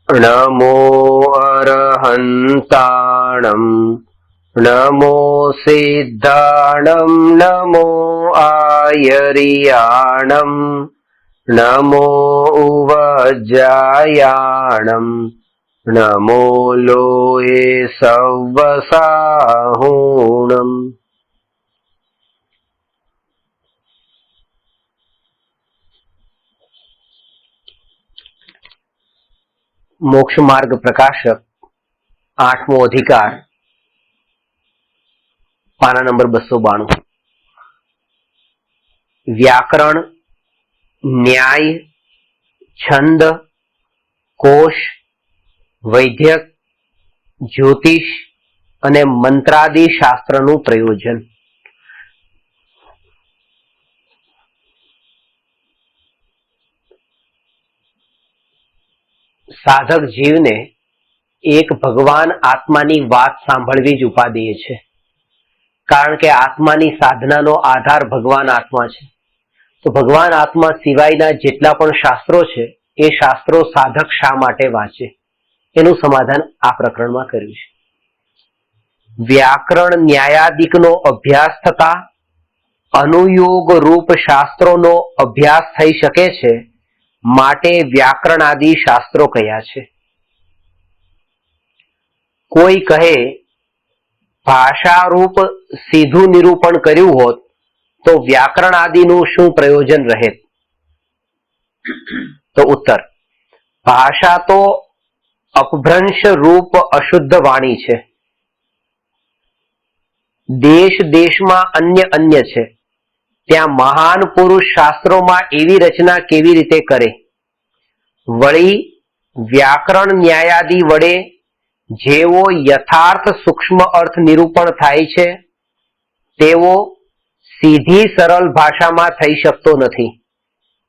नमो अरहन्ताणं नमो सिद्धाणं नमो आयर्याणं नमो उवज्जायाणं नमो लोये सव्वसाहुणम्। मोक्ष मार्ग प्रकाशक 8मो अधिकार पाना नंबर 292। व्याकरण, न्याय, छंद, कोश, वैद्यक, ज्योतिष અને મંત્રાદિ શાસ્ત્રનું પ્રયોજન। સાધક જીવને એક ભગવાન આત્માની વાત સાંભળવી જ ઉપાદેય છે, કારણ કે આત્માની સાધનાનો આધાર ભગવાન આત્મા છે। તો ભગવાન આત્મા સિવાયના જેટલા પણ શાસ્ત્રો છે એ શાસ્ત્રો સાધક શા માટે વાંચે એનું સમાધાન આ પ્રકરણમાં કર્યું છે। વ્યાકરણ ન્યાયાદિકનો અભ્યાસ થતા અનુયોગ રૂપ શાસ્ત્રોનો અભ્યાસ થઈ શકે છે, માટે વ્યાકરણાદિ શાસ્ત્રો કયા છે। કોઈ કહે ભાષારૂપ સીધું નિરૂપણ કર્યું હોત તો વ્યાકરણ આદિનું શું પ્રયોજન રહે? તો ઉત્તર, ભાષા તો અપભ્રંશ રૂપ અશુદ્ધ વાણી છે। દેશ દેશમાં અન્ય અન્ય છે, ત્યાં મહાન પુરુષ શાસ્ત્રોમાં એવી રચના કેવી રીતે કરે? વળી વ્યાકરણ ન્યાયાદિ વડે જેવો યથાર્થ સૂક્ષ્મ અર્થ નિરૂપણ થાય છે તેવો સીધી સરળ ભાષામાં થઈ શકતો નથી,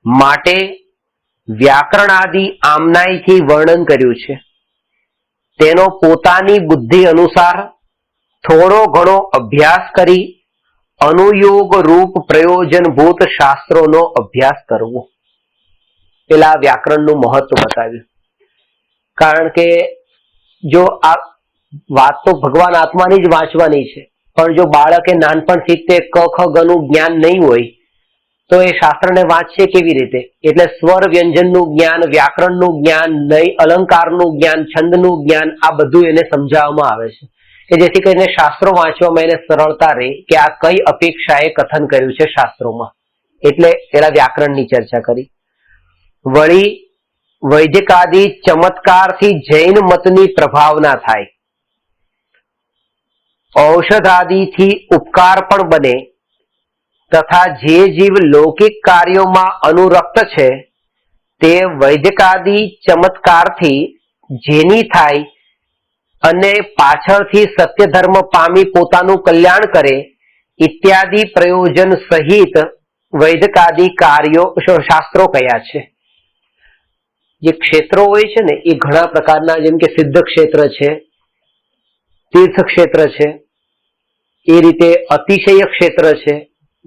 માટે વ્યાકરણ આદિ આમનાઈથી વર્ણન કર્યું છે। તેનો પોતાની બુદ્ધિ અનુસાર થોડો ઘણો અભ્યાસ કરી અનુયોગ રૂપ પ્રયોજનભૂત શાસ્ત્રોનો અભ્યાસ કરવો। પેલા વ્યાકરણનું મહત્વ બતાવ્યું, કારણ કે જો આ વાત તો ભગવાન આત્માની જ વાંચવાની છે, પણ જો બાળકે નાનપણથી તે ક ખ ગનું જ્ઞાન નહીં હોય તો એ શાસ્ત્રને વાંચશે કેવી રીતે? એટલે સ્વર વ્યંજનનું જ્ઞાન, વ્યાકરણનું જ્ઞાન, નય અલંકારનું જ્ઞાન, છંદનું જ્ઞાન, આ બધું એને સમજાવવામાં આવે છે કે જેથી કરીને શાસ્ત્રો વાંચવામાં એને સરળતા રહે કે આ કઈ અપેક્ષાએ કથન કર્યું છે શાસ્ત્રોમાં। એટલે પેલા વ્યાકરણની ચર્ચા કરી। વળી વૈદિકાદિ ચમત્કારથી જૈન મતની પ્રભાવના થાય, ઔષધાદિથી ઉપકાર પણ બને, તથા જે જીવ લૌકિક કાર્યોમાં અનુરક્ત છે તે વૈદિકાદિ ચમત્કારથી જેની થાય અને પાછળથી સત્ય ધર્મ પામી પોતાનું કલ્યાણ કરે ઇત્યાદિ પ્રયોજન સહિત વૈદિકાદિ કાર્યો શાસ્ત્રો કયા છે? જે ક્ષેત્રો હોય છે ને એ ઘણા પ્રકારના, જેમ કે સિદ્ધ ક્ષેત્ર છે, તીર્થ ક્ષેત્ર છે, એ રીતે અતિશય ક્ષેત્ર છે।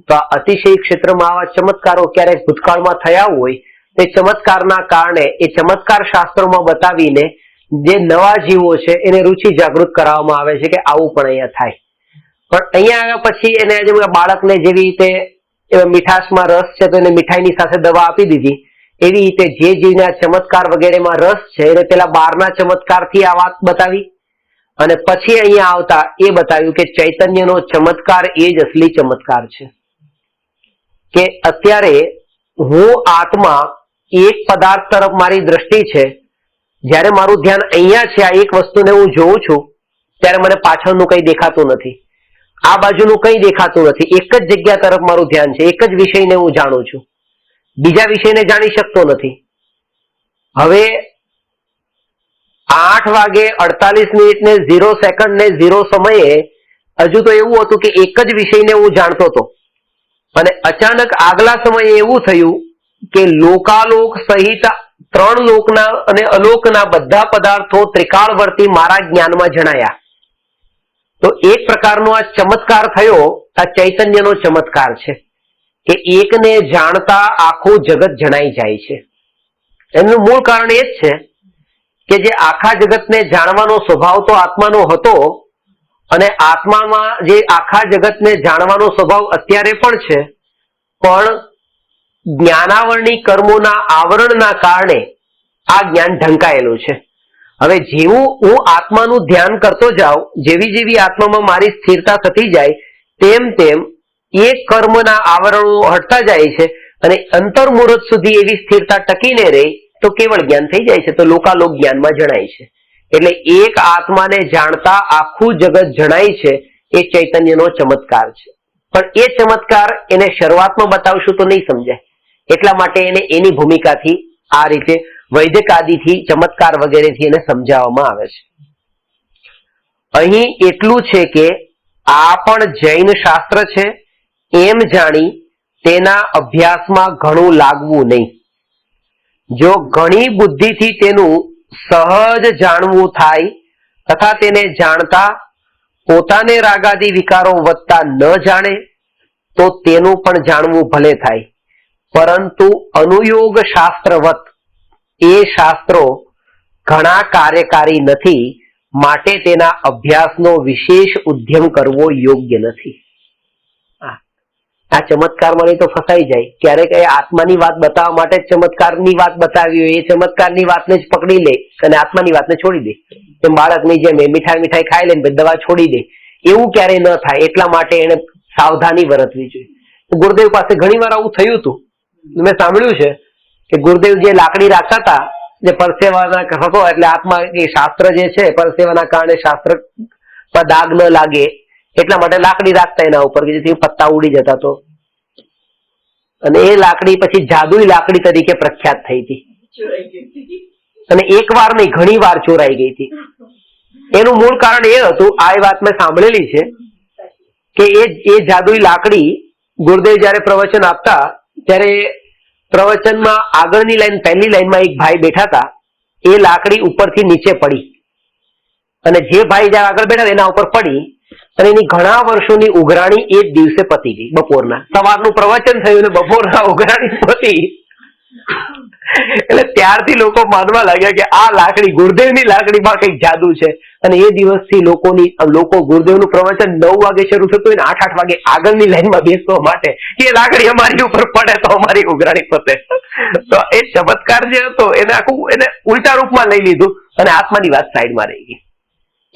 તો આ અતિશય ક્ષેત્રમાં આવા ચમત્કારો ક્યારેક ભૂતકાળમાં થયા હોય તે ચમત્કારના કારણે એ ચમત્કાર શાસ્ત્રોમાં બતાવીને જે નવા જીવો છે એને રુચિ જાગૃત કરાવવામાં આવે છે કે આવું પણ અહીંયા થાય। પણ અહીંયા આવ્યા પછી એને જેમ બાળકને જેવી રીતે મીઠાશમાં રસ છે તો એને મીઠાઈની સાથે દવા આપી દીધી, એવી રીતે જે જીવના ચમત્કાર વગેરેમાં રસ છે એને પેલા બહારના ચમત્કારથી આ વાત બતાવી અને પછી અહીંયા આવતા એ બતાવ્યું કે ચૈતન્યનો ચમત્કાર એ જ અસલી ચમત્કાર છે। કે અત્યારે હું આત્મા એક પદાર્થ તરફ મારી દ્રષ્ટિ છે, જ્યારે મારું ધ્યાન અહીંયા છે, આ એક વસ્તુને હું જોઉં છું ત્યારે મને પાછળનું કંઈ દેખાતું નથી, આ બાજુનું કંઈ દેખાતું નથી, એક જ જગ્યા તરફ મારું ધ્યાન છે, એક જ વિષયને હું જાણું છું, બીજા વિષયને જાણી શકતો નથી। હવે 8:48:0 સમયે હજુ તો એવું હતું કે એક જ વિષયને હું જાણતો હતો અને અચાનક આગલા સમયે એવું થયું કે લોકાલોક સહિત 3 લોકના અને અલોકના બધા પદાર્થો ત્રિકાળવર્તી મારા જ્ઞાનમાં જણાયા। તો એક પ્રકારનો આ ચમત્કાર થયો, આ ચૈતન્યનો ચમત્કાર છે કે એકને જાણતા આખું જગત જણાઈ જાય છે। એનું મૂળ કારણ એ જ છે કે જે આખા જગતને જાણવાનો સ્વભાવ તો આત્માનો હતો, અને આત્મામાં જે આખા જગતને જાણવાનો સ્વભાવ અત્યારે પણ છે, પણ જ્ઞાનાવરણી કર્મોના આવરણના કારણે આ જ્ઞાન ઢંકાયેલું છે. હવે જેવું હું આત્માનું ધ્યાન કરતો જાઉં, જેવી જેવી આત્મામાં મારી સ્થિરતા થતી જાય, તેમ તેમ એ કર્મના આવરણો હટતા જાય છે અને અંતર્મુહૂર્ત સુધી એવી સ્થિરતા ટકીને રહી તો કેવળ જ્ઞાન થઈ જાય છે, તો લોકાલોક જ્ઞાનમાં જણાય છે. એટલે એક આત્માને જાણતા આખું જગત જણાય છે, એ ચૈતન્યનો ચમત્કાર છે. પણ એ ચમત્કાર એને શરૂઆતમાં બતાવશું તો નહીં સમજાય, એટલા માટે એને એની ભૂમિકાથી આ રીતે વૈદિક આદિથી ચમત્કાર વગેરેથી એને સમજાવવામાં આવે છે. અહીં એટલું છે કે આ પણ જૈન શાસ્ત્ર છે એમ જાણી તેના અભ્યાસમાં ઘણું લાગવું નહીં. જો ઘણી બુદ્ધિથી તેનું સહજ જાણવું થાય તથા તેને જાણતા પોતાને રાગાદી વિકારો વધતા ન જાણે તો તેનું પણ જાણવું ભલે થાય, પરંતુ અનુયોગ શાસ્ત્રવત એ શાસ્ત્રો ઘણા કાર્યકારી નથી, માટે તેના અભ્યાસનો વિશેષ ઉદ્યમ કરવો યોગ્ય નથી. આ ચમત્કારમાં નહીં તો ફસાઈ જાય. ક્યારેક એ આત્માની વાત બતાવવા માટે ચમત્કારની વાત બતાવી હોય, એ ચમત્કારની વાતને જ પકડી લે અને આત્માની વાતને છોડી દે. એમ બાળકની જેમ મીઠાઈ ખાઈ લે ને દવા છોડી દે, એવું ક્યારેય ન થાય. એટલા માટે એને સાવધાની વર્તવી જોઈએ. ગુરુદેવ પાસે ઘણી વાર આવું થયું હતું. મેં સાંભળ્યું છે કે ગુરુદેવ જે લાકડી રાખતા હતા, જે પરસેવાના હતો, એટલે આત્મા એ શાસ્ત્ર જે છે પરસેવાના કારણે શાસ્ત્ર પર દાગ ન લાગે એટલા માટે લાકડી રાખતા એના ઉપર, કે જેથી પત્તા ઉડી જતા. તો અને એ લાકડી પછી જાદુઈ લાકડી તરીકે પ્રખ્યાત થઈ હતી, અને એક વાર નહીં ઘણી વાર ચોરાઈ ગઈ હતી. એનું મૂળ કારણ એ હતું, આ વાત મેં સાંભળેલી છે કે એ જાદુઈ લાકડી ગુરુદેવ જયારે પ્રવચન આપતા ત્યારે પ્રવચનમાં આગળની લાઈન, પહેલી લાઈનમાં એક ભાઈ બેઠા હતા, એ લાકડી ઉપરથી નીચે પડી અને જે ભાઈ જ્યાં આગળ બેઠા એના ઉપર પડી અને એની ઘણા વર્ષોની ઉઘરાણી એ જ દિવસે પતી ગઈ. બપોરના, સવારનું પ્રવચન થયું ને બપોરના ઉઘરાણી પતી. એટલે ત્યારથી લોકો માનવા લાગ્યા કે આ લાકડી ગુરુદેવની લાકડીમાં કઈક જાદુ છે, અને એ દિવસથી લોકો ગુરુદેવનું પ્રવચન 9 વાગે શરૂ થતું હોય ને 8 વાગે આગળની લાઈનમાં બેસવા માટે, એ લાકડી અમારી ઉપર પડે તો અમારી ઉઘરાણી પતે. તો એ ચમત્કાર જે હતો એને આખું એને ઉલટા રૂપમાં લઈ લીધું અને આત્માની વાત સાઈડમાં રહી ગઈ.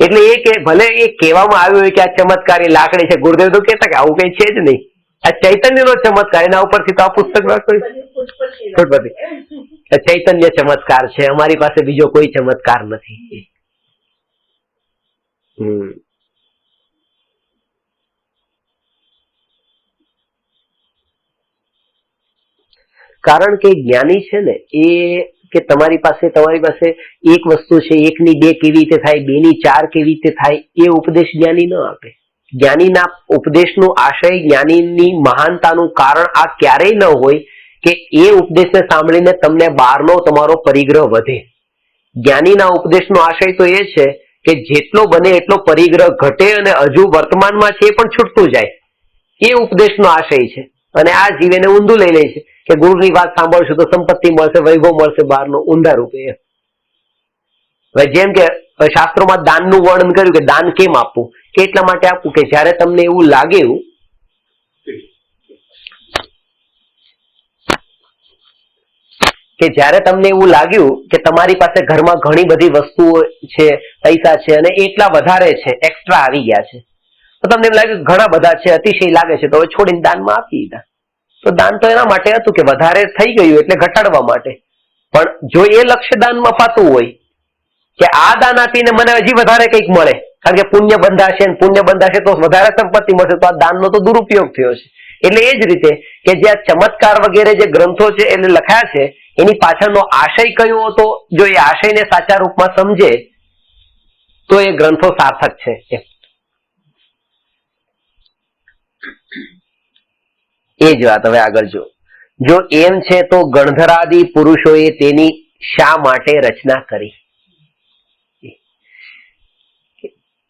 એટલે એ કે ભલે એ કહેવામાં આવ્યું હોય કે આ ચમત્કારી લાકડી છે, ગુરુદેવ તો કહેતા કે આવું કઈ છે જ નહીં, આ ચૈતન્યનો ચમત્કાર. એના ઉપરથી તો આ પુસ્તક ચૈતન્ય ચમત્કાર છે, અમારી પાસે બીજો કોઈ ચમત્કાર નથી. કારણ કે જ્ઞાની છે ને એ કે તમારી પાસે એક વસ્તુ છે, 1 ની 2 કેવી રીતે થાય, 2 ની 4 કેવી રીતે થાય, એ ઉપદેશ જ્ઞાની ન આપે. જ્ઞાનીના ઉપદેશનું આશય, જ્ઞાનીની મહાનતાનું કારણ આ ક્યારેય ન હોય કે એ ઉપદેશને સાંભળીને તમને બહારનો તમારો પરિગ્રહ વધે. જ્ઞાનીના ઉપદેશનો આશય તો એ છે કે જેટલો બને એટલો પરિગ્રહ ઘટે અને હજુ વર્તમાનમાં છે એ પણ છૂટતું જાય. એ ઉપદેશનો આશય છે. અને આ જીવ એને ઊંધું લઈ લે છે કે ગુરુની વાત સાંભળશું તો સંપત્તિ મળશે, વૈભવ મળશે, બહારનો ઊંધા રૂપે. હવે જેમ કે શાસ્ત્રોમાં દાનનું વર્ણન કર્યું કે દાન કેમ આપવું, કે એટલા માટે આપવું કે જયારે તમને એવું લાગ્યું કે તમારી પાસે ઘરમાં ઘણી બધી વસ્તુઓ છે, પૈસા છે અને એટલા વધારે છે, એક્સ્ટ્રા આવી ગયા છે, તો તમને એમ લાગ્યું ઘણા બધા છે, અતિશય લાગે છે, તો હવે છોડીને દાનમાં આપી દીધા. તો દાન તો એના માટે હતું કે વધારે થઈ ગયું એટલે ઘટાડવા માટે. પણ જો એ લક્ષ્ય દાનમાં પાતું હોય કે આ દાન આપીને મને હજી વધારે કંઈક મળે, કારણ કે પુણ્ય બંધાશે તો વધારે સંપત્તિ મળશે, તો આ દાનનો તો દુરુપયોગ થયો છે. એટલે એ જ રીતે કે જે આ ચમત્કાર વગેરે જે ગ્રંથો છે એને લખ્યા છે, એની પાછળનો આશય કયો હતો, જો એ આશયને સાચા રૂપમાં સમજે તો એ ગ્રંથો સાર્થક છે. એ જ વાત હવે આગળ જો એમ છે તો ગણધરાદી પુરુષોએ તેની શા માટે રચના કરી?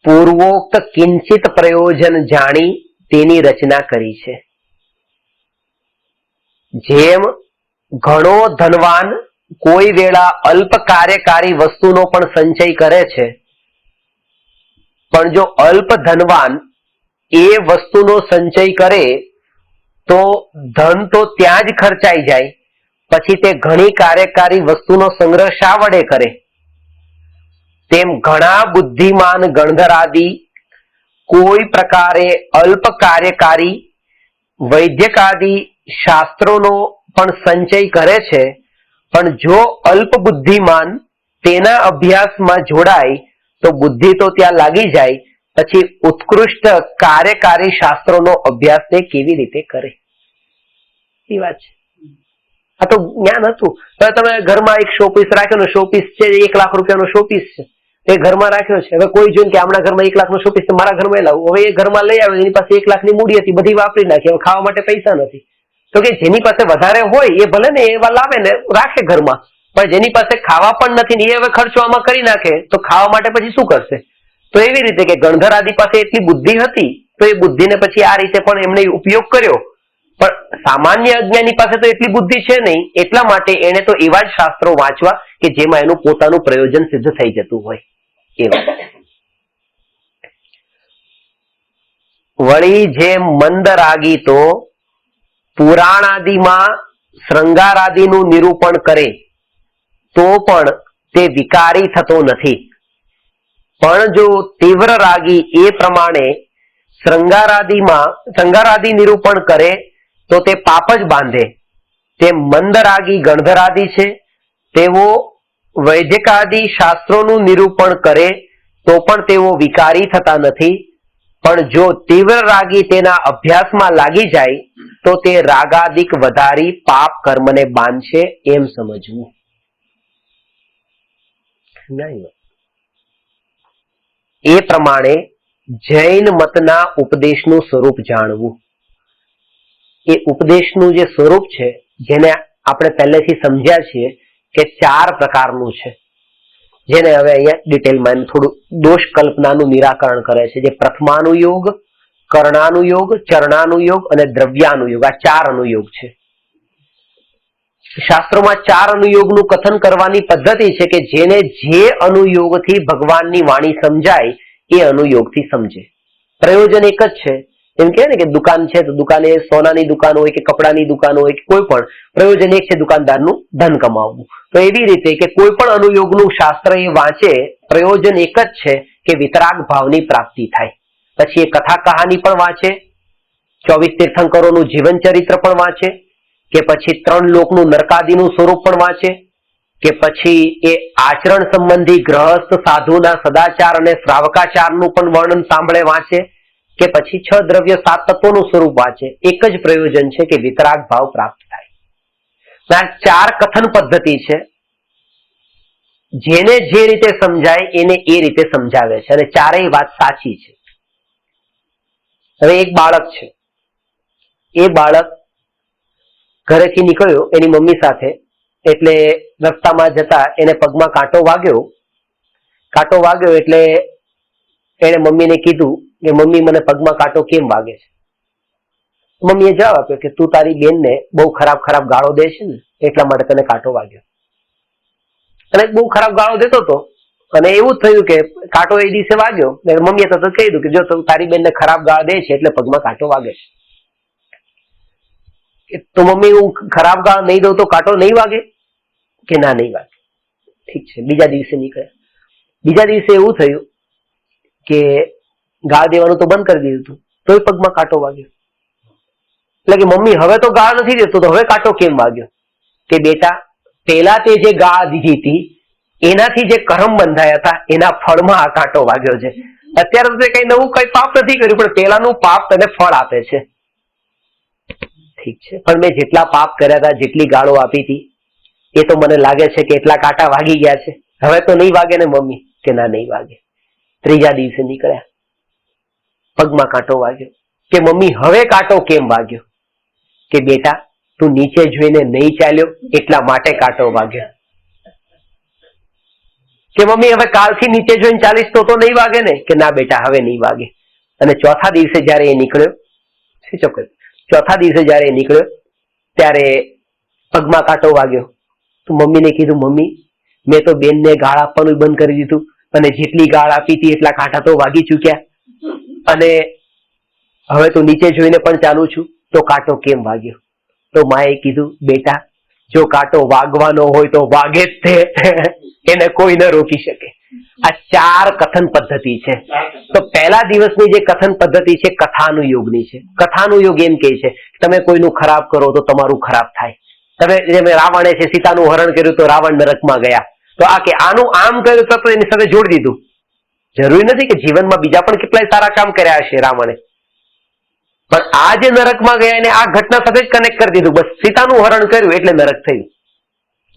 પૂર્વોક્ત કિંચિત પ્રયોજન જાણી તેની રચના કરી છે. જેમ ઘણો ધનવાન કોઈ વેળા અલ્પ કાર્યકારી વસ્તુનો પણ સંચય કરે છે, પણ જો અલ્પ ધનવાન એ વસ્તુનો સંચય કરે તો ધન તો ત્યાં જ ખર્ચાઈ જાય, પછી તે ઘણી કાર્યકારી વસ્તુનો સંગ્રહ શા વડે કરે? તેમ ઘણા બુદ્ધિમાન ગણધરાદી કોઈ પ્રકારે અલ્પ કાર્યકારી વૈદ્યકાદી શાસ્ત્રોનો પણ સંચય કરે છે, પણ જો અલ્પ બુદ્ધિમાન તેના અભ્યાસમાં જોડાય તો બુદ્ધિ તો ત્યાં લાગી જાય, પછી ઉત્કૃષ્ટ કાર્યકારી શાસ્ત્રોનો અભ્યાસ તે કેવી રીતે કરે? એ વાત છે. આ તો જ્ઞાન હતું. હવે તમે ઘરમાં એક શોપીસ રાખ્યો, શોપીસ છે 1 લાખ રૂપિયાનો શોપીસ છે, એ ઘરમાં રાખ્યો છે. હવે કોઈ જોઈને કે આપણા ઘરમાં 1 લાખનો શોપીસ છે, મારા ઘરમાં લાવું. હવે એ ઘરમાં લઈ આવ્યો, એની પાસે 1 લાખની મૂડી હતી, બધી વાપરી નાખી. હવે ખાવા માટે પૈસા નથી. તો કે જેની પાસે વધારે હોય એ ભલે ને એવા લાવે ને રાખે ઘરમાં, પણ જેની પાસે ખાવા પણ નથી ને એ હવે ખર્ચો આમાં કરી નાખે તો ખાવા માટે પછી શું કરશે? તો એવી રીતે કે ગણધર આદિ પાસે એટલી બુદ્ધિ હતી તો એ બુદ્ધિને પછી આ રીતે પણ એમણે ઉપયોગ કર્યો, પણ સામાન્ય અજ્ઞાની પાસે તો એટલી બુદ્ધિ છે નહીં, એટલા માટે એને તો એવા જ શાસ્ત્રો વાંચવા કે જેમાં એનું પોતાનું પ્રયોજન સિદ્ધ થઈ જતું હોય. એવા વળી જે મંદ રાગી તો પુરાણાદિમાં શૃંગારાદિનું નિરૂપણ કરે તો પણ તે વિકારી થતો નથી, પણ જો તીવ્ર રાગી એ પ્રમાણે શૃંગારાદિ નિરૂપણ કરે તો તે પાપ જ બાંધે. તે મંદ રાગી ગણધરાદિ છે, તેઓ વૈદિકાદિ શાસ્ત્રોનું નિરૂપણ કરે તો પણ તેઓ વિકારી થતા નથી, પણ જો તીવ્ર રાગી તેના અભ્યાસમાં લાગી જાય તો તે રાગાદિક વધારી પાપ કર્મને બાંધશે, એમ સમજવું. એ પ્રમાણે જૈન મતના ઉપદેશનું સ્વરૂપ જાણવું. એ ઉપદેશનું જે સ્વરૂપ છે, જેને આપણે પહેલેથી સમજ્યા છીએ કે 4 પ્રકારનું છે, જેને હવે અહીંયા ડિટેલમાં થોડું દોષ કલ્પનાનું નિરાકરણ કરે છે. જે પ્રથમાનુયોગ, કર્ણાનુયોગ, ચરણાનુયોગ અને દ્રવ્યાનુયોગ, આ 4 અનુયોગ છે. શાસ્ત્રોમાં 4 અનુયોગનું કથન કરવાની પદ્ધતિ છે કે જેને જે અનુયોગથી ભગવાનની વાણી સમજાય એ અનુયોગથી સમજે. પ્રયોજન એક જ છે. એમ કહે ને કે દુકાન છે તો દુકાને સોનાની દુકાન હોય કે કપડાની દુકાન હોય કે કોઈ પણ, પ્રયોજન એક છે દુકાનદારનું ધન કમાવવું. તો એવી રીતે કે કોઈ પણ અનુયોગનું શાસ્ત્ર એ વાંચે, પ્રયોજન એક જ છે કે વિતરાગ ભાવની પ્રાપ્તિ થાય. પછી એ કથા કહાની પણ વાંચે, 24 તીર્થંકરોનું જીવન ચરિત્ર પણ વાંચે, કે પછી 3 લોકનું નરકાદિનું સ્વરૂપ પણ વાંચે, કે પછી એ આચરણ સંબંધી ગ્રહસ્થ સાધુના સદાચાર અને શ્રાવકાચારનું પણ વર્ણન સાંભળે વાંચે, કે પછી 6 દ્રવ્ય 7 તત્વોનું સ્વરૂપ વાંચે. એક જ પ્રયોજન છે કે વિતરાગ ભાવ પ્રાપ્ત થાય. આ 4 કથન પદ્ધતિ છે. જેને જે રીતે સમજાય એને એ રીતે સમજાવે છે અને ચારેય વાત સાચી છે. હવે એક બાળક છે, એ બાળક ઘરેથી નીકળ્યો એની મમ્મી સાથે, એટલે રસ્તામાં જતા એને પગમાં કાંટો વાગ્યો એટલે એને મમ્મીને કીધું કે મમ્મી મને પગમાં કાંટો કેમ વાગે છે? મમ્મીએ જવાબ આપ્યો કે તું તારી બેનને બહુ ખરાબ ગાળો દે છે ને એટલા માટે તને કાંટો વાગ્યો. અને બહુ ખરાબ ગાળો દેતો હતો અને એવું થયું કે કાંટો એ દિવસે વાગ્યો. મમ્મીએ તો કહી દીધું કે જો તું તારી બેનને ખરાબ ગાળ દે છે એટલે પગમાં કાંટો વાગે છે. તો મમ્મી હું ખરાબ ગાળ નહીં દઉં તો કાંટો નહીં વાગે? કે ના, નહીં વાગે. ઠીક છે. બીજા દિવસે નીકળ્યા. બીજા દિવસે એવું થયું કે ગાળ દેવાનું તો બંધ કરી દીધું હતું, તોય પગમાં કાંટો વાગ્યો. એટલે કે મમ્મી હવે તો ગાળ નથી દેતો તો હવે કાંટો કેમ વાગ્યો? કે બેટા, પેલા તે જે ગાળ દીધી હતી એનાથી જે કર્મ બંધાયા હતા એના ફળમાં આ કાંટો વાગ્યો છે. અત્યારે તો કઈ નવું કઈ પાપ નથી કર્યું, પણ પેલાનું પાપ તને ફળ આપે છે. ઠીક છે, પણ મેં જેટલા પાપ કર્યા હતા, જેટલી ગાળો આપી હતી, એ તો મને લાગે છે કે એટલા કાંટા વાગી ગયા છે. હવે તો નહીં વાગે ને મમ્મી? કે ના, નહીં વાગે. ત્રીજા દિવસે નીકળ્યા, પગમાં કાંટો વાગ્યો. કે મમ્મી હવે કાંટો કેમ વાગ્યો? કે બેટા, તું નીચે જોઈને નહીં ચાલ્યો એટલા માટે કાંટો વાગ્યો. કે મમ્મી હવે કાલથી નીચે જોઈને ચાલીશ તો નહીં વાગે ને? કે ના બેટા, હવે નહીં વાગે. અને ચોથા દિવસે જયારે એ નીકળ્યો, ચોથા દિવસે જયારે એ નીકળ્યો ત્યારે પગમાં કાંટો વાગ્યો. તો મમ્મીને કીધું, મમ્મી મેં તો બેનને ગાળ આપવાનું બંધ કરી દીધું અને જેટલી ગાળ આપી હતી એટલા કાંટા તો વાગી ચૂક્યા અને હવે તો નીચે જોઈને પણ ચાલુ છું, તો કાંટો કેમ વાગ્યો? તો માએ કીધું, બેટા જો કાંટો વાગવાનો હોય તો વાગે જ તે, એને કોઈ ન રોકી શકે. આ 4 કથન પદ્ધતિ છે. તો પહેલા દિવસની જે કથન પદ્ધતિ છે કથાનુયોગની છે. કથાનુયોગ એમ કહે છે તમે કોઈનું ખરાબ કરો તો તમારું ખરાબ થાય. તમે જેમ રાવણે છે સીતાનું હરણ કર્યું તો રાવણ નરકમાં ગયા, તો આ કે આનું આમ કર્યું તો એની સાથે જોડી દીધું. જરૂરી નથી કે જીવનમાં બીજા પણ કેટલાય સારા કામ કર્યા હશે રાવણે, પણ આ જે નરકમાં ગયા એને આ ઘટના સાથે જ કનેક્ટ કરી દીધું. બસ સીતાનું હરણ કર્યું એટલે નરક થયું.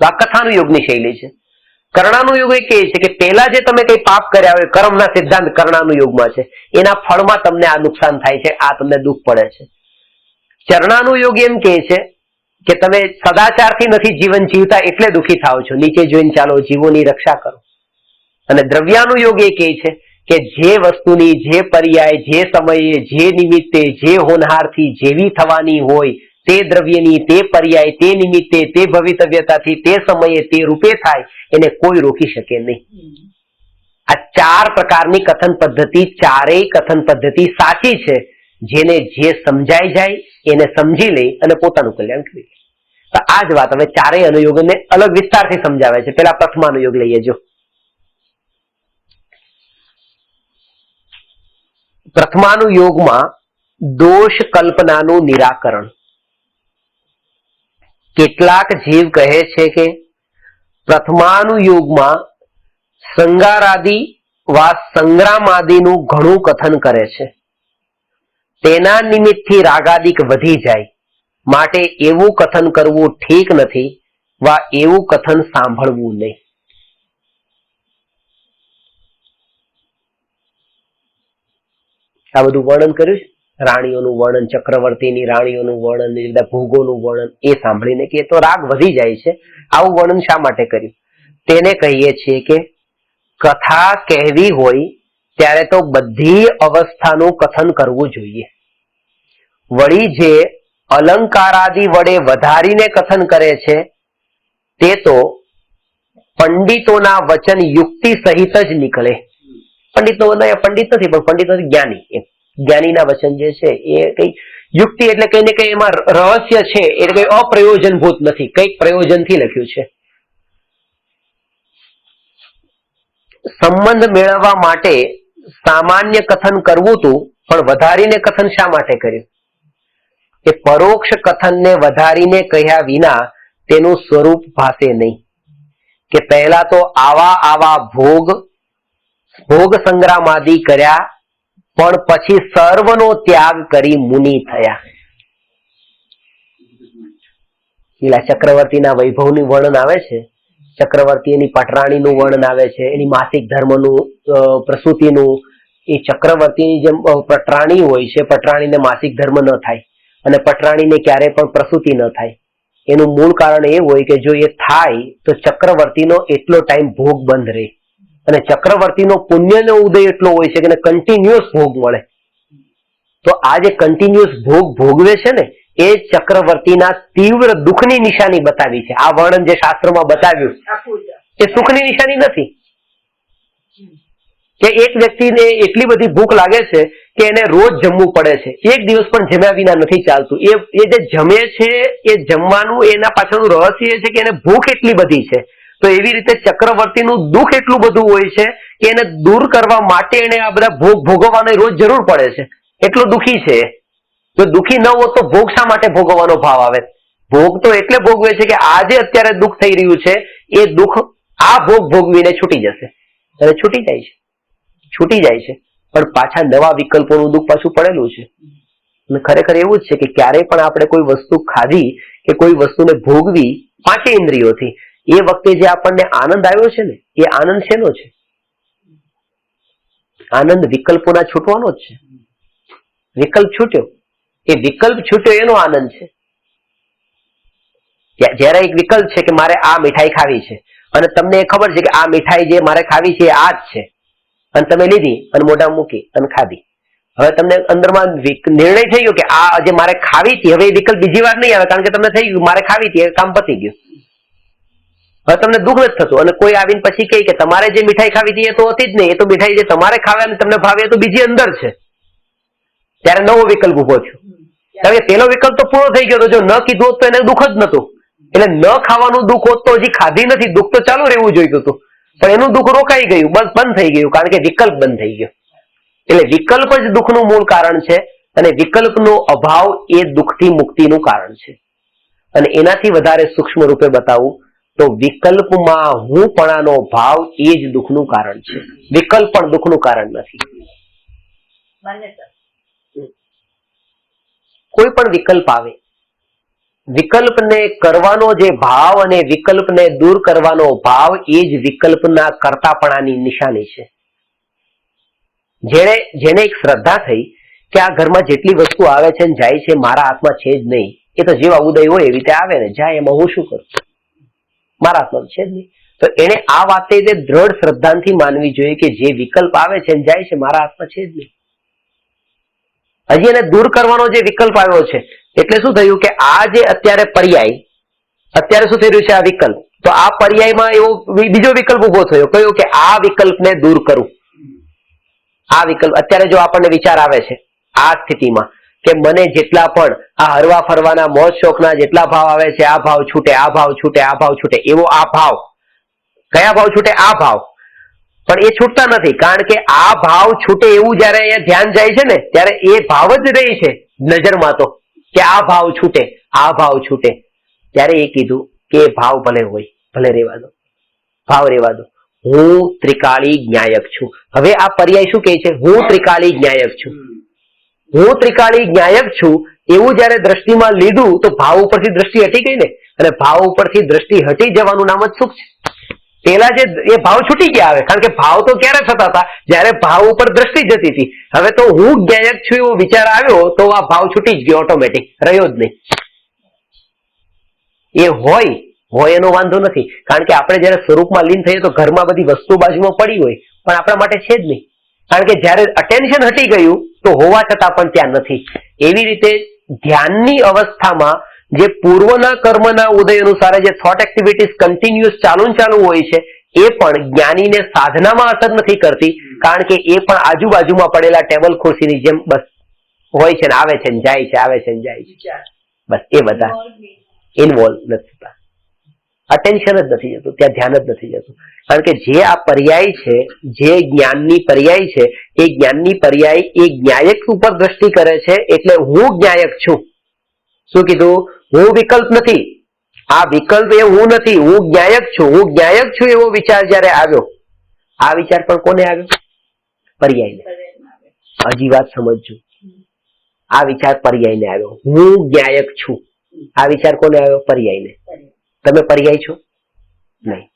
તો આ કથાનુયોગની શૈલી છે. કર્ણાનુયોગ એ કહે છે કે પહેલા જે તમે કઈ પાપ કર્યા હોય, કર્મના સિદ્ધાંત કર્ણાનુયોગમાં છે, એના ફળમાં તમને આ નુકસાન થાય છે, આ તમને દુઃખ પડે છે. ચરણાનુયોગ એમ કહે છે કે તમે સદાચારથી નથી જીવન જીવતા એટલે દુઃખી થાવ છો, નીચે જોઈને ચાલો, જીવોની રક્ષા કરો. અને દ્રવ્યાનુયોગ એ કહે છે કે જે વસ્તુની જે પર્યાય જે સમયે જે નિમિત્તે જે હોનહારથી જેવી થવાની હોય તે દ્રવ્યની તે પર્યાય તે નિમિત્તે તે ભવિતવ્યતાથી તે સમયે તે રૂપે થાય, એને કોઈ રોકી શકે નહીં. આ 4 પ્રકારની કથન પદ્ધતિ, ચારેય કથન પદ્ધતિ સાચી છે. જેને જે સમજાઈ જાય એને સમજી લે અને પોતાનું કલ્યાણ કરી લે. તો આ જ વાત હવે ચારેય અનુયોગોને અલગ વિસ્તારથી સમજાવે છે. પેલા પ્રથમાનુયોગ લઈએ. જો પ્રથમાનુયોગમાં દોષ કલ્પનાનું નિરાકરણ. કેટલાક જીવ કહે છે કે પ્રથમાનુયોગમાં સંગારાદિ વા સંગ્રામાદિનું ઘણું કથન કરે છે, તેના નિમિત્તથી રાગાદિક વધી જાય, માટે એવું કથન કરવું ઠીક નથી વા એવું કથન સાંભળવું નહીં. આ બધું વર્ણન કર્યું છે, રાણીઓનું વર્ણન, ચક્રવર્તીની રાણીઓનું વર્ણન, ભોગોનું વર્ણન. એ સાંભળીને કે તો રાગ વધી જાય છે. આવું વર્ણન શા માટે કર્યું? તેને કહીએ છીએ કે કથા કહેવી હોય ત્યારે તો બધી અવસ્થાનું કથન કરવું જોઈએ. વળી જે અલંકારાદિ વડે વધારીને કથન કરે છે તે તો પંડિતોના વચન યુક્તિ સહિત જ નીકળે. પંડિતો પંડિત નથી પણ પંડિત નથી, જ્ઞાની. જ્ઞાનીના વચન જે છે એ કઈ યુક્તિ એટલે કઈ ને કઈ એમાં રહસ્ય છે, એટલે કઈ અપ્રયોજનભૂત નથી, કઈક પ્રયોજનથી લખ્યું છે. સંબંધ મેળવવા માટે સામાન્ય કથન કરવું હતું, પણ વધારીને કથન શા માટે કર્યું? કે પરોક્ષ કથનને વધારીને કહ્યા વિના તેનું સ્વરૂપ ભાસે નહીં. કે પહેલા તો આવા ભોગ સંગ્રામાદિ કર્યા, પણ પછી સર્વનો ત્યાગ કરી મુનિ થયા. પેલા ચક્રવર્તીના વૈભવનું વર્ણન આવે છે, ચક્રવર્તી એની પટરાણીનું વર્ણન આવે છે, એની માસિક ધર્મનું, પ્રસૂતિનું. એ ચક્રવર્તીની જેમ પટરાણી હોય છે, પટરાણીને માસિક ધર્મ ન થાય અને પટરાણીને ક્યારે પણ પ્રસૂતિ ન થાય. એનું મૂળ કારણ એ હોય કે જો એ થાય તો ચક્રવર્તીનો એટલો ટાઈમ ભોગ બંધ રહે, અને ચક્રવર્તીનો પુણ્યનો ઉદય એટલો હોય છે કે કન્ટિન્યુઅસ ભોગ મળે. તો આ જે કન્ટિન્યુઅસ ભોગ ભોગવે છે ને એ ચક્રવર્તીના તીવ્ર દુઃખની નિશાની બતાવી છે. આ વર્ણન જે શાસ્ત્રમાં બતાવ્યું એ સુખની નિશાની નથી. કે એક વ્યક્તિને એટલી બધી ભૂખ લાગે છે કે એને રોજ જમવું પડે છે, એક દિવસ પણ જમ્યા વિના નથી ચાલતું. એ જે જમે છે એ જમવાનું, એના પાછળનું રહસ્ય એ છે કે એને ભૂખ એટલી બધી છે. તો એવી રીતે ચક્રવર્તીનું દુઃખ એટલું બધું હોય છે કે એને દૂર કરવા માટે એને આ બધા ભોગ ભોગવવાની રોજ જરૂર પડે છે. એટલો દુઃખી છે. જો દુઃખી ન હોત તો ભોગ શા માટે ભોગવવાનો ભાવ આવે? ભોગ તો એટલે ભોગવે છે કે આજે અત્યારે દુઃખ થઈ રહ્યું છે, એ દુઃખ આ ભોગ ભોગવીને છૂટી જશે. અને છૂટી જાય છે પણ પાછા નવા વિકલ્પોનું દુઃખ પાછું પડેલું છે. અને ખરેખર એવું જ છે કે ક્યારેય પણ આપણે કોઈ વસ્તુ ખાધી કે કોઈ વસ્તુને ભોગવી 5 ઇન્દ્રિયોથી, એ વખતે જે આપણને આનંદ આવ્યો છે ને એ આનંદ શેનો છે? આનંદ વિકલ્પોના છૂટવાનો જ છે. વિકલ્પ છૂટ્યો, એ વિકલ્પ છૂટ્યો એનો આનંદ છે. જયારે એક વિકલ્પ છે કે મારે આ મીઠાઈ ખાવી છે અને તમને ખબર છે કે આ મીઠાઈ જે મારે ખાવી છે આ જ છે, અને તમે લીધી અને મોઢા મૂકી અને ખાધી. હવે તમને અંદરમાં નિર્ણય થઈ ગયો કે આ જે મારે ખાવી હતી, હવે એ વિકલ્પ બીજી વાર નહીં આવે, કારણ કે તમને થઈ ગયું મારે ખાવી હતી, કામ પતી ગયું. હવે તમને દુઃખ નથી થતું અને કોઈ આવીને પછી કહે કે તમારે જે મીઠાઈ ખાવી હતી એ તો હતી જ નહીં, એ તો મીઠાઈ જે તમારે ખાવે અને તમને ભાવે એ તો બીજી અંદર છે, ત્યારે નવો વિકલ્પ ઉભો થયો. કારણ કે પેલો વિકલ્પ તો પૂરો થઈ ગયો હતો, જો ન કીધું હોત તો એને દુઃખ જ નતું. એટલે ન ખાવાનું દુઃખ હોત તો હજી ખાધી નથી, દુઃખ તો ચાલુ રહેવું જોઈતું હતું, પણ એનું દુઃખ રોકાઈ ગયું, બસ બંધ થઈ ગયું, કારણ કે વિકલ્પ બંધ થઈ ગયો. એટલે વિકલ્પ જ દુઃખનું મૂળ કારણ છે અને વિકલ્પનો અભાવ એ દુઃખથી મુક્તિનું કારણ છે. અને એનાથી વધારે સૂક્ષ્મ રૂપે બતાવું તો વિકલ્પમાં હુંપણાનો ભાવ એ જ દુઃખનું કારણ છે, વિકલ્પ પણ દુઃખનું કારણ નથી. કોઈ પણ વિકલ્પ આવે, વિકલ્પને કરવાનો જે ભાવ અને વિકલ્પને દૂર કરવાનો ભાવ એ જ વિકલ્પના કર્તાપણાની નિશાની છે. જેને એક શ્રદ્ધા થઈ કે આ ઘરમાં જેટલી વસ્તુ આવે છે ને જાય છે મારા હાથમાં છે જ નહીં, એ તો જેવા ઉદય હોય એવી રીતે આવે ને જાય, એમાં હું શું કરું, મારા હાથમાં છે જ નહીં. તો એને આ વાતે દ્રઢ શ્રદ્ધાથી માનવી જોઈએ કે જે વિકલ્પ આવે છે ને જાય છે મારા હાથમાં છે જ નહીં. હજી એને દૂર કરવાનો જે વિકલ્પ આવ્યો છે, એટલે શું થયું કે આ જે અત્યારે પર્યાય, અત્યારે શું થઈ રહ્યું છે આ વિકલ્પ, તો આ પર્યાયમાં એવો બીજો વિકલ્પ ઉભો થયો, કયો કે આ વિકલ્પને દૂર કરું. આ વિકલ્પ અત્યારે જો આપણને વિચાર આવે છે આ સ્થિતિમાં કે મને જેટલા પણ આ હરવા ફરવાના મોજ શોખના જેટલા ભાવ આવે છે, આ ભાવ છૂટે, આ ભાવ છૂટે, આ ભાવ છૂટે, એવો આ ભાવ, કયા ભાવ છૂટે, આ ભાવ, પણ એ છૂટતા નથી. કારણ કે આ ભાવ છૂટે એવું જયારે અહીંયા ધ્યાન જાય છે ને ત્યારે એ ભાવ જ રહી છે નજરમાં, તો કે આ ભાવ છૂટે, આ ભાવ છૂટે, ત્યારે એ કીધું કે ભાવ ભલે હોય, ભલે રહેવા દો, ભાવ રહેવા દો, હું ત્રિકાળી જ્ઞાયક છું. હવે આ પર્યાય શું કહે છે, હું ત્રિકાળી જ્ઞાયક છું. હું ત્રિકાળી જ્ઞાયક છું એવું જયારે દ્રષ્ટિમાં લીધું તો ભાવ ઉપરથી દ્રષ્ટિ હટી ગઈ ને, અને ભાવ ઉપરથી દ્રષ્ટિ હટી જવાનું નામ જ સુખ છે. પેલા જે એ ભાવ છૂટી ગયા આવે, કારણ કે ભાવ તો ક્યારે થતા હતા, જયારે ભાવ ઉપર દ્રષ્ટિ જતી હતી. હવે તો હું જ્ઞાયક છું એવો વિચાર આવ્યો તો આ ભાવ છૂટી જ ગયો, ઓટોમેટિક રહ્યો જ નહીં. એ હોય એનો વાંધો નથી, કારણ કે આપણે જયારે સ્વરૂપમાં લીન થઈએ તો ઘરમાં બધી વસ્તુ બાજુમાં પડી હોય પણ આપણા માટે છે જ નહીં, કારણ કે જયારે અટેન્શન હટી ગયું તો હોવા છતાં પણ ત્યાં નથી. એવી રીતે ધ્યાનની અવસ્થામાં જે પૂર્વના કર્મના ઉદય અનુસાર જે થોટ એક્ટિવિટીઝ કન્ટિન્યુઅસ ચાલુ હોય છે એ પણ જ્ઞાનીને સાધનામાં અસર નથી કરતી, કારણ કે એ પણ આજુબાજુમાં પડેલા ટેબલ ખુરશીની જેમ બસ હોય છે ને આવે છે ને જાય છે, આવે છે ને જાય છે, બસ એ બધા ઇન્વોલ્વ નથી થતા, અટેન્શન જ નથી જતું, ત્યાં ધ્યાન જ નથી જતું. કારણ કે જે આ પર્યાય છે, જે જ્ઞાનની પર્યાય છે, એ જ્ઞાનની પર્યાય એ જ્ઞાયક ઉપર દ્રષ્ટિ કરે છે. એટલે હું જ્ઞાયક છું. શું કીધું? હું વિકલ્પ નથી, આ વિકલ્પ એ હું નથી, હું જ્ઞાયક છું. હું જ્ઞાયક છું એવો વિચાર જયારે આવ્યો, આ વિચાર પણ કોને આવ્યો? પર્યાયને. હજી વાત સમજજો, આ વિચાર પર્યાયને આવ્યો. હું જ્ઞાયક છું, આ વિચાર કોને આવ્યો? પર્યાયને. તમે પર્યાય છો નહીં,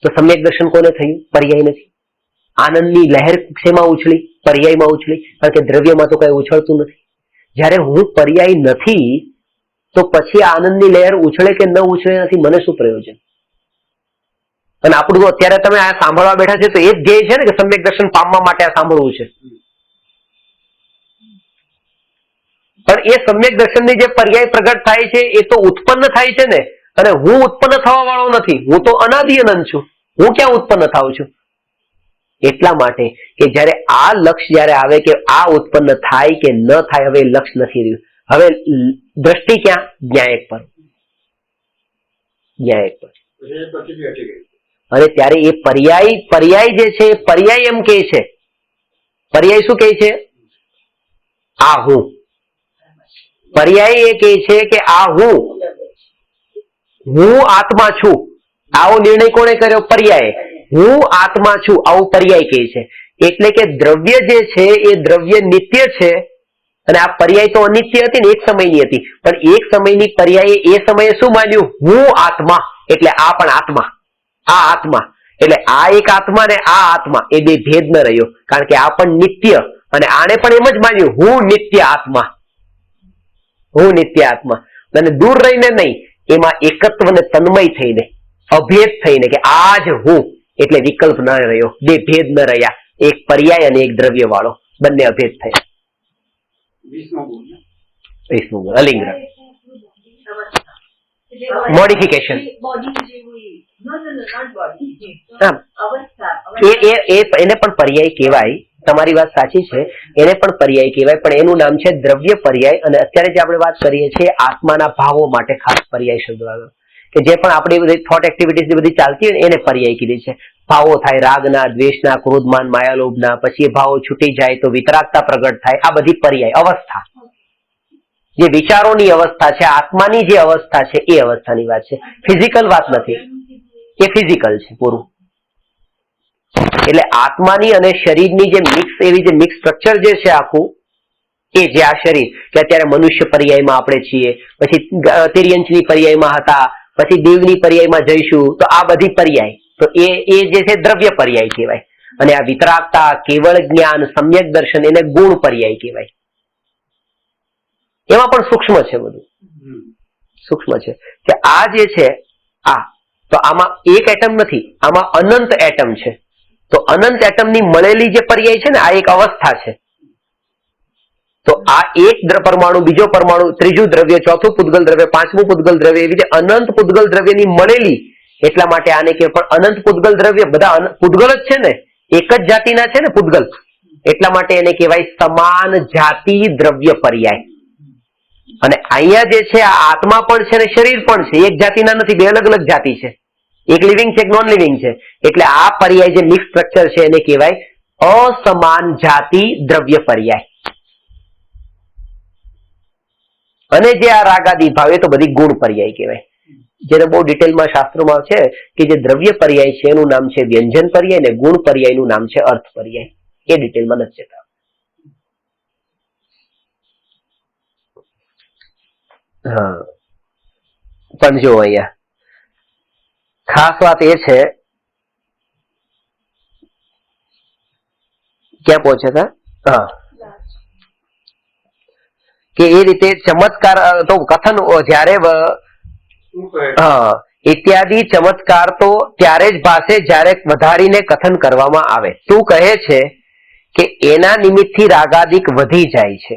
તો સમ્યક દર્શન કોને થયું? પર્યાય નથી. આનંદની લહેર શેમાં ઉછળી? પર્યાયમાં ઉછળી, કારણ કે દ્રવ્યમાં તો કઈ ઉછળતું નથી. જયારે હું પર્યાય નથી તો પછી આનંદની લહેર ઉછળે કે ન ઉછળે નથી, મને શું પ્રયોજન? અને આપણું અત્યારે તમે આ સાંભળવા બેઠા છે તો એ જ ધ્યેય છે ને કે સમ્યક દર્શન પામવા માટે આ સાંભળવું છે. પણ એ સમ્યક દર્શનની જે પર્યાય પ્રગટ થાય છે એ તો ઉત્પન્ન થાય છે ને, અને હું ઉત્પન્ન થવા વાળો નથી, હું તો અનાદિ અનંત છું. હું ક્યાં ઉત્પન્ન થાઉં છું? એટલા માટે કે જયારે આ લક્ષ્ય જયારે આવે કે આ ઉત્પન્ન થાય કે ન થાય, હવે લક્ષ્ય નથી રહ્યું. હવે દ્રષ્ટિ ક્યાં? જ્ઞાયક પર, જ્ઞાયક પર. અને ત્યારે એ પર્યાય જે છે પર્યાય એમ કે છે, પર્યાય શું કહે છે? આ હું. પર્યાય એ કહે છે કે આ હું આત્મા છું. આવો નિર્ણય કોણે કર્યો? પર્યાય. હું આત્મા છું આવું પર્યાય કહે છે. એટલે કે દ્રવ્ય જે છે એ દ્રવ્ય નિત્ય છે, અને આ પર્યાય તો અનિત્ય હતી ને, એક સમયની હતી. પણ એક સમયની પર્યાય એ સમયે શું માન્યું? હું આત્મા, એટલે આ પણ આત્મા, આ આત્મા. એટલે આ એક આત્મા ને આ આત્મા, એ બે ભેદ ન રહ્યો, કારણ કે આ પણ નિત્ય, અને આને પણ એમ જ માન્યું હું નિત્ય આત્મા, હું નિત્ય આત્મા. અને દૂર રહીને નહીં, એમાં એકત્વ ને તન્મય થઈને, અભેદ થઈને કે આ જ હું, એટલે વિકલ્પ ન રહ્યો, બે ભેદ ન રહ્યા, એક પર્યાય અને એક દ્રવ્ય વાળો, બંને અભેદ થયા. વિષ્ણુ અલિંગ. મોડિફિકેશન. એને પણ પર્યાય કહેવાય. તમારી વાત સાચી છે, એને પણ પર્યાય કહેવાય, પણ એનું નામ છે દ્રવ્ય પર્યાય. અને અત્યારે જે આપણે વાત કરીએ છીએ આત્માના ભાવો માટે ખાસ પર્યાય શબ્દ આવ્યો, કે જે પણ આપણી બધી થોટ એક્ટિવિટીઝ બધી ચાલતી હોય એને પર્યાય કીધી છે. ભાવો થાય રાગના, દ્વેષના, ક્રોધમાન, માયાલોભના, પછી એ ભાવો છૂટી જાય તો વિતરાગતા પ્રગટ થાય. આ બધી પર્યાય અવસ્થા, જે વિચારોની અવસ્થા છે, આત્માની જે અવસ્થા છે એ અવસ્થાની વાત છે. ફિઝિકલ વાત નથી, એ ફિઝિકલ છે પૂરું. એટલે આત્માની અને શરીરની જે મિક્સ, એવી જે મિક્સ સ્ટ્રક્ચર જે છે આખું, એ જે આ શરીર, કે અત્યારે મનુષ્ય પર્યાયમાં આપણે છીએ, પછી તિર્યંચની પર્યાયમાં હતા, પછી દેવની પર્યાયમાં જઈશું, તો આ બધી પર્યાય, તો એ જે છે દ્રવ્ય પર્યાય કહેવાય. અને આ વિતરાગતા, કેવળ જ્ઞાન, સમ્યક દર્શન, એને ગુણ પર્યાય કહેવાય. એમાં પણ સૂક્ષ્મ છે, બધું સૂક્ષ્મ છે. કે આ જે છે આ, તો આમાં એક એટમ નથી, આમાં અનંત એટમ છે. તો અનંત એટમની મળેલી જે પર્યાય છે ને, આ એક અવસ્થા છે. તો આ એક પરમાણુ, બીજો પરમાણુ, ત્રીજું દ્રવ્ય, ચોથું પૂતગલ દ્રવ્ય, પાંચમું પૂતગલ દ્રવ્ય, એવી રીતે અનંત પૂતગલ દ્રવ્યની મળેલી, એટલા માટે આને કે પણ અનંત પૂતગલ દ્રવ્ય, બધા પૂતગલ જ છે ને, એક જ જાતિના છે ને પૂતગલ, એટલા માટે એને કહેવાય સમાન જાતિ દ્રવ્ય પર્યાય. અને અહીંયા જે છે આ આત્મા પણ છે ને શરીર પણ છે, એક જાતિના નથી, બે અલગ અલગ જાતિ છે. એક લિવિંગ છે, એક નોન લિવિંગ છે. એટલે આ પર્યાય જે મિક્સ સ્ટ્રક્ચર છે એને કહેવાય અસમાન જાતિ દ્રવ્ય પર્યાય. અને જે આ રાગાદી ભાવ, એ તો બધી ગુણ પર્યાય કહેવાય. જેને બહુ ડિટેલમાં શાસ્ત્રોમાં છે કે જે દ્રવ્ય પર્યાય છે એનું નામ છે વ્યંજન પર્યાય, ને ગુણ પર્યાયનું નામ છે અર્થ પર્યાય. એ ડિટેલમાં નથી જતા. હા, પણ જો અહીંયા ખાસ વાત એ છે, ક્યાં પહોંચ્યા હતા? હા, કે એ રીતે ચમત્કાર તો કથન જ્યારે ઇત્યાદિ ચમત્કાર તો ત્યારે જ ભાષે જ્યારે વધારીને કથન કરવામાં આવે. તું કહે છે કે એના નિમિત્તથી રાગાદિક વધી જાય છે,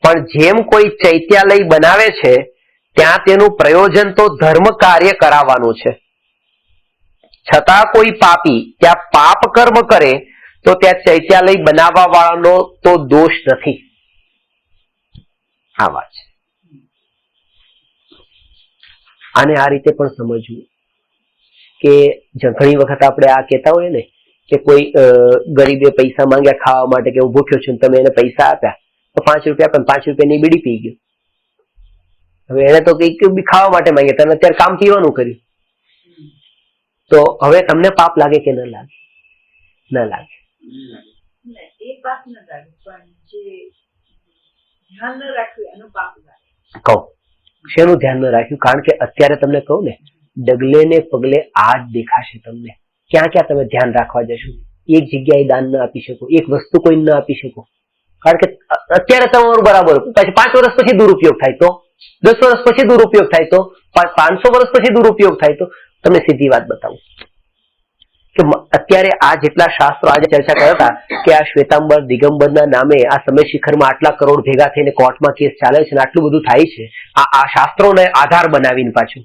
પણ જેમ કોઈ ચૈત્યાલય બનાવે છે ત્યાં તેનું પ્રયોજન તો ધર્મ કાર્ય કરાવવાનું છે. છતાં કોઈ પાપી ત્યાં પાપ કર્મ કરે તો ત્યાં ચૈત્યાલય બનાવવા વાળાનો તો દોષ નથી. આ વાત છે. આને આ રીતે પણ સમજવું કે ઘણી વખત આપણે આ કહેતા હોઈએ ને કે કોઈ ગરીબે પૈસા માંગ્યા ખાવા માટે, કે હું ભૂખ્યો છું, તમે એને પૈસા આપ્યા તો 5 રૂપિયા, પણ 5 રૂપિયાની બીડી પી ગયો. હવે એને તો કઈક ખાવા માટે માંગ્યા, તમે અત્યારે કામ પીવાનું કર્યું, તો હવે તમને પાપ લાગે કે ન લાગે? ન લાગે. કહું શેનું ધ્યાન ન રાખ્યું? કારણ કે અત્યારે તમને કહું ને, ડગલે ને પગલે આ જ દેખાશે તમને. ક્યાં ક્યાં તમે ધ્યાન રાખવા જશો? એક જગ્યાએ દાન ન આપી શકો, એક વસ્તુ કોઈ ન આપી શકો, કારણ કે અત્યારે તમારું બરાબર, પછી 5 વર્ષ પછી દુરુપયોગ થાય તો, 10 વર્ષ પછી દુરુપયોગ થાય તો, 500 વર્ષ પછી દુરુપયોગ થાય તો. તમને સીધી વાત બતાવું કે અત્યારે આ જેટલા શાસ્ત્રો આજે ચર્ચા કર્યા હતા કે આ શ્વેતાંબર દિગંબરના નામે આ સમય શિખરમાં આટલા કરોડ ભેગા થઈને કોર્ટમાં કેસ ચાલે છે, આટલું બધું થાય છે, આ શાસ્ત્રોને આધાર બનાવીને પાછું.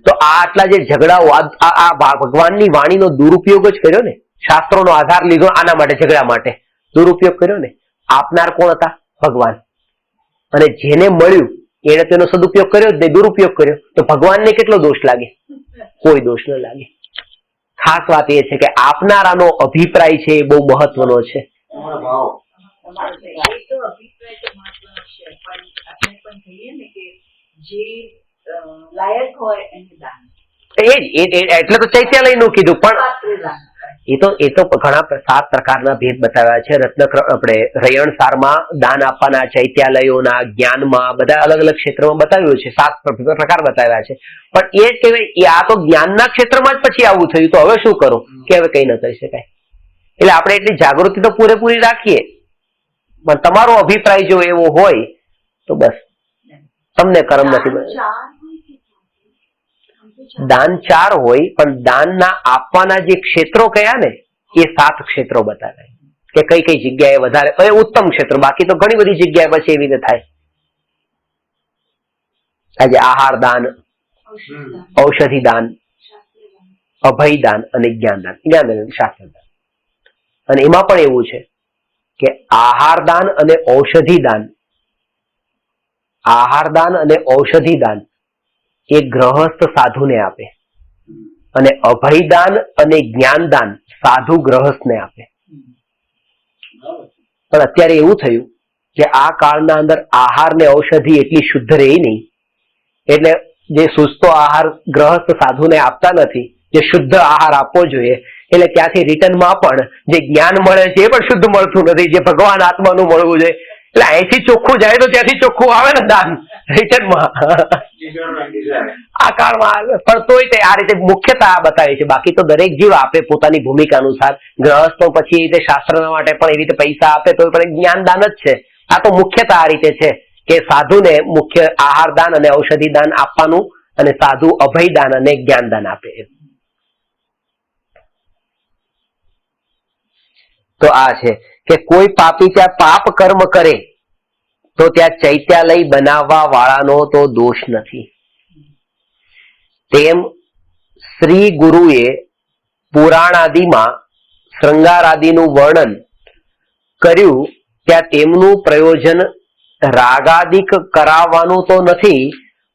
તો આ આટલા જે ઝઘડાઓ, આ ભગવાનની વાણીનો દુરુપયોગ જ કર્યો ને, શાસ્ત્રોનો આધાર લીધો આના માટે, ઝઘડા માટે દુરુપયોગ કર્યો ને. આપનાર કોણ હતા? ભગવાન. અને જેને મળ્યું એને તેનો સદુપયોગ કર્યો જ નહીં, દુરુપયોગ કર્યો, તો ભગવાનને કેટલો દોષ લાગે? કોઈ દોષ ન લાગે. ખાસ વાત એ છે કે આપનારાનો અભિપ્રાય છે એ બહુ મહત્વનો છે. એટલે તો ચૈત્યાલય નું કીધું, પણ એ તો ઘણા 7 પ્રકારના ભેદ બતાવ્યા છે. આપણે રયણ સારમાં દાન આપવાના, ચૈત્યાલયોના, જ્ઞાનમાં, બધા અલગ અલગ ક્ષેત્રમાં બતાવ્યું છે. 7 પ્રકાર બતાવ્યા છે. પણ એ જ કહેવાય, આ તો જ્ઞાનના ક્ષેત્રમાં જ પછી આવું થયું, તો હવે શું કરું? કે હવે કઈ ન કરી શકાય. એટલે આપણે એટલી જાગૃતિ તો પૂરેપૂરી રાખીએ, પણ તમારો અભિપ્રાય જો એવો હોય તો બસ તમને કર્મ નથી મળે. દાન 4 હોય, પણ દાનના આપવાના જે ક્ષેત્રો કયા ને એ 7 ક્ષેત્રો બતાવે કે કઈ કઈ જગ્યાએ વધારે, ઉત્તમ ક્ષેત્રો. બાકી તો ઘણી બધી જગ્યાએ પછી એવી રીતે થાય. આજે આહાર દાન, ઔષધિ દાન, અભય દાન અને જ્ઞાનદાન. જ્ઞાનદાન શાસ્ત્રદાન. અને એમાં પણ એવું છે કે આહાર દાન અને ઔષધિ દાન, આહાર દાન અને ઔષધિ દાન એ ગ્રહસ્થ સાધુને આપે અને અભય દાન અને જ્ઞાનદાન સાધુ ગ્રહસ્થને આપે. પણ અત્યારે એવું થયું કે આ કાળના અંદર આહાર ને ઔષધિ એટલી શુદ્ધ રહી નહીં, એટલે જે સુસ્તો આહાર ગ્રહસ્થ સાધુને આપતા નથી, જે શુદ્ધ આહાર આપવો જોઈએ, એટલે ત્યાંથી રિટર્નમાં પણ જે જ્ઞાન મળે છે એ પણ શુદ્ધ મળતું નથી, જે ભગવાન આત્માનું મળવું જોઈએ. એટલે અહીંથી ચોખ્ખું જાય તો ત્યાંથી ચોખ્ખું આવે ને દાન રિટર્નમાં આ કાળમાં. પણ તોય તે આ રીતે મુખ્યતા બતાવે છે. બાકી તો દરેક જીવ આપે પોતાની ભૂમિકા અનુસાર. ગ્રહસ્થો પછી એ રીતે શાસ્ત્રના માટે પણ એ રીતે પૈસા આપે તો પણ જ્ઞાનદાન જ છે. આ તો મુખ્યતા આ રીતે છે કે સાધુને મુખ્ય આહાર દાન અને ઔષધિ દાન આપવાનું અને સાધુ અભય દાન અને જ્ઞાનદાન આપે. તો આ છે કે કોઈ પાપી ત્યાં પાપ કર્મ કરે તો ત્યાં ચૈત્યાલય બનાવવા વાળાનો તો દોષ નથી. તેમ શ્રી ગુરુએ પુરાણાદિમાં શૃંગારાદિનું વર્ણન કર્યું ત્યાં તેમનું પ્રયોજન રાગાદિક કરાવવાનું તો નથી,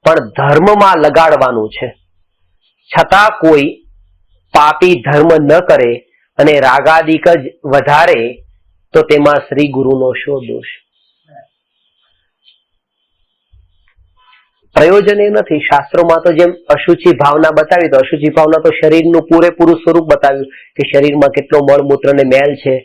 પણ ધર્મમાં લગાડવાનું છે. છતાં કોઈ પાપી ધર્મ ન કરે અને રાગાદિક જ વધારે તો તેમાં શ્રી ગુરુનો શો દોષ? પ્રયોજન એ નથી. શાસ્ત્રોમાં તો જેમ અશુચિ ભાવના બતાવી, તો અશુચિ ભાવના તો શરીરનું પૂરેપૂરું સ્વરૂપ બતાવ્યું કે શરીરમાં કેટલો મળમૂત્ર ને મેલ છે.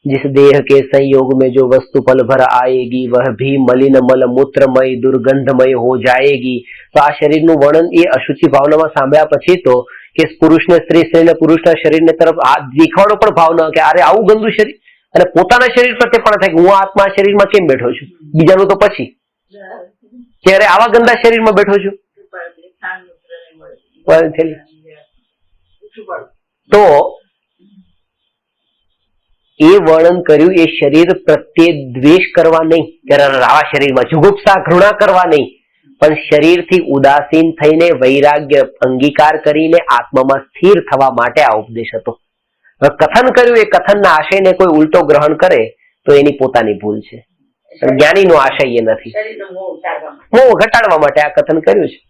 जिस देह के संयोग में जो वस्तु पल भर आएगी वह भी मलिन मल मूत्रमय दुर्गंधमय हो जाएगी. તો આ શરીરનું વર્ણન એ અશુચિ ભાવનામાં સાંભળ્યા પછી તો કે પુરુષને સ્ત્રી, સ્ત્રીને પુરુષના શરીરને તરફ હાથ દેખાડો પણ ભાવ ન કે અરે આવું ગંદુ શરીર, અને પોતાના શરીર પ્રત્યે પણ થાય કે હું આત્મા શરીરમાં કેમ બેઠો છું, બીજાનું તો પછી ત્યારે આવા ગંદા શરીરમાં બેઠો છું. તો એ વર્ણન કર્યું એ શરીર પ્રત્યે દ્વેષ કરવા નહીં, આવા શરીરમાં જુગુપ્સા ઘૃણા કરવા નહીં, પણ શરીરથી ઉદાસીન થઈને વૈરાગ્ય અંગીકાર કરીને આત્મામાં સ્થિર થવા માટે આ ઉપદેશ હતો. કથન કર્યું એ કથનના આશયને કોઈ ઉલટો ગ્રહણ કરે તો એની પોતાની ભૂલ છે. જ્ઞાનીનો આશય એ નથી. મોહ ઘટાડવા માટે આ કથન કર્યું છે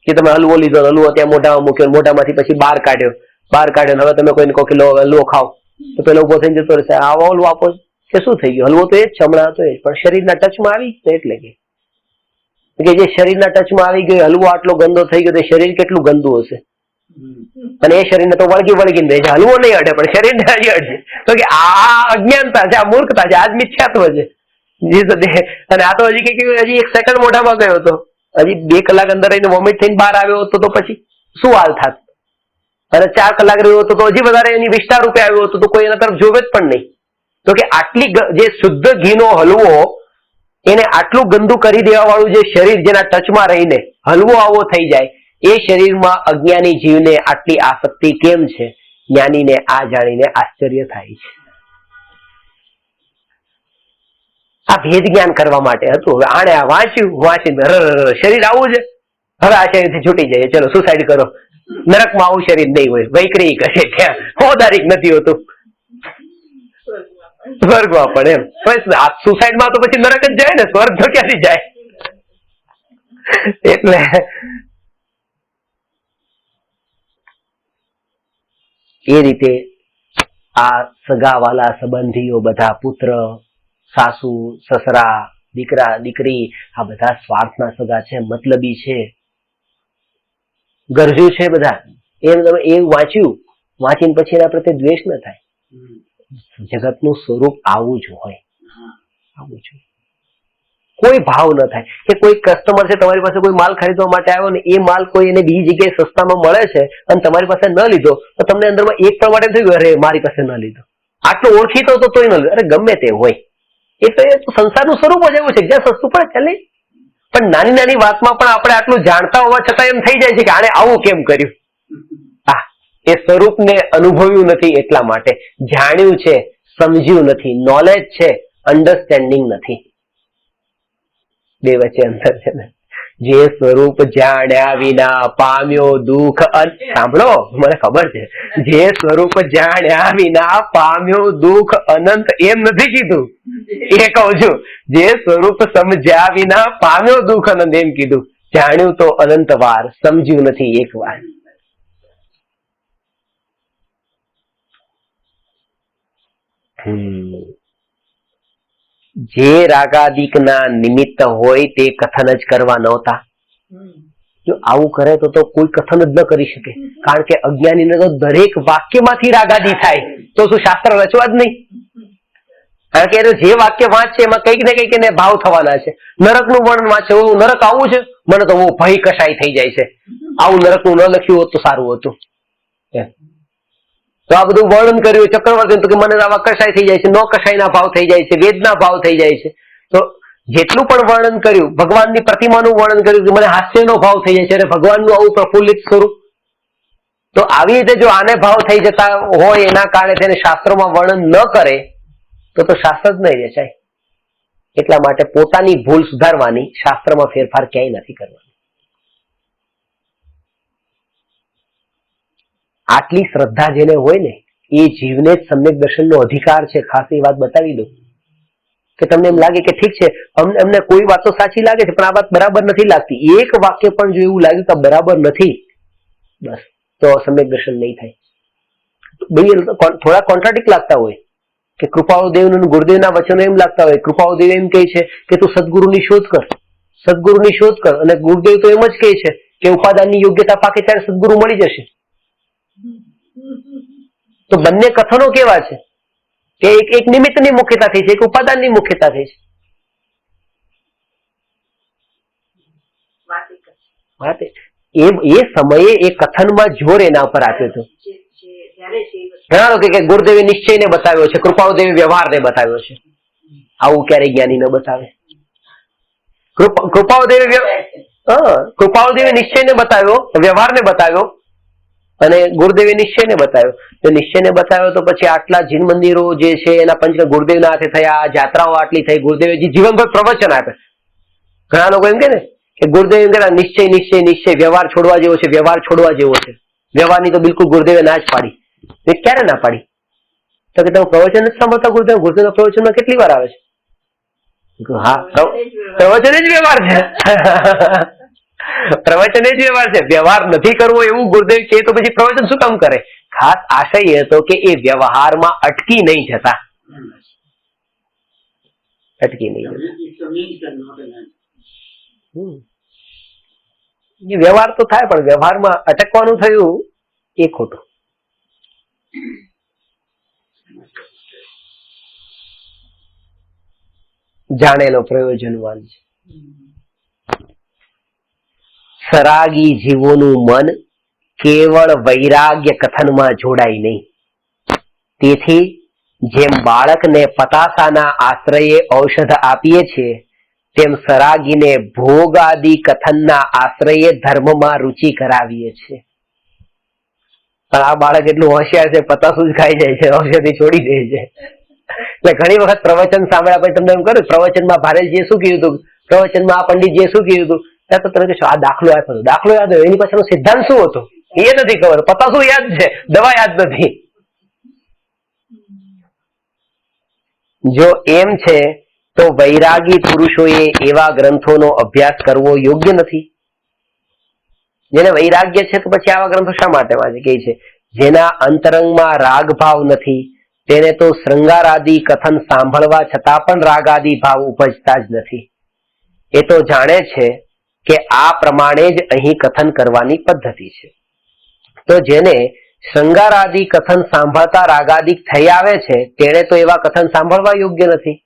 કે તમે હલવો લીધો, હલવો ત્યાં મોઢામાં મૂક્યો, મોઢામાંથી પછી બહાર કાઢ્યો, હવે તમે કોઈને કહો કે હલવો ખાઓ તો પેલો ઉભો થઈને જતો રહેશે, આવો હલવો આપો કે શું થઈ ગયું, હલવો તો એ જ છે, હમણાં હતો એ જ, પણ શરીરના ટચમાં આવી ગયો એટલે કે જે શરીરના ટચમાં આવી ગયો હલવો આટલો ગંદો થઈ ગયો તો શરીર કેટલું ગંદુ હશે. અને એ શરીરને તો વળગીને રહે છે, હલવો નહીં અડે પણ શરીરને હજી અડશે. તો કે આ અજ્ઞાનતા છે, આ મૂર્ખતા છે, આજ મિથ્યાત્વ છે. અને આ તો હજી એક સેકન્ડ મોઢામાં ગયો હતો, હજી 2 કલાક અંદર રહીને વોમિટ થઈને બહાર આવ્યો હતો તો પછી શું હાલ થાત, અને 4 કલાક રહ્યો હતો તો હજી વધારે એની વિસ્તાર રૂપે આવ્યો હતો તો કોઈ એના તરફ જોવે જ પણ નહીં. તો કે આટલી જે શુદ્ધ ઘીનો હલવો એને આટલું ગંદુ કરી દેવા વાળું જે શરીર જેના ટચમાં રહીને હલવો આવો થઈ જાય, એ શરીરમાં અજ્ઞાની જીવને આટલી આસક્તિ કેમ છે? જ્ઞાનીને આ જાણીને આશ્ચર્ય થાય છે. આ ભેદ જ્ઞાન કરવા માટે હતું. હવે આને આ વાંચીને શરીર આવું છે, હવે આ શરીરથી છૂટી જાય, ચલો સુસાઇડ કરો. નરકમાં આવું શરીર નહીં હોય, વૈકરી કશે ત્યાં હોદારીક નથી હોતું, સ્વર્ગમાં પણ એમ. સુસાઇડમાં તો પછી નરક જ જાય ને, સ્વર્ગ તો ક્યાંથી જાય? એટલે એ રીતે આ સગાવાલા સંબંધીઓ બધા, પુત્ર, સાસુ, સસરા, દીકરા, દીકરી, આ બધા સ્વાર્થના સગા છે, મતલબી છે, ગરજુ છે બધા. એ વાંચીને પછી એના પ્રત્યે દ્વેષ ન થાય. જગતનું સ્વરૂપ આવું જ હોય, આવું જ. કોઈ ભાવ ન થાય કે કોઈ કસ્ટમર છે તમારી પાસે, કોઈ માલ ખરીદવા માટે આવ્યો ને એ માલ કોઈ એને બીજી જગ્યાએ સસ્તામાં મળે છે અને તમારી પાસે ન લીધો તો તમને અંદરમાં એક પણ માટે થયું અરે મારી પાસે ન લીધો, આટલો ઓળખીતો તો તોય ન લીધો. અરે ગમે તે હોય, એ તો સંસારનું સ્વરૂપ જ એવું છે, જ્યાં સસ્તું પડે ચાલે. પણ નાની નાની વાતમાં પણ આપણે આટલું જાણતા હોવા છતાં એમ થઈ જાય છે કે આને આવું કેમ કર્યું. હા, એ સ્વરૂપને અનુભવ્યું નથી એટલા માટે. જાણ્યું છે, સમજ્યું નથી. નોલેજ છે, અન્ડરસ્ટેન્ડિંગ નથી. બે વચ્ચે અંતર છે ને. જે સ્વરૂપ જાણ્યા વિના પામ્યો દુઃખ સાંભળો, મને ખબર છે, જે સ્વરૂપ જાણ્યા વિના પામ્યો દુઃખ અનંત એમ નથી કીધું, એ કહું છું. જે સ્વરૂપ સમજ્યા વિના પામ્યો દુઃખ અનંત એમ કીધું. જાણ્યું તો અનંત વાર, સમજ્યું નથી એક વાર. જે રાગાદિક ના નિમિત્ત હોય તે કથન જ કરવા નહોતા. જો આવું કરે તો કોઈ કથન જ ન કરી શકે, કારણ કે અજ્ઞાનીને તો દરેક વાક્યમાંથી રાગાદી થાય, તો શું શાસ્ત્ર રચવા જ નહીં? કારણ કે જે વાક્ય વાંચશે એમાં કંઈક ને કંઈક એને ભાવ થવાના છે. નરકનું વર્ણન વાંચે, નરક આવું છે, મને તો ભય કશાય થઈ જાય છે, આવું નરકનું ન લખ્યું હોત તો સારું હતું. તો આ બધું વર્ણન કર્યું ચક્રવર્તી તો કે મને આવા કશાય થઈ જાય છે, ન કશાયના ભાવ થઈ જાય છે, વેદના ભાવ થઈ જાય છે. તો જેટલું પણ વર્ણન કર્યું, ભગવાનની પ્રતિમાનું વર્ણન કર્યું કે મને હાસ્યનો ભાવ થઈ જાય છે, અને ભગવાનનું આવું પ્રફુલ્લિત સ્વરૂપ. તો આવી રીતે જો આને ભાવ થઈ જતા હોય એના કારણે તેને શાસ્ત્રોમાં વર્ણન ન કરે તો શાસ્ત્ર જ નહીં રચાય. એટલા માટે પોતાની ભૂલ સુધારવાની, શાસ્ત્રમાં ફેરફાર ક્યાંય નથી કરવાનો. આટલી શ્રદ્ધા જેને હોય ને એ જીવને જ સમ્યક દર્શનનો અધિકાર છે. ખાસ એ વાત બતાવી દઉં કે તમને એમ લાગે કે ઠીક છે, અમને કોઈ વાત તો સાચી લાગે છે પણ આ વાત બરાબર નથી લાગતી, એક વાક્ય પણ જો એવું લાગ્યું કે બરાબર નથી, બસ તો સમ્યક દર્શન નહીં થાય. થોડા કોન્ટ્રાડિક્ટ લાગતા હોય કે કૃપાળુદેવ અને ગુરુદેવના વચનો એમ લાગતા હોય, કૃપાળુદેવ એમ કહે છે કે તું સદગુરુની શોધ કર, સદગુરુની શોધ કર, અને ગુરુદેવ તો એમ જ કહે છે કે ઉપાદાનની યોગ્યતા પાકે ત્યારે સદગુરુ મળી જશે. તો બંને કથનો કેવા છે કે એક નિમિત્તની મુખ્યતા થઈ છે, એક ઉપાદાનની મુખ્યતા થઈ છે. એ સમયે એ કથનમાં જોર એના ઉપર આપ્યું હતું. ઘણા લોકો કે ગુરુદેવે નિશ્ચયને બતાવ્યો છે, કૃપાળુદેવે વ્યવહારને બતાવ્યો છે. આવું ક્યારેય જ્ઞાની ન બતાવે. કૃપાળુદેવે નિશ્ચયને બતાવ્યો, વ્યવહારને બતાવ્યો, અને ગુરુદેવે નિશ્ચયને બતાવ્યો. તો નિશ્ચયને બતાવ્યો તો પછી આટલા જીન મંદિરો જે છે એના પંચ ગુરુદેવના હાથે થયા, જાત્રાઓ આટલી થઈ, ગુરુદેવે જીવનભર પ્રવચન આપે. ઘણા લોકો એમ કે ને કે ગુરુદેવ એમ કે નિશ્ચય નિશ્ચય નિશ્ચય, વ્યવહાર છોડવા જેવો છે, વ્યવહાર છોડવા જેવો છે. વ્યવહારની તો બિલકુલ ગુરુદેવે ના જ પાડી. ક્યારે ના પાડી? તો કે તમે પ્રવચન જ સાંભળતા ગુરુદેવ? ગુરુદેવના પ્રવચનમાં કેટલી વાર આવે છે? હા, પ્રવચન જ વ્યવહાર છે. પ્રવચન જ વ્યવહાર છે. વ્યવહાર નથી કરવો એવું ગુરુદેવ કહે તો પછી પ્રવચન શું કામ કરે? ખાસ આશય એ હતો કે એ વ્યવહારમાં અટકી નહીં જતા, અટકી નહીં જતા. વ્યવહાર તો થાય પણ વ્યવહારમાં અટકવાનું થયું એ ખોટું. જાણેલો પ્રયોજનવાન છે. સરાગી જીવોનું મન કેવળ વૈરાગ્ય કથનમાં જોડાય નહીં. તેથી જેમ બાળકને પતાસાના આશ્રયે ઔષધ આપીએ છીએ તેમ સરાગીને ભોગ આદિ કથનના આશ્રયે ધર્મમાં રુચિ કરાવીએ છીએ. પણ આ બાળક એટલું હોશિયાર છે, પતાસું જ ખાઈ જાય છે, ઔષધિ છોડી દે છે. એટલે ઘણી વખત પ્રવચન સાંભળ્યા પછી તમને એમ કહ્યું પ્રવચનમાં ભારેલજીએ શું કીધું હતું, પ્રવચનમાં આ પંડિતજીએ શું કીધું હતું, ત્યાં તો તમે કહેશો આ દાખલો આપ્યો હતો, દાખલો યાદ હોય, એની પાછળનો સિદ્ધાંત શું હતો એ નથી ખબર. પતાસું યાદ છે, દવા યાદ નથી. જો એમ છે તો વૈરાગી પુરુષોએ એવા ગ્રંથોનો અભ્યાસ કરવો યોગ્ય નથી. જેને વૈરાગ્ય છે તો પછી આવા ગ્રંથો શા માટે વાંચે? કે છે જેના અંતરંગમાં રાગ ભાવ નથી તેને તો શૃંગાર આદિ કથન સાંભળવા છતાં પણ રાગ આદિ ભાવ ઉપજતા જ નથી. એ તો જાણે છે કે આ પ્રમાણે જ અહીં કથન કરવાની પદ્ધતિ છે. તો જેને શૃંગાર આદિ કથન સાંભળતા રાગાદિક થઈ આવે છે તેને તો એવા કથન સાંભળવા યોગ્ય નથી.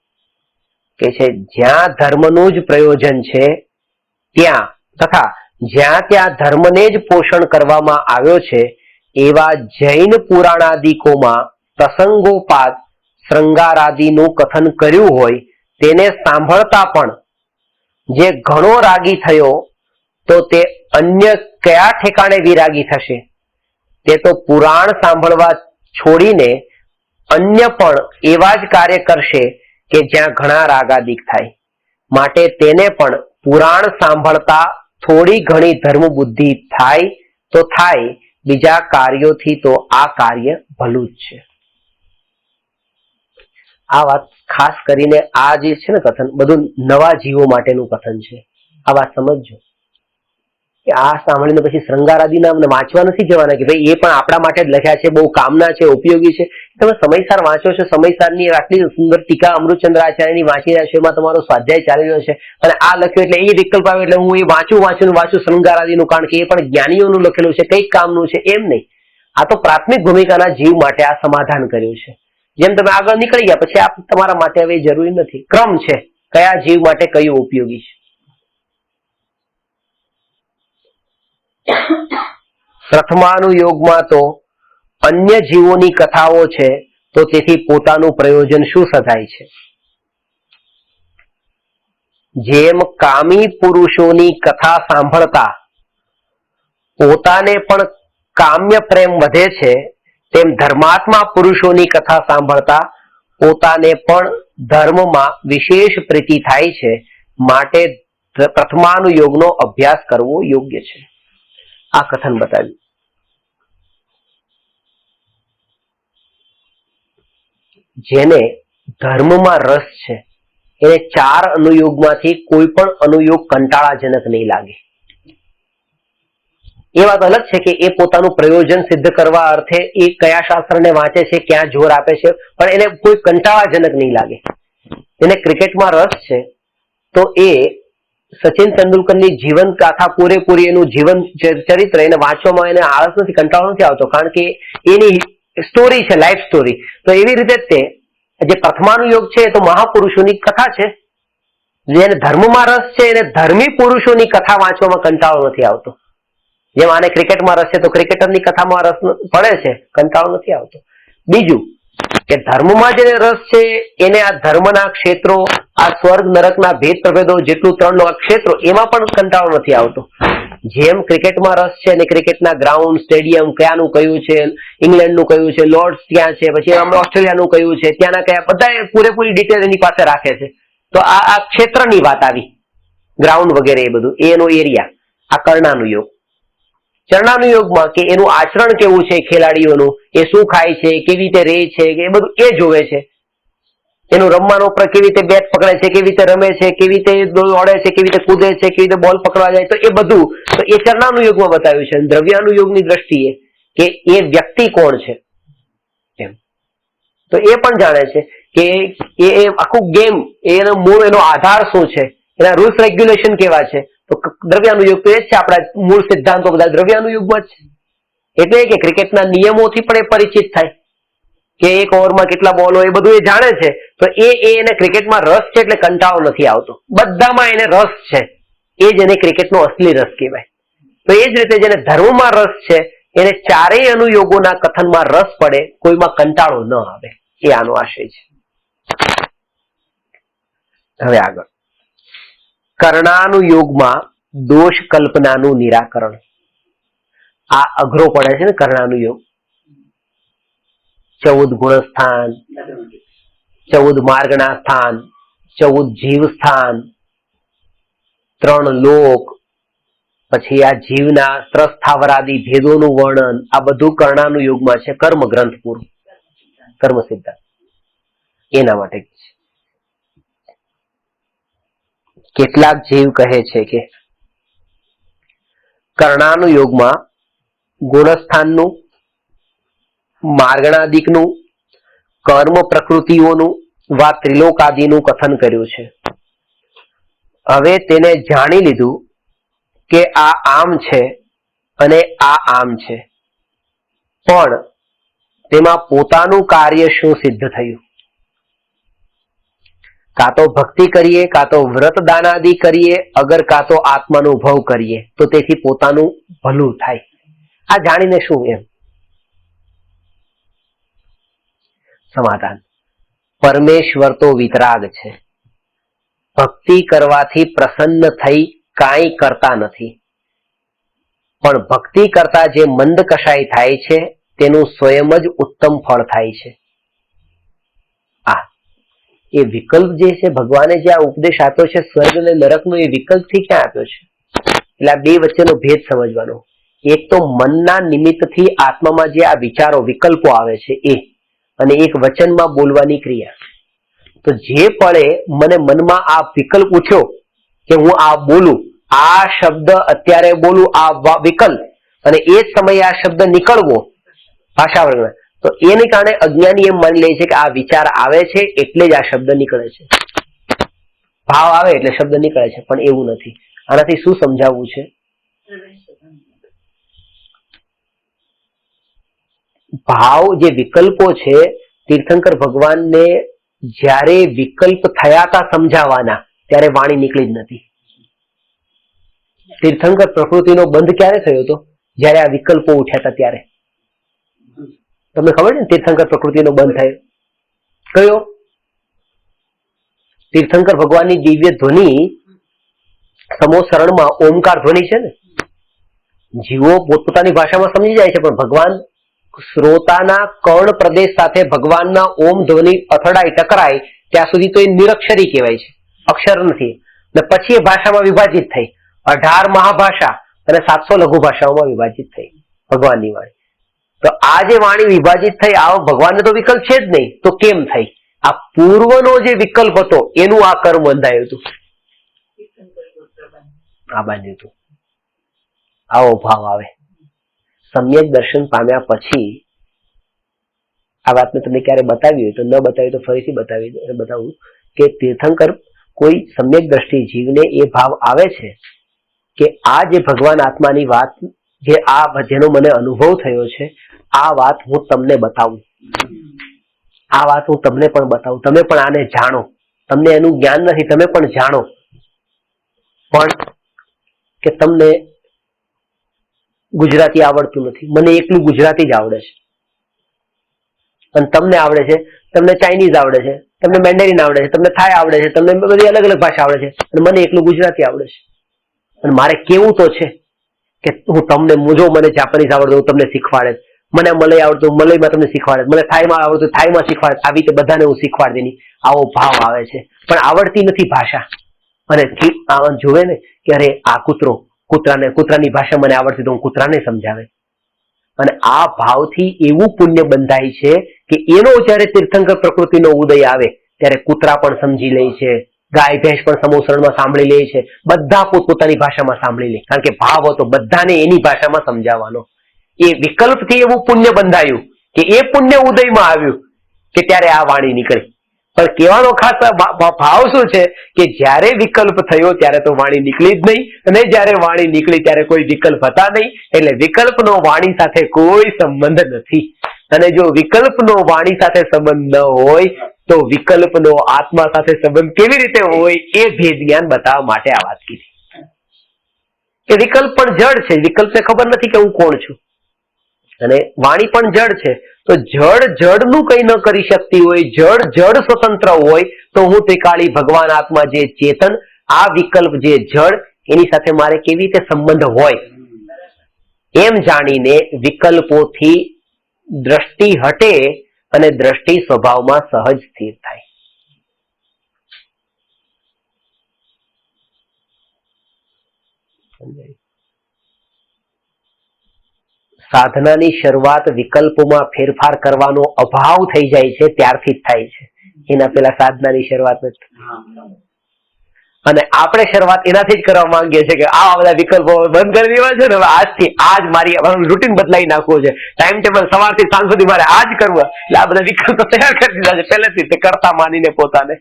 કે છે જ્યાં ધર્મનું જ પ્રયોજન છે ત્યાં તથા જ્યાં ત્યાં ધર્મને જ પોષણ કરવામાં આવ્યો છે એવા જૈન પુરાણાદિકોમાં પ્રસંગોપાત શૃંગારાદિનું કથન કર્યું હોય તેને સાંભળતા પણ જે ઘણો રાગી થયો તો તે અન્ય કયા ઠેકાણે વિરાગી થશે? તે તો પુરાણ સાંભળવા છોડીને અન્ય પણ એવા જ કાર્ય કરશે કે જ્યાં ઘણા રાગાદિક થાય. માટે તેને પણ પુરાણ સાંભળતા થોડી ઘણી ધર્મ બુદ્ધિ થાય તો થાય, બીજા કાર્યોથી તો આ કાર્ય ભલું જ છે. આ વાત ખાસ કરીને આ જે છે ને કથન, બધું નવા જીવો માટેનું કથન છે. આ વાત સમજજો કે આ સાંભળીને પછી શૃંગારાદિના વાંચવા નથી જવાના કે ભાઈ એ પણ આપણા માટે જ લખ્યા છે, બહુ કામના છે, ઉપયોગી છે. તમે સમયસર વાંચો છો, સમયસરની આટલી સુંદર ટીકા અમૃતચંદ્રાચાર્યની વાંચી રહ્યા છો, એમાં તમારો સ્વાધ્યાય ચાલી રહ્યો છે, અને આ લખ્યું એટલે એ વિકલ્પ આવે એટલે હું એ વાંચું શૃંગારાદિનું, કારણ કે એ પણ જ્ઞાનીઓનું લખેલું છે, કઈક કામનું છે એમ નહીં. આ તો પ્રાથમિક ભૂમિકાના જીવ માટે આ સમાધાન કર્યું છે. જેમ તમે આગળ નીકળી ગયા પછી આ તમારા માટે હવે જરૂરી નથી. ક્રમ છે કયા જીવ માટે કયું ઉપયોગી છે. પ્રથમાનુયોગમાં તો અન્ય જીવોની કથાઓ છે, તો તેથી પોતાનું પ્રયોજન શું સધાય છે. જેમ કામી પુરુષોની કથા સાંભળતા પોતાને પણ કામ્ય પ્રેમ વધે છે, તેમ ધર્માત્મા પુરુષોની કથા સાંભળતા પોતાને પણ ધર્મમાં વિશેષ પ્રીતિ થાય છે. માટે પ્રથમાનુયોગનો અભ્યાસ કરવો યોગ્ય છે. આ કથન બતાવ્યું. જેને ધર્મમાં રસ છે એને 4 અનુયોગમાંથી કોઈ પણ અનુયોગ કંટાળાજનક નહીં લાગે. એ વાત અલગ છે કે એ પોતાનું પ્રયોજન સિદ્ધ કરવા અર્થે એ કયા શાસ્ત્રને વાંચે છે, ક્યાં જોર આપે છે, પણ એને કોઈ કંટાળાજનક નહીં લાગે. એને ક્રિકેટમાં રસ છે તો એ સચિન તેંડુલકરની જીવન ગાથા પૂરેપૂરી એનું જીવન ચરિત્ર એને વાંચવામાં એને આળસ નથી, કંટાળો નથી આવતો, કારણ કે એની સ્ટોરી છે, લાઈફ સ્ટોરી. તો એવી રીતે તે જે પ્રથમાનુયોગ છે એ તો મહાપુરુષોની કથા છે. જેને ધર્મમાં રસ છે એને ધર્મી પુરુષોની કથા વાંચવામાં કંટાળો નથી આવતો. જેમ આને ક્રિકેટમાં રસ છે તો ક્રિકેટરની કથામાં રસ પડે છે, કંટાળો નથી આવતો. બીજું કે ધર્મમાં જેને રસ છે એને આ ધર્મના ક્ષેત્રો, આ સ્વર્ગ નરકના ભેદ પ્રભેદો, જેટલું 3 ક્ષેત્રો, એમાં પણ કંટાળો નથી આવતો. જેમ ક્રિકેટમાં રસ છે અને ક્રિકેટના ગ્રાઉન્ડ, સ્ટેડિયમ કયાનું કયું છે, ઇંગ્લેન્ડનું કયું છે, લોર્ડ્સ ક્યાં છે, પછી ઓસ્ટ્રેલિયાનું કયું છે, ત્યાંના કયા, બધા પૂરેપૂરી ડિટેલ એની પાસે રાખે છે. તો આ ક્ષેત્રની વાત આવી, ગ્રાઉન્ડ વગેરે એ બધું, એનો એરિયા. આ કર્ણાનુયોગ. ચરણાનુયોગમાં કે એનું આચરણ કેવું છે ખેલાડીઓનું, એ શું ખાય છે, કેવી રીતે રહે છે, એ બધું એ જોવે છે. એનું રમવાનો કેવી રીતે બેટ પકડે છે, કેવી રીતે રમે છે, કેવી રીતે દોડે છે, કેવી રીતે કૂદે છે, કેવી રીતે બોલ પકડવા જાય, તો એ બધું તો એ ચરણાનુયોગમાં બતાવ્યું છે. દ્રવ્યાનુયોગની દ્રષ્ટિએ કે એ વ્યક્તિ કોણ છે એમ, તો એ પણ જાણે છે કે એ આખું ગેમ, એનો મૂળ, એનો આધાર શું છે, એના રૂલ્સ રેગ્યુલેશન કેવા છે. તો દ્રવ્યાનુયોગ તો એ જ છે, આપણા મૂળ સિદ્ધાંતો બધા દ્રવ્યાનુયોગમાં જ છે. એટલે કે ક્રિકેટના નિયમોથી પણ એ પરિચિત થાય કે એક ઓવરમાં કેટલા બોલો, એ બધું એ જાણે છે. તો એને ક્રિકેટમાં રસ છે એટલે કંટાળો નથી આવતો. બધામાં એને રસ છે, એ જ એને ક્રિકેટનો અસલી રસ કહેવાય. તો એ જ રીતે જેને ધર્મમાં રસ છે એને 4 અનુયોગોના કથનમાં રસ પડે, કોઈમાં કંટાળો ન આવે. એ આનો આશય છે. હવે આગળ કર્ણાનુયોગમાં દોષ કલ્પનાનું નિરાકરણ. આ અઘરો પડે છે ને કર્ણાનુયોગ. 14 ગુણસ્થાન, 14 માર્ગના સ્થાન, 14 જીવ સ્થાન, 3 લોક, પછી આ જીવના ત્રસ્થાવરાદી ભેદોનું વર્ણન, આ બધું કર્ણાનુયોગમાં છે. કર્મ ગ્રંથ પૂરું, કર્મ સિદ્ધાંત એના માટે છે. કેટલાક જીવ કહે છે કે કર્ણાનુયોગમાં ગુણસ્થાનનું, માર્ગણાદિકનું, કર્મ પ્રકૃતિઓનું વા ત્રિલોકાદિનું કથન કર્યું છે. હવે તેને જાણી લીધું કે આ આમ છે અને આ આમ છે, પણ તેમાં પોતાનું કાર્ય શું સિદ્ધ થયું. કાં તો ભક્તિ કરીએ, કાં તો વ્રત દાનાદિ કરીએ, અગર કાં તો આત્માનુભવ કરીએ, તો તેથી પોતાનું ભલું થાય. આ જાણીને શું એમ સમાધાન. પરમેશ્વર તો વિતરાગ છે, ભક્તિ કરવાથી પ્રસન્ન થઈ કાંઈ કરતા નથી, પણ ભક્તિ કરતા જે મંદ કશાય થાય છે તેનું સ્વયં જ ઉત્તમ ફળ થાય છે. એ વિકલ્પ જે છે, ભગવાને જે આ ઉપદેશ આપ્યો છે સ્વર્ગ અને નરકનો, એ વિકલ્પથી ક્યાં આપ્યો છે? એટલે આ બે વચ્ચેનો ભેદ સમજવાનો. એક તો મનના નિમિત્તથી આત્મામાં જે આ વિચારો વિકલ્પો આવે છે એ, અને એક વચનમાં બોલવાની ક્રિયા. તો જે પળે મને મનમાં આ વિકલ્પ ઉઠ્યો કે હું આ બોલું, આ શબ્દ અત્યારે બોલું, આ વિકલ્પ, અને એ જ સમયે આ શબ્દ નીકળવો ભાષા વર્ગના, તો એને કારણે અજ્ઞાની એમ માની લે છે કે આ વિચાર આવે છે એટલે જ આ શબ્દ નીકળે છે, ભાવ આવે એટલે શબ્દ નીકળે છે. પણ એવું નથી. આનાથી શું સમજાવવું છે? ભાવ જે વિકલ્પો છે, તીર્થંકર ભગવાનને જ્યારે વિકલ્પ થયા હતા સમજાવવાના ત્યારે વાણી નીકળી જ નથી. તીર્થંકર પ્રકૃતિનો બંધ ક્યારે થયો હતો? જ્યારે આ વિકલ્પો ઉઠ્યા હતા ત્યારે. તમને ખબર છે ને તીર્થંકર પ્રકૃતિનો બંધ થયો કયો? તીર્થંકર ભગવાનની દિવ્ય ધ્વનિ સમો શરણમાં ઓમકાર ધ્વનિ છે ને. જીવો પોતપોતાની ભાષામાં સમજી જાય છે, પણ ભગવાન શ્રોતાના કર્ણ પ્રદેશ સાથે ભગવાનના ઓમ ધ્વનિ અથડાય ટકરાય ત્યાં સુધી તો એ નિરક્ષરી કહેવાય છે, અક્ષર નથી. ને પછી એ ભાષામાં વિભાજિત થઈ 18 મહાભાષા અને 700 લઘુ ભાષાઓમાં વિભાજિત થઈ ભગવાનની વાણી. તો આ જે વાણી વિભાજિત થઈ, આ ભગવાનને તો વિકલ્પ છે જ નહીં, તો કેમ થઈ? આ પૂર્વનો જે વિકલ્પ હતો એનું આ કર્મ બંધાયું હતું, આ બાંધ્યું હતું. આવો ભાવ આવે. સમ્યક દર્શન પામ્યા પછી આ વાત મેં તમને ક્યારે બતાવી હોય તો, ન બતાવી તો ફરીથી બતાવું કે તીર્થંકર કોઈ સમ્યક દ્રષ્ટિ જીવને એ ભાવ આવે છે કે આ જે ભગવાન આત્માની વાત, જે આ જેનો મને અનુભવ થયો છે, આ વાત હું તમને બતાવું, આ વાત હું તમને પણ બતાવું, તમે પણ આને જાણો. તમને એનું જ્ઞાન નથી, તમે પણ જાણો, પણ કે તમને ગુજરાતી આવડતું નથી, મને એકલું ગુજરાતી જ આવડે છે, અને તમને આવડે છે, તમને ચાઇનીઝ આવડે છે, તમને મેન્ડેરિન આવડે છે, તમને થાઈ આવડે છે, તમને બધી અલગ અલગ ભાષા આવડે છે, અને મને એકલું ગુજરાતી આવડે છે. અને મારે કેવું તો છે કે હું તમને, જો મને જાપાનીઝ આવડતું હું તમને શીખવાડે, મને મલય આવડતું મલયમાં તમને શીખવાડે, મને થાઈમાં આવડતું થાઈમાં શીખવાડે, આવી રીતે બધાને હું શીખવાડી દેની. આવો ભાવ આવે છે, પણ આવડતી નથી ભાષા. અને જોવે ને કે અરે આ કૂતરાની ભાષા મને આવડતી તો હું કૂતરાને સમજાવે. અને આ ભાવથી એવું પુણ્ય બંધાય છે કે એનો જયારે તીર્થંકર પ્રકૃતિનો ઉદય આવે ત્યારે કૂતરા પણ સમજી લે છે, ગાય ભેંસ પણ સમોસરણમાં સાંભળી લે છે, બધા પોતપોતાની ભાષામાં સાંભળી લે, કારણ કે ભાવ હતો બધાને એની ભાષામાં સમજાવવાનો. એ વિકલ્પથી એવું પુણ્ય બંધાયું કે એ પુણ્ય ઉદયમાં આવ્યું કે ત્યારે આ વાણી નીકળી. પણ કહેવાનો ખાસ ભાવ શું છે કે જ્યારે વિકલ્પ થયો ત્યારે તો વાણી નીકળી જ નહીં, અને જ્યારે વાણી નીકળી ત્યારે કોઈ વિકલ્પ હતા નહીં. એટલે વિકલ્પનો વાણી સાથે કોઈ સંબંધ નથી. અને જો વિકલ્પનો વાણી સાથે સંબંધ ન હોય તો વિકલ્પનો આત્મા સાથે સંબંધ કેવી રીતે હોય એ ભેદ જ્ઞાન બતાવવા માટે આ વાત કીધી. કે વિકલ્પ પણ જડ છે, વિકલ્પને ખબર નથી કે હું કોણ છું, અને વાણી પણ જડ છે. તો જડનું કંઈ ન કરી શકતી હોય, જડ સ્વતંત્ર હોય, તો હું ત્રિકાળી ભગવાન આત્મા જે ચેતન, આ વિકલ્પ જે જડ, એની સાથે મારે કેવી રીતે સંબંધ હોય એમ જાણીને વિકલ્પોથી દ્રષ્ટિ હટે અને દ્રષ્ટિ સ્વભાવમાં સહજ સ્થિર થાય. સાધનાની શરૂઆત વિકલ્પોમાં ફેરફાર કરવાનો અભાવ થઈ જાય છે ત્યારથી જ થાય છે, એના પેલા સાધનાની શરૂઆત નથી. અને આપણે શરૂઆત એનાથી જ કરવા માંગીએ છીએ કે આ બધા વિકલ્પો બંધ કરી દેવા છે ને, હવે આજથી આજ મારી રૂટીન બદલાઈ નાખવું છે, ટાઈમ ટેબલ સવારથી સાંજ સુધી મારે આજ કરવું, એટલે આ બધા વિકલ્પો તૈયાર કરી દીધા છે પહેલેથી તે કરતા માનીને પોતાને.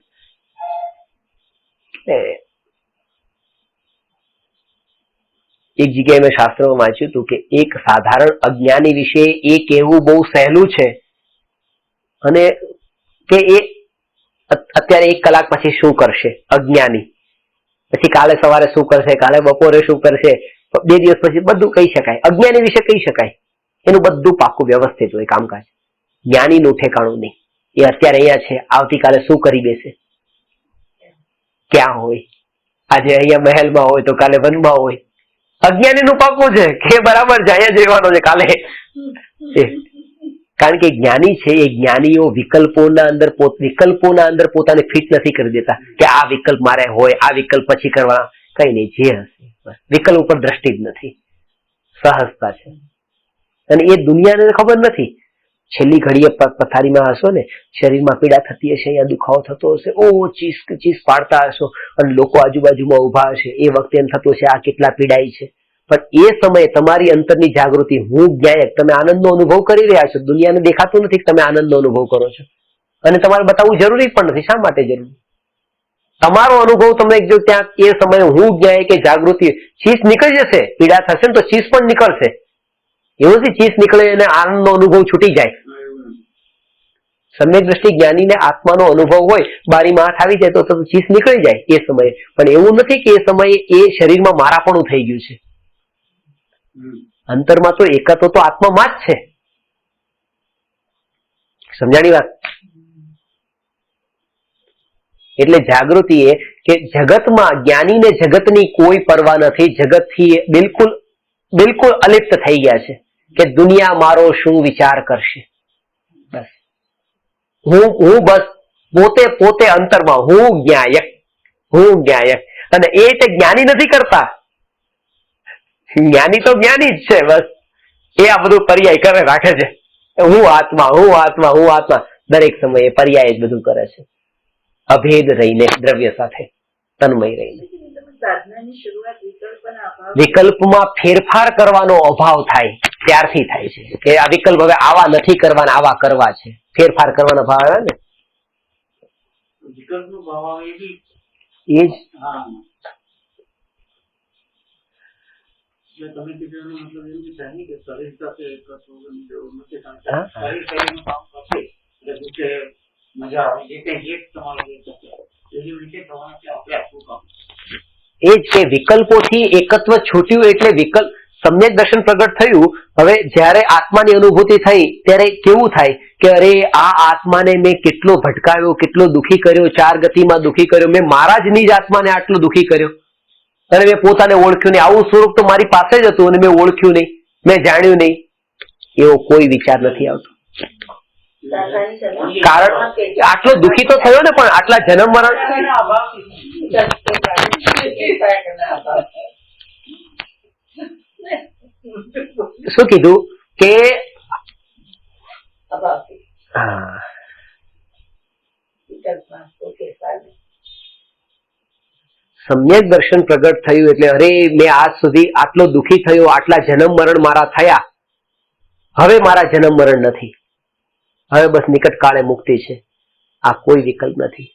એક જગ્યાએ મેં શાસ્ત્રોમાં વાંચ્યું હતું કે એક સાધારણ અજ્ઞાની વિશે એ કહેવું બહુ સહેલું છે, અને કે એ અત્યારે 1 કલાક પછી શું કરશે અજ્ઞાની, પછી કાલે સવારે શું કરશે, કાલે બપોરે શું કરશે, 2 દિવસ પછી બધું કહી શકાય. અજ્ઞાની વિશે કહી શકાય, એનું બધું પાકું વ્યવસ્થિત હોય કામકાજ. જ્ઞાનીનું ઠેકાણું નહીં. એ અત્યારે અહીંયા છે, આવતીકાલે શું કરી બેસે, ક્યાં હોય, આજે અહીંયા મહેલમાં હોય તો કાલે વનમાં હોય. અજ્ઞાનીનું પાકું છે કે બરાબર છે, અહીંયા જ રહેવાનો છે કાલે. કારણ કે જ્ઞાની છે એ જ્ઞાનીઓ વિકલ્પોના અંદર પોતાને ફિટ નથી કરી દેતા કે આ વિકલ્પ મારે હોય, આ વિકલ્પ પછી કરવા, કઈ નહીં, જે હશે વિકલ્પ ઉપર દ્રષ્ટિ જ નથી, સહજતા છે. અને એ દુનિયાને ખબર નથી. છેલ્લી ઘડીએ પથારીમાં હશો ને, શરીરમાં પીડા થતી હશે, અહીંયા દુખાવો થતો હશે, ઓ ચીસ ચીસ પાડતા હશો અને લોકો આજુબાજુમાં ઉભા હશે, એ વખતે એમ થતું હશે આ કેટલા પીડાય છે. પણ એ સમયે તમારી અંતરની જાગૃતિ, હું જ્ઞાયક, તમે આનંદનો અનુભવ કરી રહ્યા છો. દુનિયાને દેખાતું નથી કે તમે આનંદનો અનુભવ કરો છો, અને તમારે બતાવવું જરૂરી પણ નથી. શા માટે જરૂરી? તમારો અનુભવ તમે જો ત્યાં એ સમયે હું જ્ઞાયક કે જાગૃતિ, ચીસ નીકળી જશે, પીડા થશે ને તો ચીસ પણ નીકળશે. એવું નથી ચીસ નીકળે અને આનંદનો અનુભવ છૂટી જાય. સમ્યક દ્રષ્ટિ જ્ઞાનીને આત્માનો અનુભવ હોય, બારીમાં હાથ આવી જાય તો ચીસ નીકળી જાય એ સમયે. પણ એવું નથી કે એ સમયે એ શરીરમાં મારાપણું થઈ ગયું છે. અંતરમાં તો એકત્વ તો આત્મામાં જ છે. સમજાણી વાત? એટલે જાગૃતિ એ કે જગતમાં જ્ઞાનીને જગતની કોઈ પરવા નથી. જગતથી બિલકુલ બિલકુલ અલિપ્ત થઈ ગયા છે કે દુનિયા મારો શું વિચાર કરશે. બસ હું બસ પોતે અંતરમાં હું જ્ઞાયક. અને એ જ્ઞાની નથી કરતા. જ્ઞાની તો જ્ઞાની જ છે, બસ એ આ બધું પર્યાય કરે રાખે છે. હું આત્મા દરેક સમયે પર્યાય જ બધું કરે છે, અભેદ રહીને, દ્રવ્ય સાથે તન્મય રહીને. વિકલ્પમાં ફેરફાર કરવાનો અભાવ થાય ત્યારથી થાય છે કે આ વિકલ્પ હવે આવા નથી કરવાના, આવા કરવા છે. ફેરફાર કરવાનો ભાવ આવે ને, વિકલ્પનો ભાવ આવે એ જ. તમે કીધું મતલબ એવું છે કે શરીર સાથે મજા આવે, એ જ કે વિકલ્પોથી એકત્વ છૂટ્યું એટલે વિકલ્પ સમ્યક દર્શન પ્રગટ થયું. હવે જયારે આત્માની અનુભૂતિ થઈ ત્યારે કેવું થાય કે અરે આ આત્માને મેં કેટલો ભટકાવ્યો, કેટલો દુઃખી કર્યો, 4 ગતિમાં દુઃખી કર્યો, મેં મારા જ નિજ આત્માને આટલો દુઃખી કર્યો અને મેં પોતાને ઓળખ્યું નહીં. આવું સ્વરૂપ તો મારી પાસે જ હતું અને મેં ઓળખ્યું નહીં, મેં જાણ્યું નહીં. એવો કોઈ વિચાર નથી આવતો. કારણ આટલો દુઃખી તો થયો ને, પણ આટલા જન્મ મરણ શું કીધું કે સમ્યક દર્શન પ્રગટ થયું એટલે અરે મેં આજ સુધી આટલો દુઃખી થયો, આટલા જન્મ મરણ મારા થયા, હવે મારા જન્મ મરણ નથી, હવે બસ નિકટ કાળે મુક્તિ છે. આ કોઈ વિકલ્પ નથી.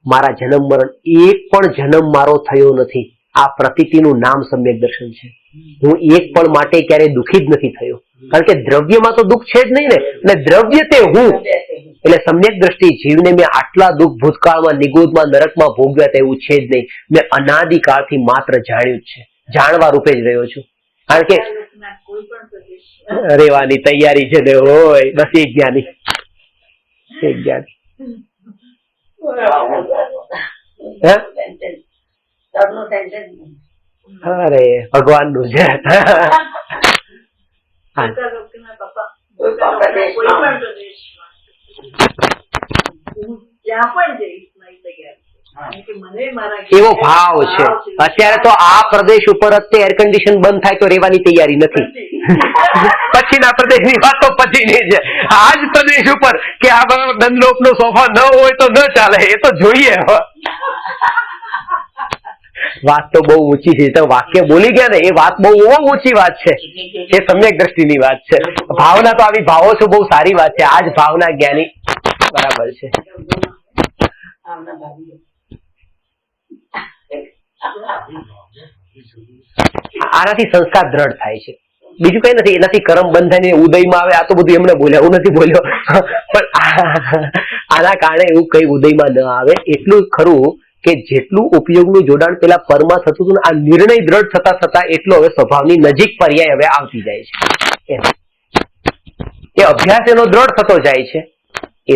મારા જન્મ મરણ એક પણ જન્મ મારો થયો નથી. આ પ્રતીતિનું નામ સમ્યક દર્શન છે. હું એક પણ માટે ક્યારેય દુઃખી જ નથી થયો, કારણ કે દ્રવ્યમાં તો દુઃખ છે જ નહીં ને, અને દ્રવ્ય તે હું. એટલે સમ્યક દ્રષ્ટિ જીવને મેં આટલા દુઃખ ભૂતકાળમાં, નિગોદમાં, નરકમાં ભોગવ્યા તેવું છે જ નહીં. મેં અનાદિકાળથી માત્ર જાણ્યું જ છે, જાણવા રૂપે જ રહ્યો છું. કારણ કે રહેવાની તૈયારી છે ને હોય, બસ એક જ્ઞાની. અરે ભગવાન નું છે. એવો ભાવ છે. અત્યારે તો આ પ્રદેશ ઉપર અત્યારે એર કન્ડિશન બંધ થાય તો રહેવાની તૈયારી નથી. પછીના પ્રદેશની વાતો પછીની છે. આ જ પ્રદેશ ઉપર કે આ દંડલોક નો સોફા ન હોય તો ન ચાલે, એ તો જોઈએ. વાત તો બહુ ઊંચી છે. તમે વાક્ય બોલી ગયા ને, એ વાત બહુ ઊંચી વાત છે. એ સમ્યક દ્રષ્ટિની વાત છે. ભાવના તો આવી ભાવો છો, બહુ સારી વાત છે. આજ ભાવના જ્ઞાની બરાબર છે. આનાથી સંસ્કાર દ્રઢ થાય છે, બીજું કઈ નથી. એનાથી કર્મ બંધાઈને ઉદયમાં આવે. આ તો બધું એમને બોલ્યા, હું નથી બોલ્યો. પણ આના કારણે એવું કઈ ઉદયમાં ન આવે. એટલું ખરું કે જેટલું ઉપયોગનું જોડાણ પેલા પરમાં થતું હતું, આ નિર્ણય દ્રઢ થતા થતા એટલો હવે સ્વભાવની નજીક પર્યાય હવે આવતી જાય છે. એ અભ્યાસ એનો દ્રઢ થતો જાય છે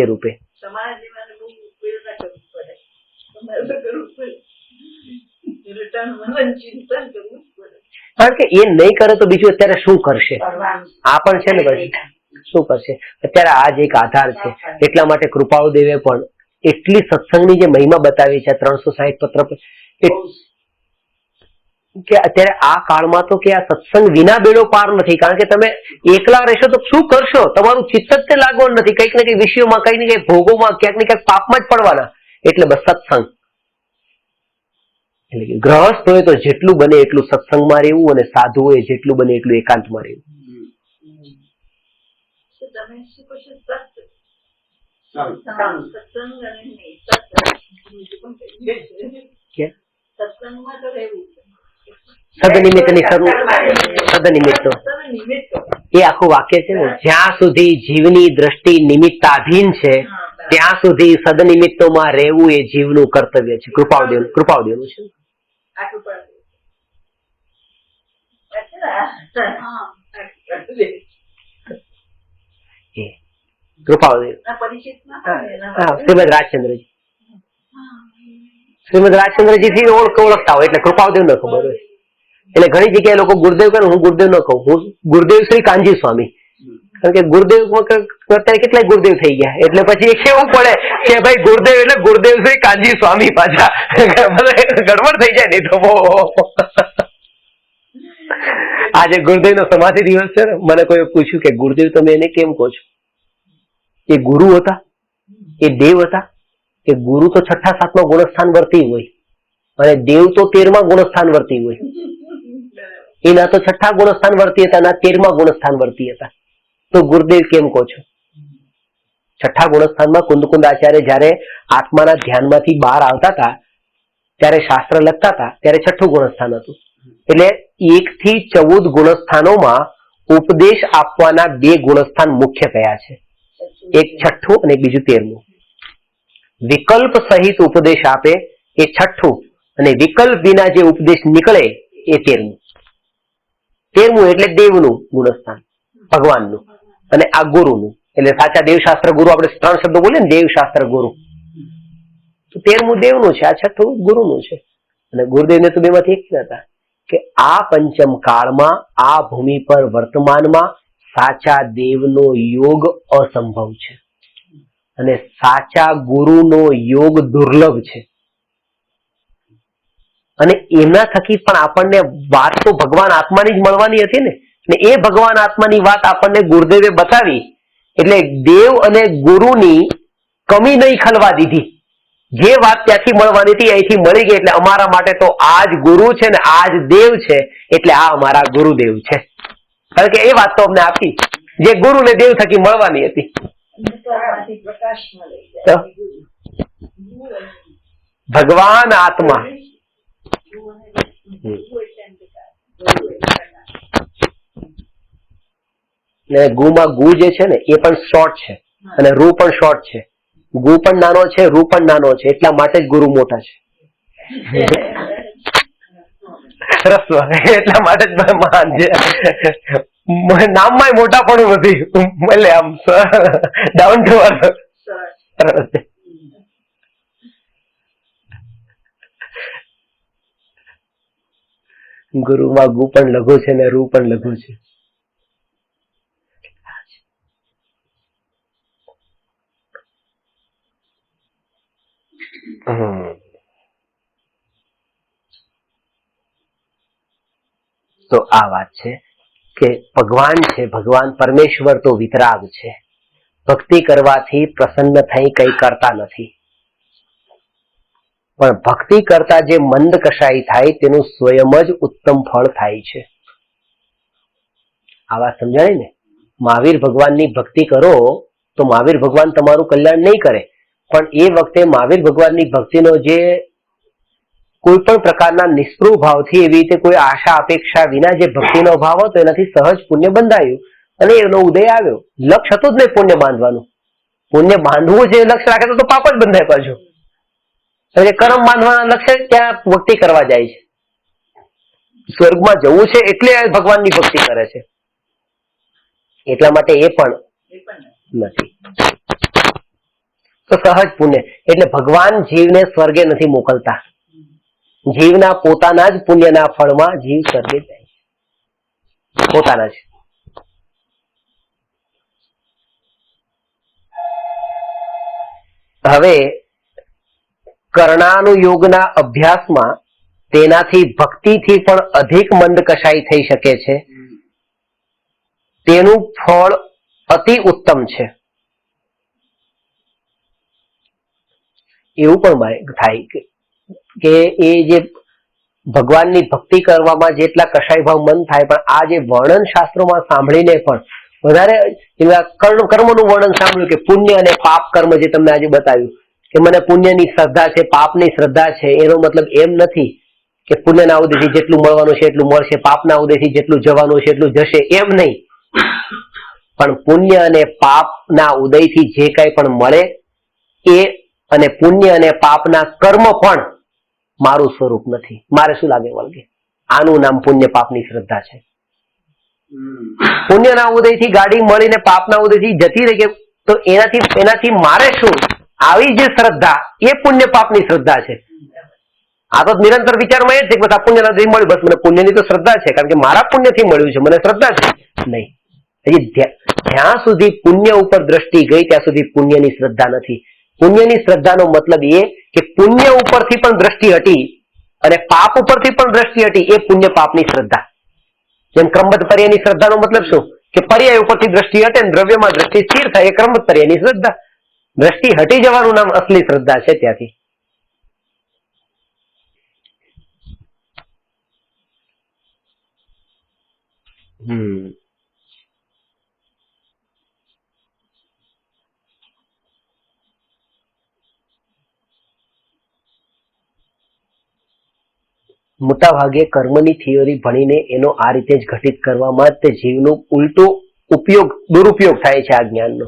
એ રૂપે. કારણ કે એ નહીં કરે તો બીજું અત્યારે શું કરશે? આ પણ છે ને, પછી શું કરશે? અત્યારે આ જ એક આધાર છે. એટલા માટે કૃપાળુ દેવે પણ એટલી સત્સંગની જે મહિમા બતાવી છે, 360 પત્ર કે અત્યારે આ કાળમાં તો કે આ સત્સંગ વિના બેડો પાર નથી, કારણ કે તમે એકલા રહેશો તો શું કરશો, તમારું ચિત્ત જ તે લાગવાનું નથી, કંઈક ને કંઈક વિષયોમાં, કંઈક ને કંઈક ભોગોમાં, ક્યાંક ને ક્યાંક પાપમાં જ પડવાના. એટલે બસ સત્સંગ, એટલે કે ગ્રહસ્થ હોય તો જેટલું બને એટલું સત્સંગમાં રહેવું, અને સાધુ હોય જેટલું બને એટલું એકાંતમાં રહેવું. સદનિમિત્તો એ આખું વાક્ય છે ને, જ્યાં સુધી જીવની દ્રષ્ટિ નિમિત્તાધીન છે ત્યાં સુધી સદનિમિત્તોમાં રહેવું એ જીવનું કર્તવ્ય છે. કૃપાવદેવનું છે. કૃપાવદેવ શ્રીમદ રાજચંદ્રજી, શ્રીમદ રાજચંદ્રજી થી ઓળખતા હોય એટલે કૃપાવદેવ ન ખબર હોય. એટલે ઘણી જગ્યાએ લોકો ગુરુદેવ કહે, હું ગુરુદેવ ન કહું, હું ગુરુદેવ શ્રી કાનજી સ્વામી, કારણ કે ગુરુદેવ અત્યારે કેટલાય ગુરુદેવ થઈ ગયા, એટલે પછી એ કેવું પડે કે ભાઈ ગુરુદેવ એટલે ગુરુદેવ શ્રી કાનજી સ્વામી, પાછા ગડબડ થઈ જાય. નહીં તો આજે ગુરુદેવ નો સમાધિ દિવસ છે ને, મને કોઈ પૂછ્યું કે ગુરુદેવ તમે એને કેમ કહો છો? એ ગુરુ હતા, એ દેવ હતા? કે ગુરુ તો 6ઠા 7મા ગુણસ્થાન વર્તી હોય, અને દેવ તો 13મા ગુણસ્થાન વર્તી હોય. એના તો 6ઠા ગુણસ્થાન વર્તી હતા, ના 13મા ગુણસ્થાન વર્તી હતા. તો ગુરુદેવ કેમ કહો છો? 6ઠા ગુણસ્થાનમાં કુંદકુંદ આચાર્ય જયારે આત્માના ધ્યાનમાંથી બહાર આવતા હતા, ત્યારે શાસ્ત્ર લખતા હતા, ત્યારે 6ઠું ગુણસ્થાન હતું. એટલે 1 થી 14 ગુણસ્થાનોમાં ઉપદેશ આપવાના 2 ગુણસ્થાન મુખ્ય કયા છે? એક 6ઠું અને બીજું 13મું. વિકલ્પ સહિત ઉપદેશ આપે એ 6ઠું, અને વિકલ્પ વિના જે ઉપદેશ નીકળે એ 13મું. 13મું એટલે દેવનું ગુણસ્થાન, ભગવાનનું, અને આ ગુરુનું. એટલે સાચા દેવશાસ્ત્ર ગુરુ, આપણે 3 શબ્દો બોલીએ ને, દેવશાસ્ત્ર ગુરુ, તો 13મું દેવનું છે, આ 6ઠું ગુરુનું છે. અને ગુરુદેવને તો બેમાંથી એક હતા કે આ પંચમ કાળમાં આ ભૂમિ પર વર્તમાનમાં સાચા દેવનો યોગ અસંભવ છે, અને સાચા ગુરુનો યોગ દુર્લભ છે. અને એમના થકી પણ આપણને વાત તો ભગવાન આત્માની જ મળવાની હતી ને, એ ભગવાન આત્માની વાત આપણને ગુરુદેવે બતાવી, એટલે દેવ અને ગુરુની કમી નહીં ખલવા દીધી. જે વાત ત્યાંથી મળવાની હતી અહીંથી મળી ગઈ, એટલે અમારા માટે તો આ જ ગુરુ છે ને આ જ દેવ છે, એટલે આ અમારા ગુરુદેવ છે. કારણ કે એ વાત તો અમને આપી જે ગુરુ ને દેવ થકી મળવાની હતી. ભગવાન આત્મા ને ગુમાં ગુ જે છે ને એ પણ શોર્ટ છે, અને રૂ પણ શોર્ટ છે. ગુ પણ નાનો છે, રૂ પણ નાનો છે, એટલા માટે જ ગુરુ મોટા છે. એટલા માટે જ મહાન છે. નામમાં મોટા પણ નથી, એટલે આમ ડાઉન ટુ અર્થ. ગુરુમાં ગુ પણ લઘુ છે ને રૂ પણ લઘુ છે. તો આ વાત છે કે ભગવાન છે, ભગવાન પરમેશ્વર તો વિતરાગ છે. ભક્તિ કરવાથી પ્રસન્ન થઈ કઈ કરતા નથી, પણ ભક્તિ કરતા જે મંદ કશાઈ થાય તેનું સ્વયં જ ઉત્તમ ફળ થાય છે. આ વાત સમજાય ને? મહાવીર ભગવાનની ભક્તિ કરો તો મહાવીર ભગવાન તમારું કલ્યાણ નહીં કરે, પણ એ વખતે મહાવીર ભગવાનની ભક્તિનો જે કોઈ પણ પ્રકારના નિષ્પૃહ ભાવથી, એવી રીતે કોઈ આશા અપેક્ષા વિના જે ભક્તિનો ભાવ હતો, એનાથી સહજ પુણ્ય બંધાયું અને એનો ઉદય આવ્યો. લક્ષ્ય હતું જ નહીં પુણ્ય બાંધવાનું. પુણ્ય બાંધવું છે લક્ષ્ય રાખે તો પાપ જ બંધાય પાછું. એટલે કર્મ બાંધવાના લક્ષ્ય ત્યાં ભક્તિ કરવા જાય છે. સ્વર્ગમાં જવું છે એટલે ભગવાનની ભક્તિ કરે છે, એટલા માટે એ પણ નથી. તો સહજ પુણ્ય એટલે ભગવાન જીવને સ્વર્ગે નથી મોકલતા, જીવના પોતાના જ પુણ્યના ફળમાં જીવ સ્વર્ગે જાય છે, પોતાના જ. હવે કર્ણાનુયોગના અભ્યાસમાં તેનાથી ભક્તિથી પણ અધિક મંદ કશાય થઈ શકે છે, તેનું ફળ અતિ ઉત્તમ છે. એવું પણ થાય કે એ જે ભગવાનની ભક્તિ કરવામાં જેટલા કશાય ભાવ મન થાય, પણ આ જે વર્ણન શાસ્ત્રોમાં સાંભળીને પણ વધારે કર્મનું વર્ણન સાંભળ્યું કે પુણ્ય અને પાપ કર્મ, જે તમને આજે બતાવ્યું કે મને પુણ્યની શ્રદ્ધા છે, પાપની શ્રદ્ધા છે, એનો મતલબ એમ નથી કે પુણ્યના ઉદયથી જેટલું મળવાનું છે એટલું મળશે, પાપના ઉદયથી જેટલું જવાનું છે એટલું જશે, એમ નહીં. પણ પુણ્ય અને પાપના ઉદયથી જે કાંઈ પણ મળે એ, અને પુણ્ય અને પાપના કર્મ પણ મારું સ્વરૂપ નથી. મારે શું લાગે વળગે? આનું નામ પુણ્ય પાપની શ્રદ્ધા છે. પુણ્યના ઉદયથી ગાડી મળીને પાપના ઉદયથી જતી રહી, તો એનાથી મારે શું? આવી જે શ્રદ્ધા એ પુણ્ય પાપની શ્રદ્ધા છે. આ તો નિરંતર વિચારમાં એ જ છે કે આ પુણ્યના ઉદયથી મળ્યું, બસ મને પુણ્યની તો શ્રદ્ધા છે, કારણ કે મારા પુણ્યથી મળ્યું છે, મને શ્રદ્ધા છે. નહીં, હજી જ્યાં સુધી પુણ્ય ઉપર દ્રષ્ટિ ગઈ ત્યાં સુધી પુણ્યની શ્રદ્ધા નથી. પુણ્યની શ્રદ્ધાનો મતલબ એ કે પુણ્ય ઉપરથી પણ દ્રષ્ટિ હટી અને પાપ ઉપરથી પણ દ્રષ્ટિ હટી, એ પુણ્ય પાપની શ્રદ્ધા. જેમ ક્રમબદ્ધ પર્યાયની શ્રદ્ધાનો મતલબ શું? કે પર્યાય ઉપરથી દ્રષ્ટિ હટે ને દ્રવ્યમાં દ્રષ્ટિ સ્થિર થાય, એ ક્રમબદ્ધ પર્યાયની શ્રદ્ધા. દ્રષ્ટિ હટી જવાનું નામ અસલી શ્રદ્ધા છે. ત્યાંથી મોટા ભાગે કર્મની થિયરી ભણીને એનો આ રીતે જ ઘટિત કરવામાં જ તે જીવનું ઉલટો દુરુપયોગ થાય છે આ જ્ઞાનનો,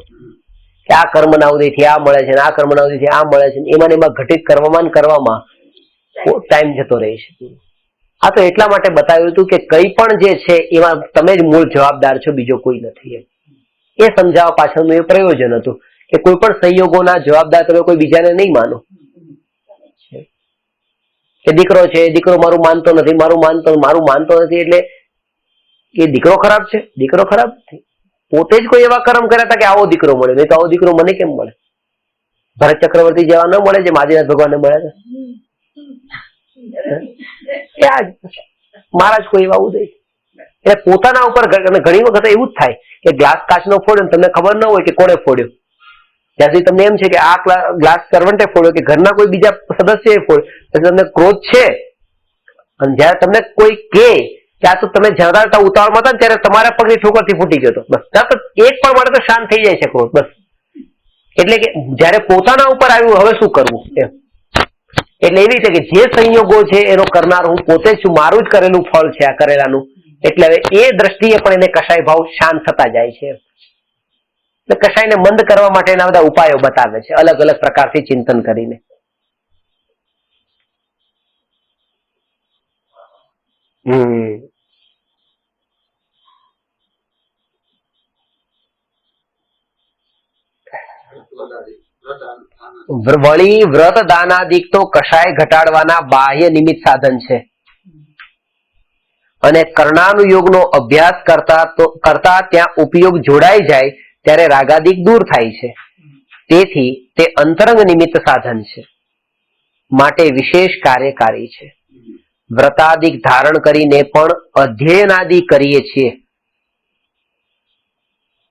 કે આ કર્મના ઉદયથી આ મળે છે, આ કર્મના ઉદયથી આ મળે છે, એમાં ઘટિત કરવામાં ટાઈમ જતો રહે છે. આ તો એટલા માટે બતાવ્યું હતું કે કંઈ પણ જે છે એમાં તમે જ મૂળ જવાબદાર છો, બીજો કોઈ નથી. એ સમજાવવા પાછળનું એ પ્રયોજન હતું કે કોઈ પણ સંયોગોના જવાબદાર તમે કોઈ બીજાને નહીં માનો. કે દીકરો છે, દીકરો મારું માનતો નથી, મારું માનતો નથી એટલે એ દીકરો ખરાબ છે? દીકરો ખરાબ નથી. પોતે જ કોઈ એવા કર્મ કર્યા હતા કે આવો દીકરો મળે, નહીં તો આવો દીકરો મને કેમ મળે? ભરત ચક્રવર્તી જેવા ન મળે જે આદિનાથ ભગવાનને મળ્યા હતા. મહારાજ કોઈ એવા ઉદય એટલે પોતાના ઉપર ઘણી વખત એવું જ થાય કે ગ્લાસ કાચનો ફોડ્યો, તમને ખબર ન હોય કે કોણે ફોડ્યો. ત્યાં સુધી તમને એમ છે કે આ ગ્લાસ સર્વન્ટે ફોડ્યો કે ઘરના કોઈ બીજા સદસ્યએ ફોડ્યો, તમને ક્રોધ છે. અને જયારે તમને કોઈ કે આ તો તમે જરા ઉતાવળમાં હતા ને ત્યારે તમારા પગની ઠોકરથી ફૂટી ગયો હતો, બસ તરત એક પણ માટે તો શાંત થઈ જાય છે ક્રોધ. બસ એટલે કે જયારે પોતાના ઉપર આવ્યું હવે શું કરવું એમ. એટલે એવી રીતે કે જે સંયોગો છે એનો કરનાર હું પોતે જ છું, મારું જ કરેલું ફળ છે આ કરેલાનું. એટલે હવે એ દ્રષ્ટિએ પણ એને કશાય ભાવ શાંત થતા જાય છે. કશાયને મંદ કરવા માટેના બધા ઉપાયો બતાવે છે અલગ અલગ પ્રકારથી ચિંતન કરીને. વળી વ્રત દાનાદિક તો કશાય ઘટાડવાના બાહ્ય નિમિત્ત સાધન છે, અને કર્ણાનુયોગનો અભ્યાસ કરતા ત્યાં ઉપયોગ જોડાઈ જાય ત્યારે રાગાદિક દૂર થાય છે. તેથી તે અંતરંગ નિમિત્ત સાધન છે, માટે વિશેષ કાર્યકારી છે. વ્રતાદિક ધારણ કરીને પણ અધ્યયનાદિ કરીએ છીએ.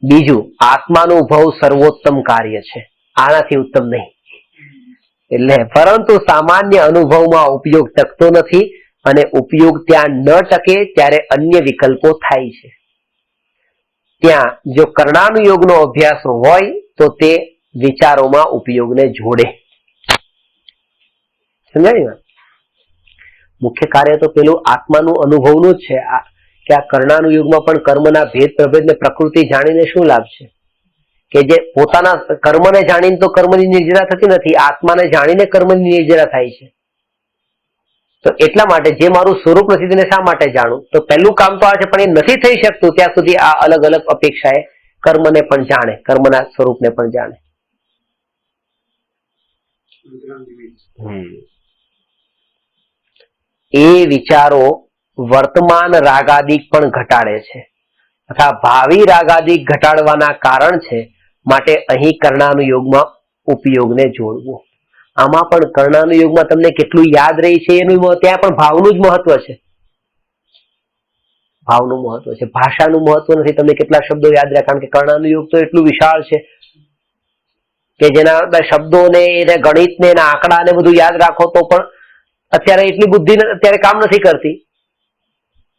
બીજું, આત્માનુભવ સર્વોત્તમ કાર્ય છે, આનાથી ઉત્તમ નહીં. એટલે પરંતુ સામાન્ય અનુભવમાં ઉપયોગ ટકતો નથી, અને ઉપયોગ ત્યાં ન ટકે ત્યારે અન્ય વિકલ્પો થાય છે. ત્યાં જો કર્ણાનુયોગનો અભ્યાસ હોય તો તે વિચારોમાં ઉપયોગને જોડે. સમજાય ને? મુખ્ય કાર્ય તો પેલું આત્માનું અનુભવનું જ છે. કે આ કર્ણાનુયોગમાં પણ કર્મના ભેદ પ્રભેદ ને પ્રકૃતિ જાણીને શું લાભ છે? કે જે પોતાના કર્મને જાણીને તો કર્મની નિર્જરા થતી નથી, આત્માને જાણીને કર્મની નિર્જરા થાય છે. તો એટલા માટે જે મારું સ્વરૂપ નથી તેને શા માટે જાણું? તો પહેલું કામ તો આ છે, પણ એ નથી થઈ શકતું ત્યાં સુધી આ અલગ અલગ અપેક્ષાએ કર્મને પણ જાણે, કર્મના સ્વરૂપને પણ જાણે. એ વિચારો વર્તમાન રાગાદિક પણ ઘટાડે છે, તથા ભાવિ રાગાદિક ઘટાડવાના કારણ છે. માટે અહીં કર્ણાનુયોગમાં ઉપયોગને જોડવો. આમાં પણ કર્ણાનુયોગમાં તમને કેટલું યાદ રહી છે એનું ત્યાં પણ ભાવનું જ મહત્વ છે. ભાવનું મહત્વ છે, ભાષાનું મહત્વ નથી. તમે કેટલા શબ્દો યાદ રહ્યા, કારણ કે કર્ણાનુયોગ તો એટલું વિશાળ છે કે જેના શબ્દોને એને ગણિતને એના આંકડા ને બધું યાદ રાખો તો પણ અત્યારે એટલી બુદ્ધિ અત્યારે કામ નથી કરતી.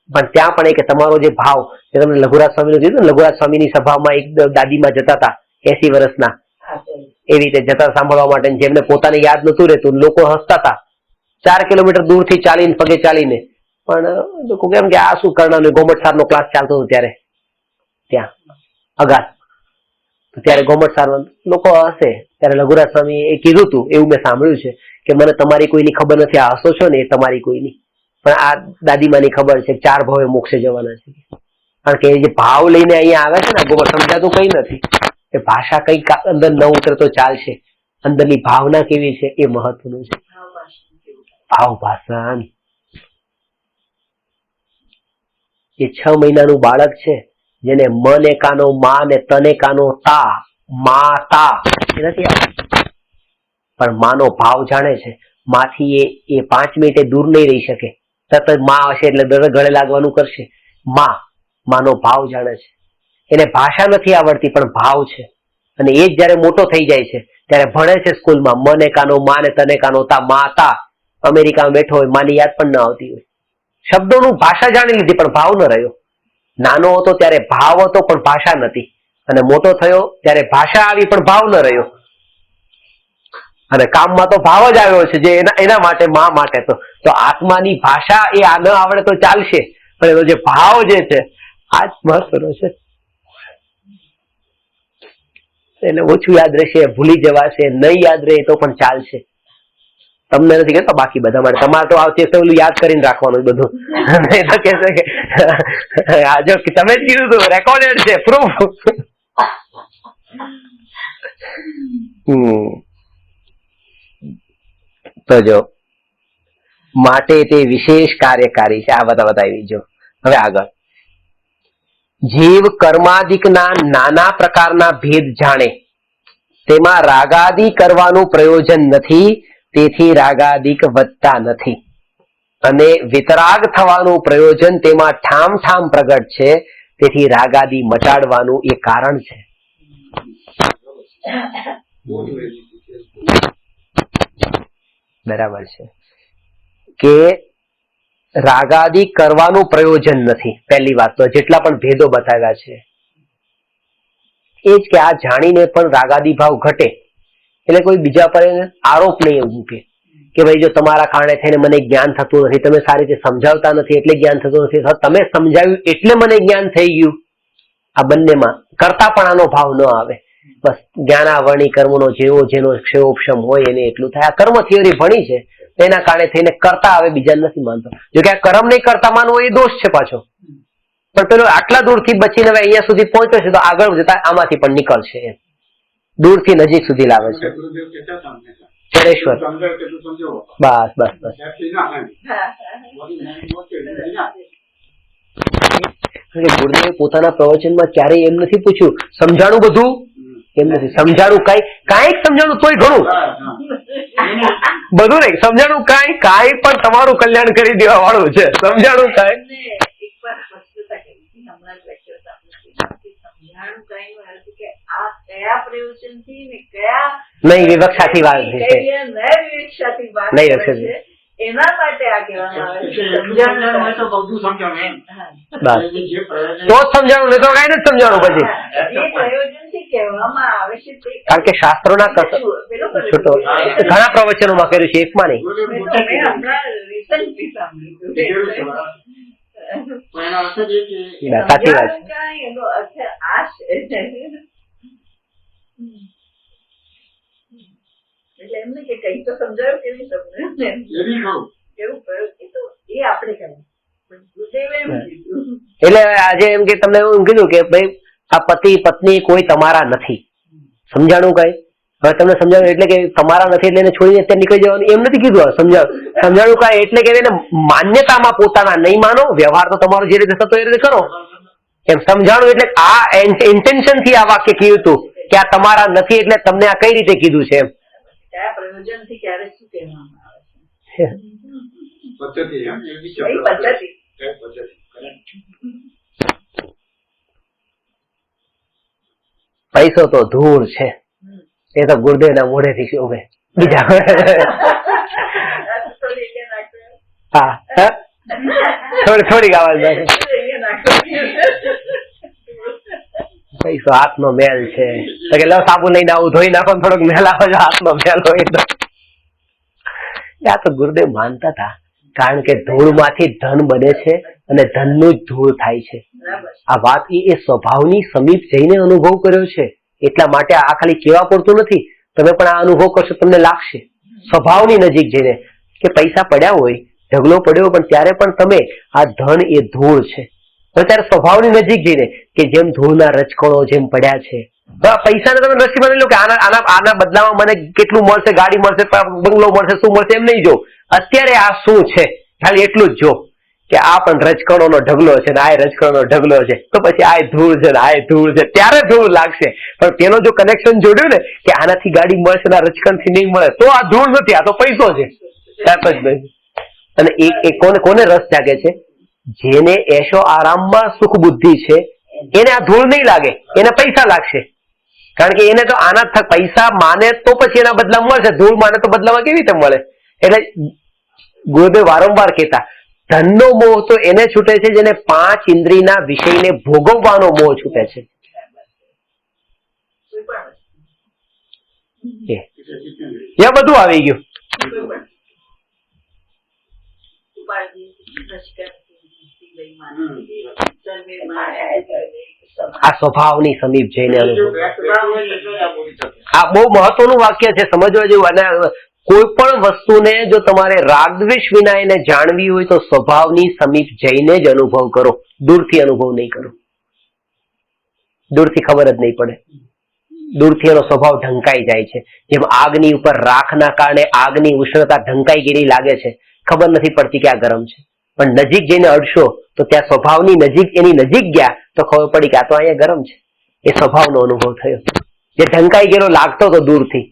પણ ત્યાં પણ કે તમારો જે ભાવ, જે તમને લઘુરાજ સ્વામીનું કીધું ને, લઘુરાજ સ્વામીની સભામાં એક દાદીમાં જતા હતા 80 વર્ષના, એવી રીતે જતા સાંભળવા માટે, જેમને પોતાને યાદ નતું રહેતું, લોકો હસતા હતા 4 કિલોમીટર દૂરથી ચાલીને, પગે ચાલીને. પણ લોકો કેમ કે આ શું કરવાનું, ગોમટ સારનો ક્લાસ ચાલતો હતો ત્યારે ત્યાં અગાત, ત્યારે ગોમટ સાર લોકો હશે. ત્યારે લઘુરાજ સ્વામી એ કીધું હતું, એવું મેં સાંભળ્યું છે કે મને તમારી કોઈની ખબર નથી, આ હસો છો ને એ તમારી કોઈની, પણ આ દાદીમાની ખબર છે 4 ભવે મોક્ષે જવાના છે. કારણ કે એ જે ભાવ લઈને અહીંયા આવે છે ને, ગોમટ સમજાતું કઈ નથી. એ ભાષા કઈ અંદર ન ઉતરે તો ચાલશે, અંદરની ભાવના કેવી છે એ મહત્વનું છે. ભાવ ભાષણ. એ 6 મહિનાનું બાળક છે જેને મને કાનો મા ને તને કાનો તા, માતા એ નથી આવતું, પણ માનો ભાવ જાણે છે. માથી એ 5 મિનિટે દૂર નહીં રહી શકે, તરત જ માં હશે એટલે ગળે લાગવાનું કરશે. માનો ભાવ જાણે છે. એને ભાષા નથી આવડતી પણ ભાવ છે. અને એ જ જયારે મોટો થઈ જાય છે ત્યારે ભણે છે સ્કૂલમાં, મને કાનો મા ને તને કાનો તા, માતા. અમેરિકામાં બેઠો હોય, માની યાદ પણ ન આવતી હોય, શબ્દોનું ભાષા જાણી લીધી પણ ભાવ ન રહ્યો. નાનો હતો ત્યારે ભાવ હતો પણ ભાષા નથી, અને મોટો થયો ત્યારે ભાષા આવી પણ ભાવ ન રહ્યો. અને કામમાં તો ભાવ જ આવ્યો છે, જે એના માટે, મા માટે. તો આત્માની ભાષા એ આ ન આવડે તો ચાલશે, પણ એનો જે ભાવ જે છે આ જ મહત્વનો છે. એને ઓછું યાદ રહેશે, ભૂલી જવાશે, નહીં યાદ રહે તો પણ ચાલશે. તમને નથી કહેતો, બાકી બધા માટે. તમારે તો આવતી ઓલું યાદ કરીને રાખવાનું બધું. જો તમે જ કીધું હતું, રેકોર્ડેડ છે, પ્રૂફ. તો જો માટે તે વિશેષ કાર્યકારી છે. આ બતાવી જો. હવે આગળ, જીવ કર્માદિકના નાના પ્રકારના ભેદ જાણે, તેમાં રાગાદિ કરવાનું પ્રયોજન નથી, તેથી રાગાદિક વધતા નથી. અને વિતરાગ થવાનું પ્રયોજન તેમાં ઠામ ઠામ પ્રગટ છે, તેથી રાગાદિ મટાડવાનું એ કારણ છે. બરાબર છે કે રાગાદિ કરવાનું પ્રયોજન નથી. પહેલી વાત તો જેટલા પણ ભેદો બતાવ્યા છે એ જ કે આ જાણીને પણ રાગાદિ ભાવ ઘટે, એટલે કોઈ બીજા પર આરોપ નહીં મૂકે કે ભાઈ જો તમારા કારણે થઈને મને જ્ઞાન થતું નથી, તમે સારી રીતે સમજાવતા નથી એટલે જ્ઞાન થતું નથી, તમે સમજાવ્યું એટલે મને જ્ઞાન થઈ ગયું. આ બંનેમાં કરતાપણાનો ભાવ ન આવે. બસ જ્ઞાનાવરણી કર્મનો જેવો જેનો ક્ષયોપશમ હોય એને એટલું થાય. આ કર્મ થિયરી ભણી છે એના કારણે થઈને કરતા આવે, બીજા નથી માનતો. જો કે આ કર્મ નહીં કરતા માનવો એ દોષ છે પાછો. પણ પેલો આટલા દૂરથી બચીને હવે અહીંયા સુધી પહોંચ્યો છે તો આગળ જતા આમાંથી પણ નીકળશે. દૂરથી નજીક સુધી લાવે છે. ચરેશ્વર. બસ બસ બસ. ગુરુદેવે પોતાના પ્રવચનમાં ક્યારેય એમ નથી પૂછ્યું સમજાણું બધું, એમ નથી સમજાણું કાંઈક સમજાણું તોય ઘણું, બધું નહીં સમજાણું કાંઈ પણ તમારું કલ્યાણ કરી દેવા વાળું છે. સમજાણું કાંઈ નહીં વિવક્ષાથી વાત છે, નહીં એના માટે આ કહેવામાં આવે છે. તો જ સમજાણું, નહીં તો કઈ નથી સમજાણું. પછી પ્રયોજનથી કહેવામાં આવે છે, કારણ કે શાસ્ત્રોના ઘણા પ્રવચનોમાં કર્યું છે, એકમાં નહીં. સાચી વાત. એનો અર્થ આ છે. એટલે એમને કે કઈ તો સમજાયું કે નહીં સમજાયું, એવું કહ્યું એ આપણે કહ્યું. એટલે આજે એમ કે તમને એવું કીધું કે ભાઈ આ પતિ પત્ની કોઈ તમારા નથી, સમજાણું કઈ? હવે તમને સમજાવ્યું એટલે કે તમારા નથી એટલે એને છોડીને અત્યારે નીકળી જવાનું એમ નથી કીધું. સમજાણું કઈ એટલે કે એને માન્યતામાં પોતાના નહીં માનો, વ્યવહાર તો તમારો જે રીતે થતો એ રીતે કરો એમ. સમજાણું એટલે આ ઇન્ટેન્શન થી આ વાક્ય કીધું હતું કે આ તમારા નથી એટલે તમને આ કઈ રીતે કીધું છે એમ. પ્રયોજનથી ક્યારે શું કહેવામાં આવે છે? પદ્ધતિ કઈ પદ્ધતિ? પૈસો તો ધૂળ છે, એ તો ગુરુદેવના મોઢેથી શોભે. બીજા હા થોડીક આવાજ પૈસો હાથનો મેલ છે કે લો સાબુ લઈને આવું ધોઈ નાખો થોડોક મેલ આવે છે, હાથનો મેલ હોય તો. આ તો ગુરુદેવ માનતા હતા, કારણ કે ધૂળમાંથી ધન બને છે અને ધનનું જ ધૂળ થાય છે. આ વાત એ સ્વભાવની સમીપ જઈને અનુભવ કર્યો છે, એટલા માટે આ ખાલી કેવા પડતું નથી. તમે પણ આ અનુભવ કરશો, તમને લાગશે સ્વભાવની નજીક જઈને કે પૈસા પડ્યા હોય, ઢગલો પડ્યો, પણ ત્યારે પણ તમે આ ધન એ ધૂળ છે. ત્યારે સ્વભાવની નજીક જઈને કે જેમ ધૂળના રજકણો જેમ પડ્યા છે, પૈસાને તમે દ્રષ્ટિ માની લો કે આના બદલામાં મને કેટલું મળશે, ગાડી મળશે, બંગલો મળશે, શું મળશે એમ નહીં જો. અત્યારે આ શું છે ખાલી એટલું જ જો કે આ પણ રજકણોનો ઢગલો છે ને આ રજકણોનો ઢગલો છે, તો પછી આ ધૂળ છે ને આ ધૂળ છે, ત્યારે ધૂળ લાગશે. પણ તેનો જો કનેક્શન જોડ્યું ને કે આનાથી ગાડી મળશે ને આ રજકણથી નહીં મળે, તો આ ધૂળ નથી, આ તો પૈસો છે. અને કોને રસ જાગે છે? જેને એશો આરામમાં સુખ બુદ્ધિ છે એને આ ધૂળ નહીં લાગે, એને પૈસા લાગશે. કારણ કે એને તો આના પૈસા માને તો પછી એના બદલામાં મળશે, ધૂળ માને તો બદલામાં કેવી રીતે મળે? એટલે ગુરુદેવ વારંવાર કહેતા, ધનનો મોહ તો એને છૂટે છે જેને 5 ઇન્દ્રિયના વિષયને ભોગવવાનો મોહ છૂટે છે. એ બધું આવી ગયું. આ સ્વભાવની સમીપ જઈને આ બહુ મહત્વનું વાક્ય છે, સમજવા જેવું. અને કોઈ પણ વસ્તુને જો તમારે રાગદ્વેષ વિના એને જાણવી હોય તો સ્વભાવની સમીપ જઈને જ અનુભવ કરો, દૂરથી અનુભવ નહીં કરો. દૂરથી ખબર જ નહીં પડે, દૂરથી એનો સ્વભાવ ઢંકાઈ જાય છે. જેમ આગની ઉપર રાખના કારણે આગની ઉષ્ણતા ઢંકાઈ ગયેલી લાગે છે, ખબર નથી પડતી કે આ ગરમ છે. પણ નજીક જઈને અડશો તો ત્યાં સ્વભાવની નજીક, એની નજીક ગયા તો ખબર પડી કે આ તો અહીંયા ગરમ છે. એ સ્વભાવનો અનુભવ થયો. જે ઢંકાઈ ગયેલો લાગતો હતો દૂરથી,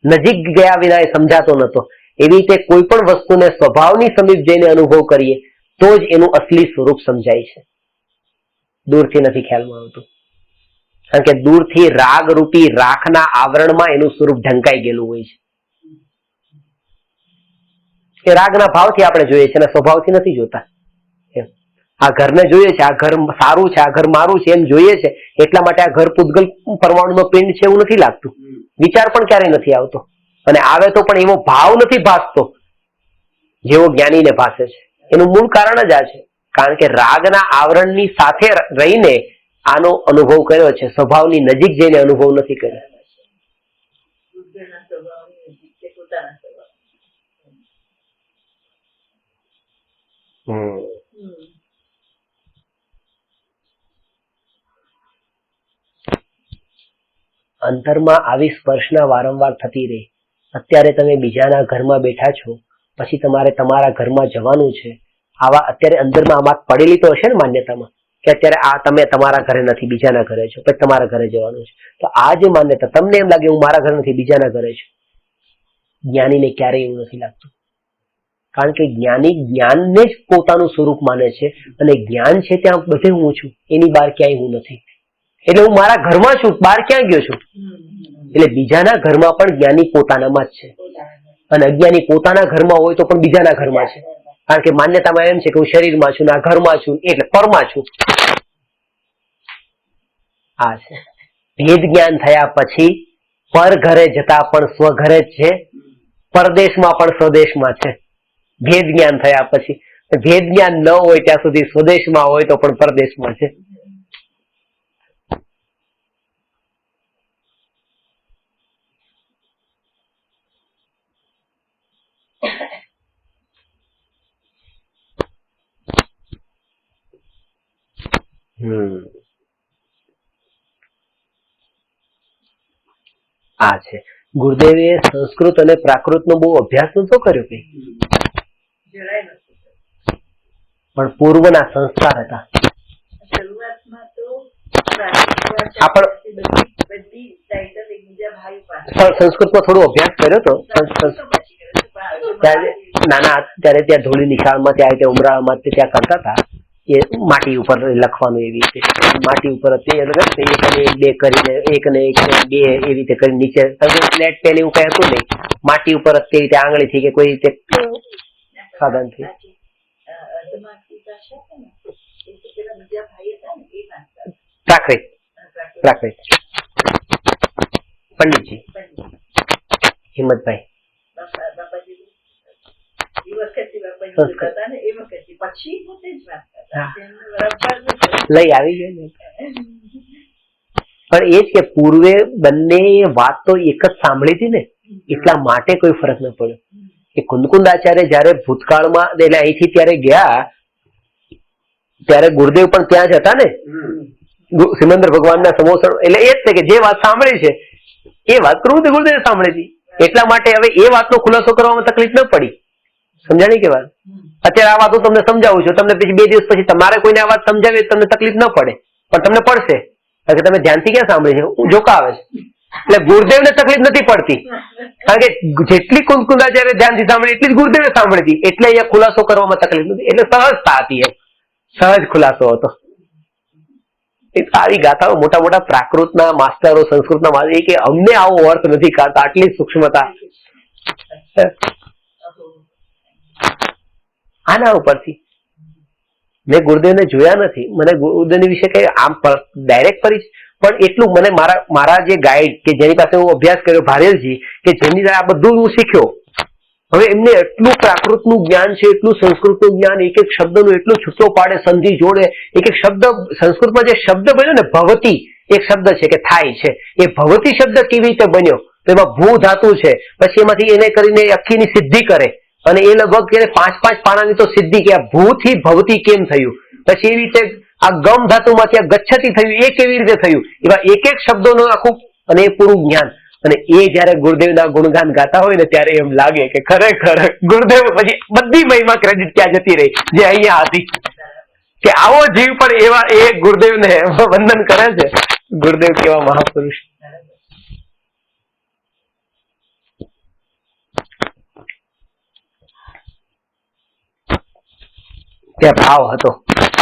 નજીક ગયા વિના એ સમજાતો નતો. એવી રીતે કોઈ પણ વસ્તુને સ્વભાવની સમીપ જઈને અનુભવ કરીએ તો જ એનું અસલી સ્વરૂપ સમજાય છે, દૂરથી નથી ખ્યાલમાં આવતું. કારણ કે દૂરથી રાગ રૂપી રાખના આવરણમાં એનું સ્વરૂપ ઢંકાઈ ગયેલું હોય છે. એ રાગના ભાવથી આપણે જોઈએ છે અને સ્વભાવથી નથી જોતા. આ ઘરને જોઈએ છે, આ ઘર સારું છે, આ ઘર મારું છે એમ જોઈએ છે, એટલા માટે આ ઘર પૂતગલ પરમાણુનો પિંડ છે એવું નથી લાગતું. વિચાર પણ ક્યારેય નથી આવતો, અને આવે તો પણ એવો ભાવ નથી ભાસતો જેવો જ્ઞાનીને ભાસે છે. એનું મૂળ કારણ જ આ છે, કારણ કે રાગના આવરણની સાથે રહીને આનો અનુભવ કર્યો છે, સ્વભાવની નજીક જઈને અનુભવ નથી કર્યો. અંતરમાં આવી સ્પર્શના વારંવાર થતી રહી. અત્યારે તમે બીજાના ઘરમાં બેઠા છો, પછી તમારે તમારા ઘરમાં જવાનું છે. આવા અત્યારે અંદરમાં આમાં પડેલી તો હશે ને માન્યતામાં કે અત્યારે આ તમે તમારા ઘરે નથી, બીજાના ઘરે છો, પછી તમારા ઘરે જવાનું છે. તો આ જે માન્યતા તમને એમ લાગે હું મારા ઘરે નથી, બીજાના ઘરે છું, જ્ઞાનીને ક્યારેય એવું નથી લાગતું. કારણ કે જ્ઞાની જ્ઞાનને જ પોતાનું સ્વરૂપ માને છે, અને જ્ઞાન છે ત્યાં બધે હું છું, એની બહાર ક્યાંય હું નથી. એટલે હું મારા ઘરમાં છું, બહાર ક્યાં ગયો છું? એટલે બીજાના ઘરમાં પણ જ્ઞાની પોતાનામાં જ છે, અને અજ્ઞાની પોતાના ઘરમાં હોય તો પણ બીજાના ઘરમાં છે. કારણ કે માન્યતામાં એમ છે કે હું શરીરમાં છું ને આ ઘરમાં છું, એટલે પરમાં છું. આ છે ભેદ જ્ઞાન થયા પછી પર ઘરે જતા પણ સ્વઘરે જ છે, પરદેશમાં પણ સ્વદેશમાં છે. ભેદ જ્ઞાન થયા પછી ભેદ જ્ઞાન ન હોય ત્યાં સુધી સ્વદેશમાં હોય તો પણ પરદેશમાં છે. આ છે ગુરુદેવે સંસ્કૃત અને પ્રાકૃત નો બહુ અભ્યાસ નતો કર્યો કઈ, પણ પૂર્વના સંસ્કાર હતા. શરૂઆતમાં તો બધી ટાઇટલ એકબીજા ભાઈ પાસે સંસ્કૃતમાં થોડો અભ્યાસ કર્યો હતો. ત્યારે નાના ત્યારે ત્યાં ધોળી નિશાળમાં ત્યાં તે ઉમરાળમાં ત્યાં કરતા હતા. એ માટી ઉપર લખવાનું એવી રીતે માટી ઉપર હતી એક અને એક બે કરીને એક ને એક બે એવી રીતે કરી નીચે ફ્લેટ પેન એવું કઈ હતું નહીં. માટી ઉપર તે રીતે આંગળીથી કે કોઈ રીતે સાધનથી. પ્રાકૃત પ્રાકૃત પંડિતજી હિંમતભાઈ લઈ આવી ગયો ને. પણ એ જ કે પૂર્વે બંને વાત તો એક જ સાંભળી હતી ને, એટલા માટે કોઈ ફરક ન પડ્યો. કે કુંદકુંદાચાર્ય જયારે ભૂતકાળમાં એટલે અહીંથી ત્યારે ગયા ત્યારે ગુરુદેવ પણ ત્યાં જ હતા ને. સિમંદર ભગવાનના સમોસણ એટલે એ જ છે કે જે વાત સાંભળી છે એ વાત ગુરુદેવ સાંભળી હતી. એટલા માટે હવે એ વાતનો ખુલાસો કરવામાં તકલીફ ન પડી. સમજાણી કે વાત? અત્યારે આ વાતો તમને સમજાવું છું, તમને પછી 2 દિવસ પછી તમારે કોઈને આ વાત સમજાવે તમને તકલીફ ન પડે, પણ તમને પડશે કારણ કે તમે ધ્યાનથી ક્યાં સાંભળી છે, જોકા આવે છે. એટલે ગુરુદેવને તકલીફ નથી પડતી કારણ કે જેટલી કુંદકુંદાચાર્ય ધ્યાનથી સાંભળી એટલી જ ગુરુદેવે સાંભળી હતી. એટલે અહીંયા ખુલાસો કરવામાં તકલીફ નથી, એટલે સહજતા હતી. એમ સહજ ખુલાસો હતો. આવી ગાથાઓ મોટા મોટા પ્રાકૃતના માસ્ટરો સંસ્કૃતના માસ્ટર કે અમને આવો અર્થ નથી કાઢતા, આટલી સૂક્ષ્મતા આના ઉપરથી. મેં ગુરુદેવને જોયા નથી, મને ગુરુદેવની વિશે કઈ આમ ડાયરેક્ટ પરિચય પણ એટલું મને મારા જે ગાઈડ કે જેની પાસે હું અભ્યાસ કર્યો ભારેલજી કે જેની આ બધું હું શીખ્યો. હવે એમને એટલું પ્રાકૃતનું જ્ઞાન છે, એટલું સંસ્કૃતનું જ્ઞાન, એક એક શબ્દનું એટલું છૂટો પાડે, સંધિ જોડે. એક એક શબ્દ સંસ્કૃતમાં જે શબ્દ બન્યો ને ભવતી એક શબ્દ છે કે થાય છે, એ ભવતી શબ્દ કેવી રીતે બન્યો? તો એમાં ભૂ ધાતુ છે, પછી એમાંથી એને કરીને અખીની સિદ્ધિ કરે અને એ લગભગ 5 પાનાની તો સિદ્ધિ કે ભૂથી ભવતી કેમ થયું, પછી એવી રીતે આ ગમ ધાતુમાંથી આ ગચ્છતી થયું એ કેવી રીતે થયું. એવા એક એક શબ્દોનું આખું અને એ પૂરું જ્ઞાન. અને એ જયારે ગુરુદેવના ગુણગાન ગાતા હોય ને ત્યારે એમ લાગે કે ખરેખર ગુરુદેવ પછી બધી મહિમા ક્રેડિટ ક્યાં જતી રહી જે અહીંયા હતી કે આવો જીવ પણ એવા એ ગુરુદેવને વંદન કરે છે. ગુરુદેવ કેવા મહાપુરુષ. ત્યાં ભાવ હતો,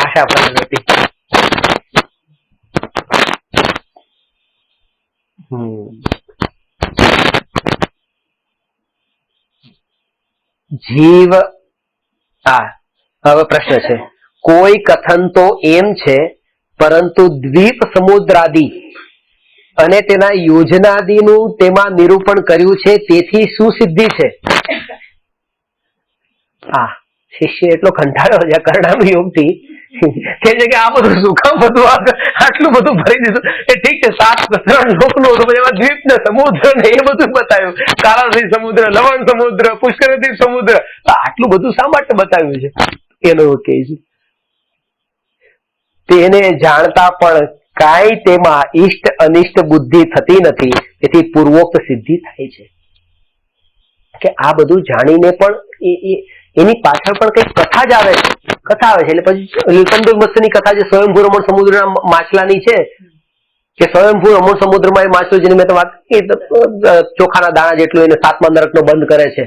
આશા પણ હતી. જીવ હવે પ્રશ્ન છે, કોઈ કથન તો એમ છે પરંતુ દ્વીપ સમુદ્રાદિ અને તેના યોજનાદિનું તેમાં નિરૂપણ કર્યું છે, તેથી શું સિદ્ધિ છે? શિષ્ય એટલો કંટાળ્યો છે કરણામ યોગ થી કે આ બધું શું કામ બધું આટલું બધું ભરી દીધું. એ ઠીક છે 7 લોકનું હતું, એમાં દ્વીપ ને સમુદ્ર ને એ બધું બતાવ્યું, કારાદ્વીપ સમુદ્ર, લવણ સમુદ્ર, પુષ્કરદ્વીપ સમુદ્ર, આટલું બધું શા માટે બતાવ્યું છે? એનો કે છે તેને જાણતા પણ કાંઈ તેમાં ઈષ્ટ અનિષ્ટ બુદ્ધિ થતી નથી, તેથી પૂર્વોક્ત સિદ્ધિ થાય છે. કે આ બધું જાણીને પણ એની પાછળ પણ કઈક કથા જ આવે છે, કથા આવે છે. એટલે પછી કંદુલ મત્સ્યની કથા જે સ્વયંભૂ રમણ સમુદ્રના માછલાની છે કે સ્વયંભૂ રમણ સમુદ્રમાં એ માછલો જેની મેં વાત ચોખાના દાણા જેટલું એને 7મા નરકનો બંધ કરે છે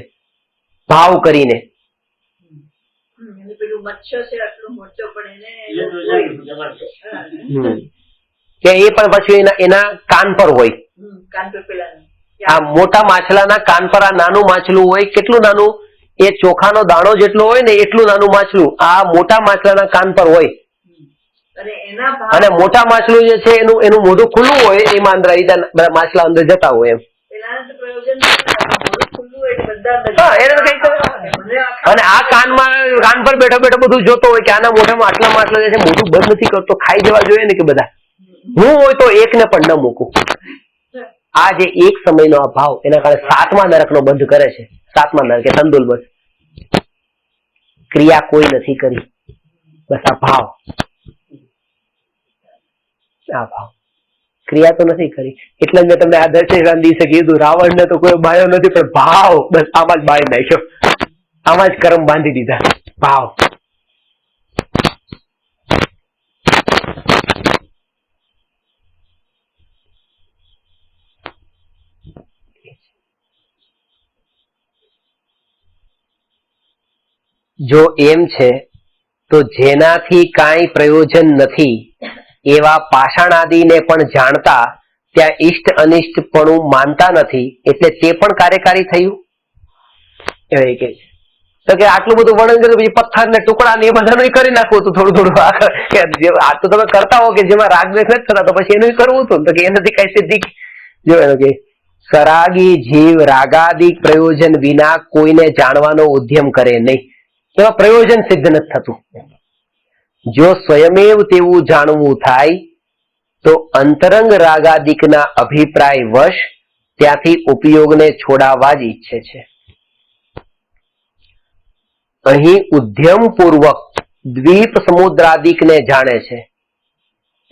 ભાવ કરીને. કે એ પણ પછી એના કાન પર હોય, આ મોટા માછલાના કાન પર આ નાનું માછલું હોય, કેટલું નાનું, એ ચોખાનો દાણો જેટલો હોય ને એટલું નાનું માછલું આ મોટા માછલાના કાન પર હોય. અને મોટા માછલું જે છે એનું મોઢું ખુલ્લું હોય, એમાં અંદર માછલા અંદર જતા હોય એમ. અને આ કાન પર બેઠો બેઠો બધું જોતો હોય કે આના મોઢામાં આટલા માછલા જે છે મોઢું બંધ નથી કરતો, ખાઈ જવા જોઈએ ને કે બધા. હું હોય તો એકને પણ ન મૂકું. આ જે એક સમયનો આ ભાવ એના કારણે 7મા નરકનો બંધ કરે છે. 7મા નરક કે તંદુલ બસ ક્રિયા કોઈ નથી કરી, બસ આ ભાવ ક્રિયા તો નથી કરી. એટલે મેં તમને આ દશેરાના દિવસે કીધું રાવણ ને તો કોઈ બાયો નથી, પણ ભાવ બસ આમાં જ બાળી નાખ્યો, આમાં જ કરમ બાંધી દીધા. ભાવ જો એમ છે તો જેનાથી કાંઈ પ્રયોજન નથી એવા પાષાણાદિને પણ જાણતા ત્યાં ઈષ્ટ અનિષ્ટપણું માનતા નથી, એટલે તે પણ કાર્યકારી થયું. એ કે છે તો કે આટલું બધું વર્ણન કર્યું, પછી પથ્થર ને ટુકડા ને એ બધાનું કરી નાખવું હતું થોડું થોડું. આ તો તમે કરતા હો કે જેમાં રાગ દ્વેષ નથી થતા, તો પછી એનું કરવું હતું તો કે એનાથી કઈ સિદ્ધિ જો કે સરાગી જીવ રાગાદિક પ્રયોજન વિના કોઈને જાણવાનો ઉદ્યમ કરે નહીં, એમાં પ્રયોજન સિદ્ધ નથી થતું. જો સ્વયમેવ તેવું જાણવું થાય તો અંતરંગ રાગાદિકના અભિપ્રાય વશ ત્યાંથી ઉપયોગને છોડાવવા જ ઈચ્છે છે. અહીં ઉદ્યમપૂર્વક દ્વીપ સમુદ્રાદિકને જાણે છે,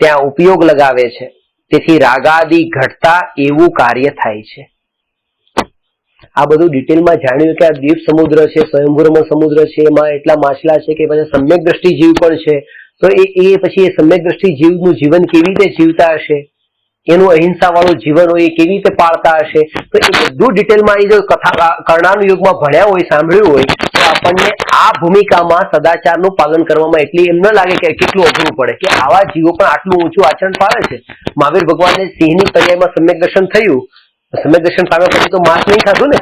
ત્યાં ઉપયોગ લગાવે છે, તેથી રાગાદિ ઘટતા એવું કાર્ય થાય છે. આ બધું ડિટેલમાં જાણ્યું કે આ દ્વીપ સમુદ્ર છે, સ્વયંભૂર્મ સમુદ્ર છે, એમાં એટલા માછલા છે કે પછી સમ્યક દ્રષ્ટિ જીવ પણ છે, તો એ પછી એ સમ્યક દ્રષ્ટિ જીવનું જીવન કેવી રીતે જીવતા હશે, એનું અહિંસા વાળું જીવન હોય એ કેવી રીતે પાળતા હશે, તો એ બધું ડિટેલમાં એ જો કથા કર્ણાનુયોગમાં ભણ્યા હોય, સાંભળ્યું હોય, તો આપણને આ ભૂમિકામાં સદાચારનું પાલન કરવામાં એટલી એમ ન લાગે કે કેટલું અઘરું પડે કે આવા જીવો પણ આટલું ઊંચું આચરણ પાડે છે. મહાવીર ભગવાનને સિંહની પર્યાયમાં સમ્યક દર્શન થયું, સમ્યક દર્શન પામ્યા પછી તો માંસ નહીં ખાધું ને,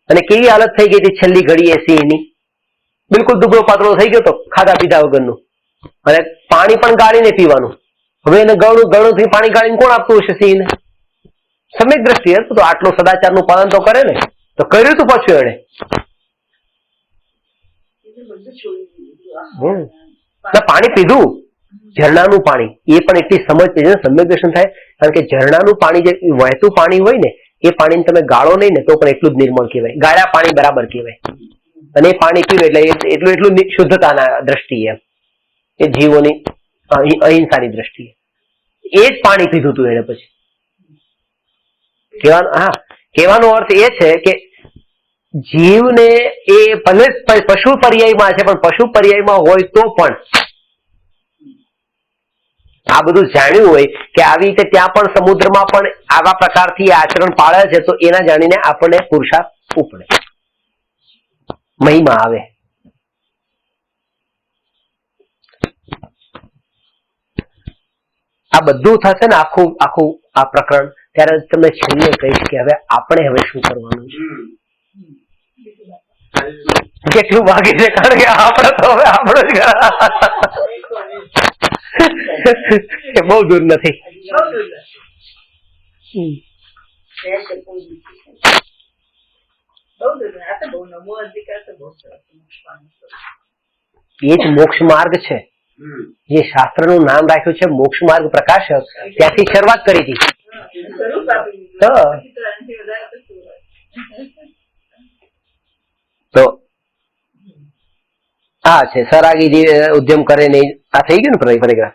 અને કેવી હાલત થઈ ગઈ હતી છેલ્લી ઘડીએ સિંહની, બિલકુલ દુબળો પાતળો થઈ ગયો તો ખાધા પીધા વગરનું, અને પાણી પણ ગાળીને પીવાનું. હવે એને ગળું થી પાણી ગાળીને કોણ આપતું હશે સિંહને? સમ્યક દ્રષ્ટિ હતું તો આટલું સદાચારનું પાલન તો કરે ને, તો કર્યું તું પાછું એને પાણી પીધું, ઝરણાનું પાણી, એ પણ એટલી સમજ છે સમ્યક દર્શન થાય. કારણ કે ઝરણાનું પાણી જે વહેતું પાણી હોય ને એ પાણીને તમે ગાળો નહીં ને તો પણ એટલું જ નિર્મળ કહેવાય, ગાળ્યા પાણી બરાબર કહેવાય. અને એ પાણી પીવું એટલે એટલું શુદ્ધતાના દ્રષ્ટિએ, એ જીવોની અહિંસાની દ્રષ્ટિએ એ જ પાણી પીધું હતું એને. પછી કહેવાનો અર્થ એ છે કે જીવને એ ભલે પશુ પર્યાયમાં છે, પણ પશુ પર્યાયમાં હોય તો પણ આ બધું જાણ્યું હોય કે આવી રીતે ત્યાં પણ સમુદ્રમાં પણ આવા પ્રકારથી આચરણ પાળે છે, તો એના જાણીને આપણને પુરુષાર્થ ઉપડે, મહિમા આવે. આ બધું થશે ને આખું આ પ્રકરણ, ત્યારે તમને છેલ્લે કહીશ કે હવે આપણે હવે શું કરવાનું છે, કેટલું બાકી છે. કારણ કે આપણે તો હવે આપણો જ બહુ દૂર નથી. એ જ મોક્ષ માર્ગ છે, જે શાસ્ત્રનું નામ રાખ્યું છે મોક્ષ માર્ગ પ્રકાશક, ત્યાંથી શરૂઆત કરી હતી. તો આ છે સરાગી જે ઉદ્યમ કરે નહીં, આ થઈ ગયું ને પરિગ્રહ.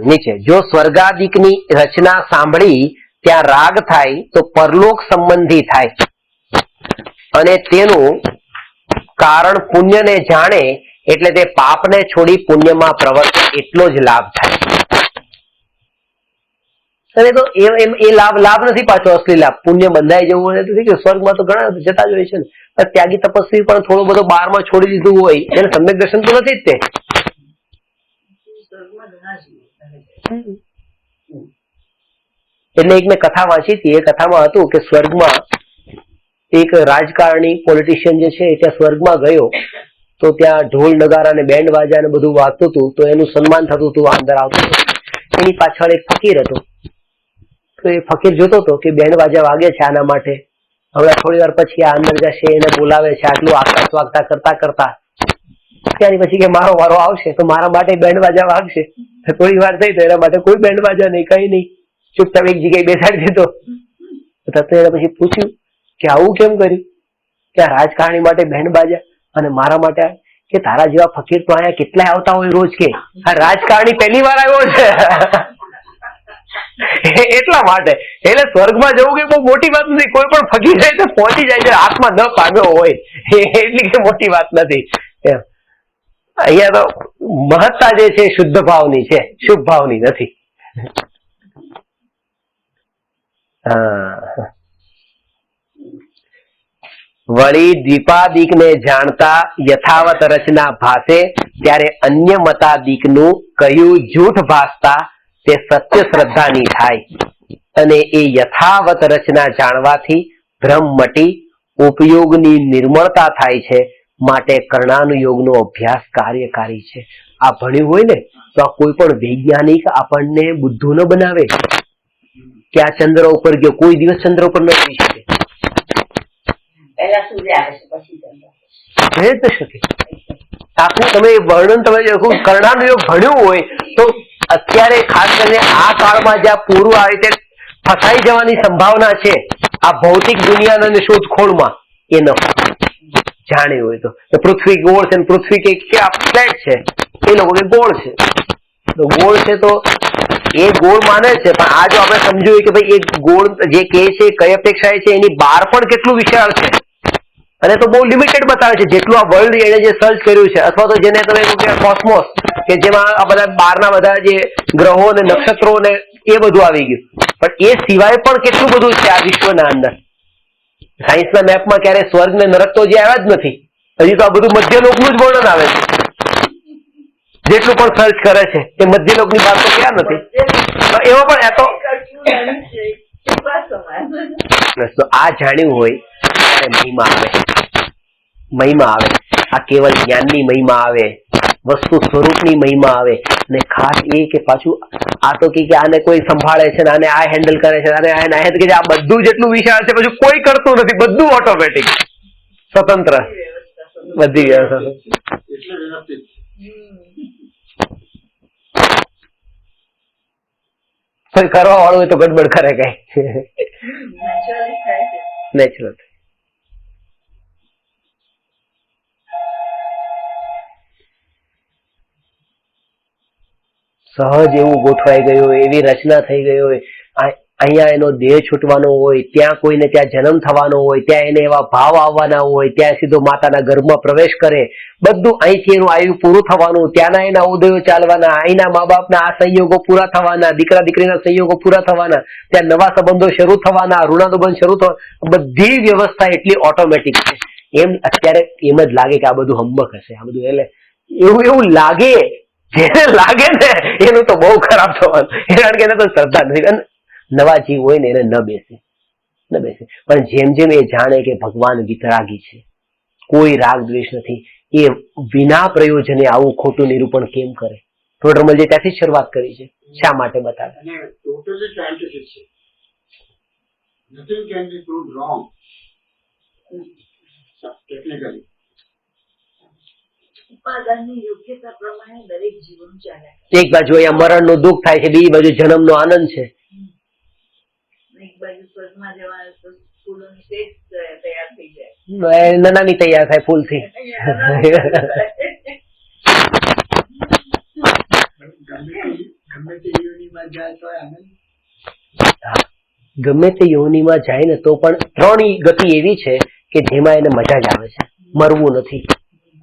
નીચે જો સ્વર્ગાદિકની રચના સાંભળી ત્યાં રાગ થાય તો પરલોક સંબંધી થાય, અને તેનું કારણ પુણ્યને જાણે એટલે તે પાપને છોડી પુણ્યમાં પ્રવર્તે એટલો જ લાભ થાય. અને તો એ લાભ નથી પાછો અસલી લાભ, પુણ્ય બંધાઈ જવું હોય તો સ્વર્ગમાં તો ઘણા જતા જ હોય છે ને. ત્યાગી તપસ્વી પણ થોડો બધો બારમાં છોડી દીધું હોય એને સમ્યક દર્શન તો નથી જ તે. એટલે એક મેં કથા વાંચી હતી, એ કથામાં હતું કે સ્વર્ગમાં એક રાજકારણી પોલિટિશિયન જે છે ત્યાં સ્વર્ગમાં ગયો તો ત્યાં ઢોલ નગારા અને બેન્ડ વાજા ને બધું વાગતું હતું, તો એનું સન્માન થતું હતું, અંદર આવતું હતું. એની પાછળ એક ફકીર હતો, તો એ ફકીર જોતો હતો કે બેન્ડ વાજા વાગે છે આના માટે, હવે થોડી વાર પછી આ અંદર જશે, એને બોલાવે છે, આટલું આકાશ વાગતા કરતા કરતા ત્યાર પછી કે મારો વારો આવશે તો મારા માટે બેન્ડ વાજા વાગશે. થોડી વાર થઈ તો એના માટે કોઈ બેન્ડ વાજા નહીં, કઈ નહીં, ચૂપચાપ એક જગ્યાએ બેસાડી દીધો. એને પછી પૂછ્યું કે આવું કેમ કર્યું, કે આ રાજકારણી માટે બેન્ડ બાજા અને મારા માટે, કે તારા જેવા ફકીર તો અહીંયા કેટલાય આવતા હોય રોજ, કે આ રાજકારણી પહેલી વાર આવ્યો છે એટલા માટે. એટલે સ્વર્ગમાં જવું કે બહુ મોટી વાત નથી, કોઈ પણ ફકીર જાય તો પહોંચી જાય છે, હાથમાં ન પામ્યો હોય એટલી કે મોટી વાત નથી. અહીંયા તો મહત્તા જે છે શુદ્ધ ભાવની છે, શુભ ભાવની નથી. વળી દ્વિપાદિકને જાણતા યથાવત રચના ભાસે ત્યારે અન્ય મતાદિકનું કહ્યું જૂઠ ભાસતા તે સત્ય શ્રદ્ધાની થાય અને એ યથાવત રચના જાણવાથી ભ્રમ મટી ઉપયોગની નિર્મળતા થાય છે. માટે કર્ણાનુયોગનો અભ્યાસ કાર્યકારી છે. આ ભણ્યું હોય ને તો આ કોઈ પણ વૈજ્ઞાનિક આપણને બુદ્ધુ ન બનાવે કે આ ચંદ્ર ઉપર ગયો, કોઈ દિવસ ચંદ્ર ઉપર ન જઈ શકે. પહેલા સૂર્ય આવે છે પછી ચંદ્ર. જઈ જ શકે. આખું તમે વર્ણન તમે કર્ણાનુયોગ ભણ્યું હોય તો અત્યારે ખાસ કરીને આ કાળમાં જ્યાં પૂરું આવી રીતે ફસાઈ જવાની સંભાવના છે આ ભૌતિક દુનિયાના શોધખોળમાં, એ ન જાણ્યું હોય તો પૃથ્વી ગોળ છે, પૃથ્વી કે ફ્લેટ છે, એ લોકો કે ગોળ છે. તો ગોળ છે તો એ ગોળ માને છે, પણ આ જો આપણે સમજ્યું કે ભાઈ એ ગોળ જે કે છે કઈ અપેક્ષા છે એની બહાર પણ કેટલું વિશાળ છે અને તો બહુ લિમિટેડ બતાવે છે. જેટલું આ વર્લ્ડ એને જે સર્ચ કર્યું છે અથવા તો જેને તમે કહો કે કોસ્મોસ, કે જેમાં આ બધા બહારના બધા જે ગ્રહો અને નક્ષત્રો ને એ બધું આવી ગયું, પણ એ સિવાય પણ કેટલું બધું છે આ વિશ્વના અંદર. સાયન્સના મેપમાં ક્યારે સ્વર્ગ ને નરક તો જે આવ્યા જ નથી. હજી તો આ બધું મધ્યલોકનું જ વર્ણન આવે છે. જેટલું પણ સર્ચ કરે છે એ મધ્યલોકની વાત તો ક્યાં નથી. એવો પણ આ તો આ જાણ્યું હોય ત્યારે મહિમા આવે. મહિમા આવે. આ કેવલ જ્ઞાનની મહિમા આવે, વસ્તુ સ્વરૂપની મહિમા આવે. અને ખાસ એ કે પાછું આ તો કે આને કોઈ સંભાળે છે ને આને આ હેન્ડલ કરે છે અને આ બધું જેટલું વિશાળ છે પછી કોઈ કરતું નથી, બધું ઓટોમેટિક સ્વતંત્ર બધી વ્યવસ્થા. કોઈ કરવા વાળું હોય તો ગડબડ કરે કઈ નેચરલ. સહજ એવું ગોઠવાઈ ગયું હોય, એવી રચના થઈ ગઈ હોય. અહીંયા એનો દેહ છૂટવાનો હોય, ત્યાં કોઈને ત્યાં જન્મ થવાનો હોય, ત્યાં એને એવા ભાવ આવવાના હોય, ત્યાં સીધો માતાના ગર્ભમાં પ્રવેશ કરે, બધું અહીંથી એનું આયુ પૂરું થવાનું, ત્યાંના એના ઉદયો ચાલવાના, અહીંના મા બાપના આ સંયોગો પૂરા થવાના, દીકરા દીકરીના સંયોગો પૂરા થવાના, ત્યાં નવા સંબંધો શરૂ થવાના, ઋણાનુબંધ શરૂ થવાના, બધી વ્યવસ્થા એટલી ઓટોમેટિક છે. એમ અત્યારે એમ જ લાગે કે આ બધું હંબક હશે, આ બધું એટલે એવું લાગે. જેને લાગે ને એનું તો બહુ ખરાબ થવાનું, કારણ કે એને તો શ્રદ્ધા નથી. નવા જીવ હોય ને એને ન બેસે. પણ જેમ જેમ એ જાણે કે ભગવાન વિતરાગી છે, કોઈ રાગ દ્વેષ નથી, એ વિના પ્રયોજને આવું ખોટું નિરૂપણ કેમ કરે? ટોડરમલજી ત્યાંથી શરૂઆત કરી છે. શા માટે બતાવે? Totally scientific છે. Nothing can be proved wrong technically. ઉપાદાનની યોગ્યતા પ્રમાણે દરેક જીવન ચાલે. એક બાજુ અહીંયા મરણનું દુઃખ થાય છે, બીજી બાજુ જન્મનો આનંદ છે. એક બાજુ સ્વર્ગમાં જવાના તો ફૂલોની શેક તૈયાર થઈ જાય, નાની તૈયાર થાય ફૂલથી. ગમે તે યોનિમાં જાય ને તો પણ ત્રણ ગતિ એવી છે કે જેમાં એને મજા જ આવે છે, મરવું નથી.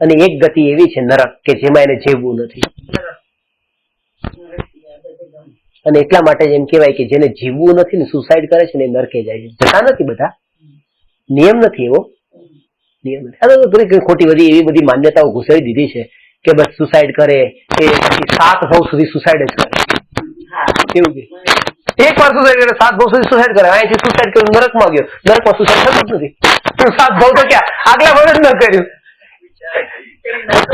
અને એક ગતિ એવી છે નરક કે જેમાં એને જીવવું નથી. અને એટલા માટે જ એમ કહેવાય કે જેને જીવવું નથી ને સુસાઇડ કરે છે ને એ નરકે જાય છે. જતા નથી બધા, નિયમ નથી એવો, નિયમ નથી. થોડી ખોટી બધી એવી બધી માન્યતાઓ ઘુસાડી દીધી છે કે બસ સુસાઇડ કરે એ 7 ભવ સુધી સુસાઇડ જ કરે. કેવું કે એક વાર સુસાઇડ કરે 7 ભવ સુધી સુસાઇડ કરે, અહીંથી સુસાઇડ કર્યું નરકમાં ગયો, નરકમાં સુસાઇડ થતું જ નથી. 7 ભવ તો ક્યાં આગલા ભવે જ ન કર્યું,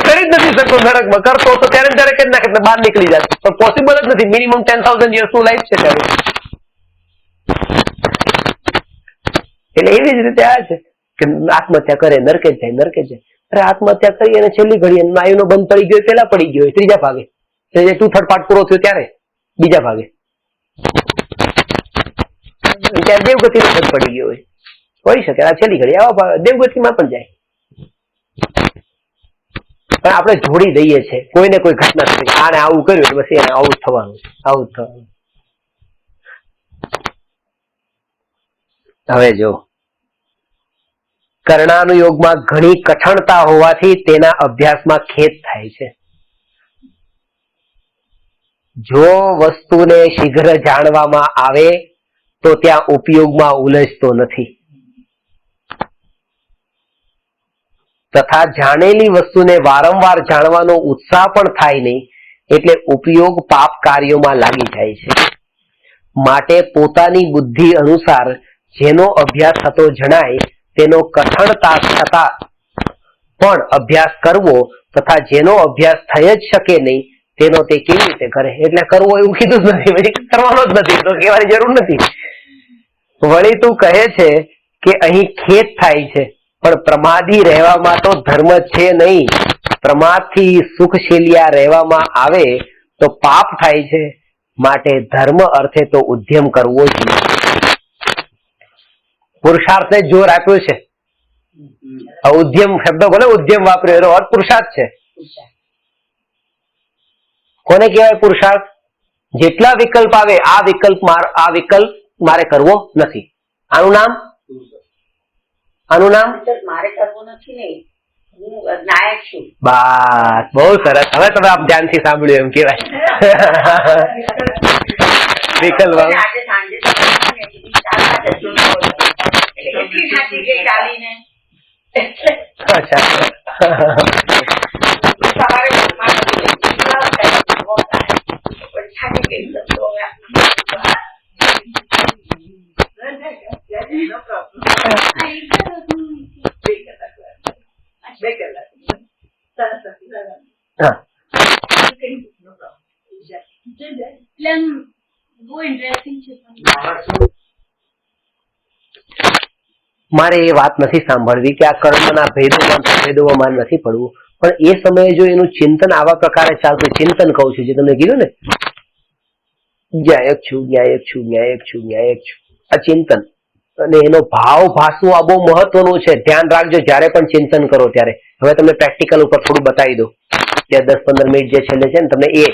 કરી જ નથી શકતો. નરકમાં કરતો તો ત્યારે જ નાખે બહાર નીકળી જાય, પણ પોસિબલ જ નથી. મિનિમમ 10,000 years નું લાઈફ છે ત્યારે. એટલે એવી જ રીતે આ છે કે આત્મહત્યા કરે નરકે જ જાય, નરકે જ જાય. અરે આત્મહત્યા કરી અને છેલ્લી ઘડી આયુનો બંધ પડી ગયો, પેલા પડી ગયો, ત્રીજા ભાગે 2/3 પાર્ટ પૂરો થયો ત્યારે બીજા ભાગે ત્યાં દેવગતિ નો બંધ પડી ગયો હોય શકે. આ છેલ્લી ઘડી આવા દેવગતિમાં પણ જાય. પણ આપણે જોડી દઈએ છીએ કોઈને કોઈ ઘટના થઈ, આને આવું કર્યું બસ એને આવું જ થવાનું, આવું જ થવાનું. હવે જો કર્ણાનુયોગમાં ઘણી કઠણતા હોવાથી તેના અભ્યાસમાં ખેદ થાય છે. જો વસ્તુને શીઘ્ર જાણવામાં આવે તો ત્યાં ઉપયોગમાં ઉલઝતો નથી. તથા જાણેલી વસ્તુને વારંવાર જાણવાનો ઉત્સાહ પણ થાય નહીં, એટલે ઉપયોગ પાપ કાર્યોમાં લાગી જાય છે. માટે પોતાની બુદ્ધિ અનુસાર જેનો અભ્યાસ થતો જણાય તેનો કઠણતા છતાં પણ અભ્યાસ કરવો તથા જેનો અભ્યાસ થઈ જ શકે નહીં તેનો તે કેવી રીતે કરે? એટલે કરવો એવું કીધું જ નથી, પછી કરવાનો જ નથી, તો કહેવાની જરૂર નથી. વળી તું કહે છે કે અહીં ખેદ થાય છે, પણ પ્રમાદી રહેવામાં તો ધર્મ છે નહીં. પ્રમાદથી સુખશીલિયા રહેવામાં આવે તો પાપ થાય છે. માટે ધર્મ અર્થે તો ઉદ્યમ કરવો જોઈએ. પુરુષાર્થને જોર આપ્યું છે. ઉદ્યમ શબ્દ બોલે, ઉદ્યમ વાપર્યો, એનો અર્થ પુરુષાર્થ છે. કોને કહેવાય પુરુષાર્થ? જેટલા વિકલ્પ આવે આ વિકલ્પ મારે કરવો નથી, આનું નામ મારે કરવું નથી નહીં, હું નાયક છું. બસ, બહુ સરસ. હવે તમે આપ ધ્યાનથી સાંભળ્યું એમ કેવાય. વિકલ્પ આજે સાંજે ચાલીને અચ્છા. સવારે મારે એ વાત નથી સાંભળવી કે આ કર્મના ભેદોમાં નથી પડવું, પણ એ સમયે જો એનું ચિંતન આવા પ્રકારે ચાલતું, ચિંતન કહું છું જે તમને કીધું ને, જ્ઞાયક છું, જ્ઞાયક છું, જ્ઞાયક છું, જ્ઞાયક છું, આ ચિંતન અને એનો ભાવ ભાસવું આ બહુ મહત્વનું છે. ધ્યાન રાખજો જ્યારે પણ ચિંતન કરો ત્યારે. હવે તમને પ્રેક્ટિકલ ઉપર થોડું બતાવી દો, ત્યાં 10-15 મિનિટ જે છેલ્લે છે ને તમને, એ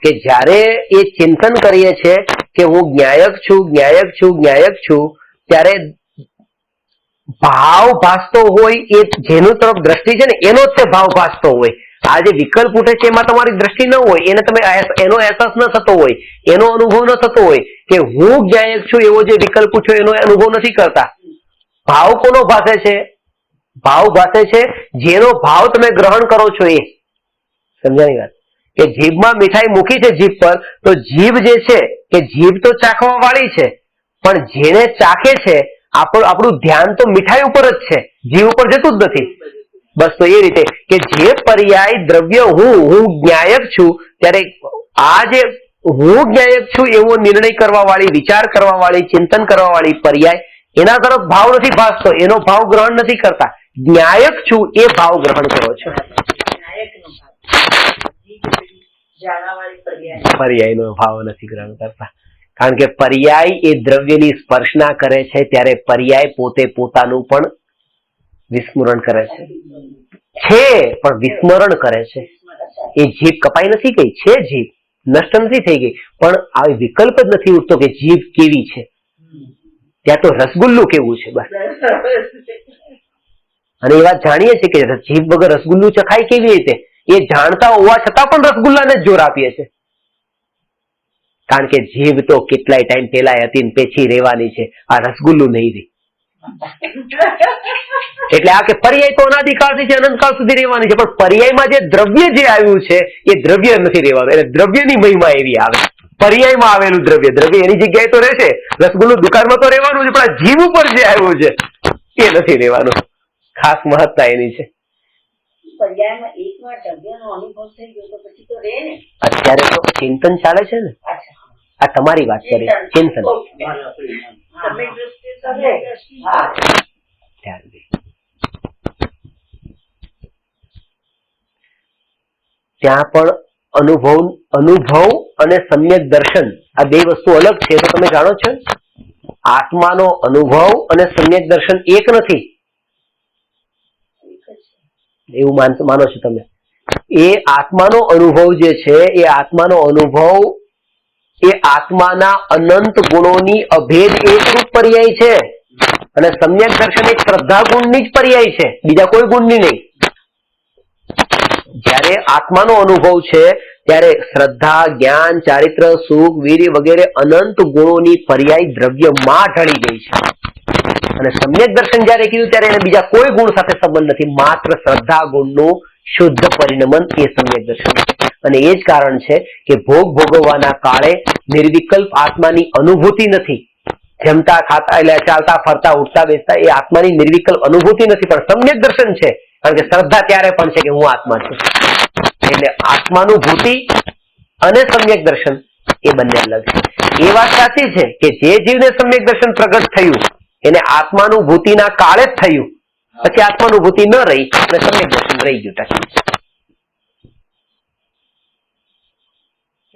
કે જ્યારે એ ચિંતન કરીએ છીએ કે હું જ્ઞાયક છું, જ્ઞાયક છું, જ્ઞાયક છું, ત્યારે ભાવ ભાસતો હોય એ જેનું તરફ દ્રષ્ટિ છે ને એનો જ તે ભાવ ભાસતો હોય. આ જે વિકલ્પ ઉઠે છે એમાં તમારી દ્રષ્ટિ ન હોય, એને તમે એનો અહેસાસ ન થતો હોય, એનો અનુભવ ન થતો હોય કે હું જ્ઞાયક છું એવો જે વિકલ્પ ઉઠ્યો એનો અનુભવ નથી કરતા. ભાવ કોનો ભાસે છે? ભાવ ભાસે છે જેનો ભાવ તમે ગ્રહણ કરો છો એ. સમજાણી વાત? કે જીભમાં મીઠાઈ મૂકી છે જીભ પર, તો જીભ જે છે કે જીભ તો ચાખવા વાળી છે, પણ જેને ચાખે છે આપણું ધ્યાન તો મીઠાઈ ઉપર જ છે, જીભ ઉપર જતું જ નથી. બસ તો એ રીતે કે જે પર્યાય દ્રવ્ય હું જ્ઞાયક છું, ત્યારે આ જે હું જ્ઞાયક છું એવો નિર્ણય કરવા વાળી, વિચાર કરવા વાળી, ચિંતન કરવા વાળી પર્યાય એના તરફ ભાવ નથી ભાસતો, એનો ભાવ ગ્રહણ નથી કરતા. જ્ઞાયક છું એ ભાવ ગ્રહણ કરો છો. પર્યાયનો ભાવ નથી ગ્રહણ કરતા, કારણ કે પર્યાય એ દ્રવ્યની સ્પર્શના કરે છે ત્યારે પર્યાય પોતે પોતાનું પણ વિસ્મરણ કરે છે, પણ વિસ્મરણ કરે છે. એ જીભ કપાઈ નથી ગઈ, છે જીભ નષ્ટ નથી થઈ ગઈ, પણ આ વિકલ્પ જ નથી ઉઠતો કે જીભ કેવી છે, ત્યાં તો રસગુલ્લું કેવું છે બસ. અને એ વાત જાણીએ છીએ કે જીભ વગર રસગુલ્લું ચખાય કેવી રીતે, એ જાણતા હોવા છતાં પણ રસગુલ્લાને જ જોર આપીએ છે, કારણ કે જીભ તો કેટલાય ટાઈમ પેલા હતી ને પેછી રહેવાની છે, આ રસગુલ્લું નહીં રહી. એટલે આ કે પર્યાય તો અનાદિકાળથી છે, અનંતકાળ સુધી રહેવાની છે, પણ પર્યાયમાં જે દ્રવ્ય જે આવ્યું છે એ દ્રવ્ય નથી રહેવાનું, એટલે દ્રવ્યની મહિમા એવી આવે. પર્યાયમાં આવેલું દ્રવ્ય એની જગ્યાએ તો રહેશે, રસગુલ્લું દુકાનમાં તો રહેવાનું છે, પણ આ જીભ ઉપર જે આવ્યું છે એ નથી રહેવાનું. ખાસ મહત્તા એની છે. અત્યારે તો ચિંતન ચાલે છે ને, આ તમારી વાત કરી ચિંતન. ત્યાં પણ અનુભવ અને સમ્યક દર્શન આ બે વસ્તુ અલગ છે, તો તમે જાણો છો આત્માનો અનુભવ અને સમ્યક દર્શન એક નથી, એવું માનો છો તમે? એ આત્માનો અનુભવ જે છે એ આત્માનો અનુભવ એ આત્માના અનંત ગુણોની અભેદ એકરૂપ પર્યાય છે, અને સમ્યક દર્શન એક શ્રદ્ધા ગુણની જ પર્યાય છે, બીજા કોઈ ગુણની નહીં. જ્યારે આત્માનો અનુભવ છે ત્યારે શ્રદ્ધા, જ્ઞાન, ચારિત્ર, સુખ, વીર્ય વગેરે અનંત ગુણોની પર્યાય દ્રવ્યમાં ઢળી ગઈ છે. અને સમ્યક દર્શન જયારે કીધું ત્યારે એને બીજા કોઈ ગુણ સાથે સંબંધ નથી, માત્ર શ્રદ્ધા ગુણનું શુદ્ધ પરિણમન એ સમ્યક દર્શન છે. અને એ જ કારણ છે કે ભોગ ભોગવવાના કાળે નિર્વિકલ્પ આત્માની અનુભૂતિ નથી. જમતા ખાતા એટલે ચાલતા ફરતા ઉઠતા બેસતા એ આત્માની નિર્વિકલ્પ અનુભૂતિ નથી, પણ સમ્યક દર્શન છે. કારણ કે શ્રદ્ધા ત્યારે પણ છે કે હું આત્મા છું. એટલે આત્માનુભૂતિ અને સમ્યક દર્શન એ બંને અલગ છે. એ વાત સાચી છે કે જે જીવને સમ્યક દર્શન પ્રગટ થયું એને આત્માનુભૂતિના કાળે જ થયું, પછી આત્માનુભૂતિ ન રહી અને સમ્યક દર્શન રહી ગયું ટકી.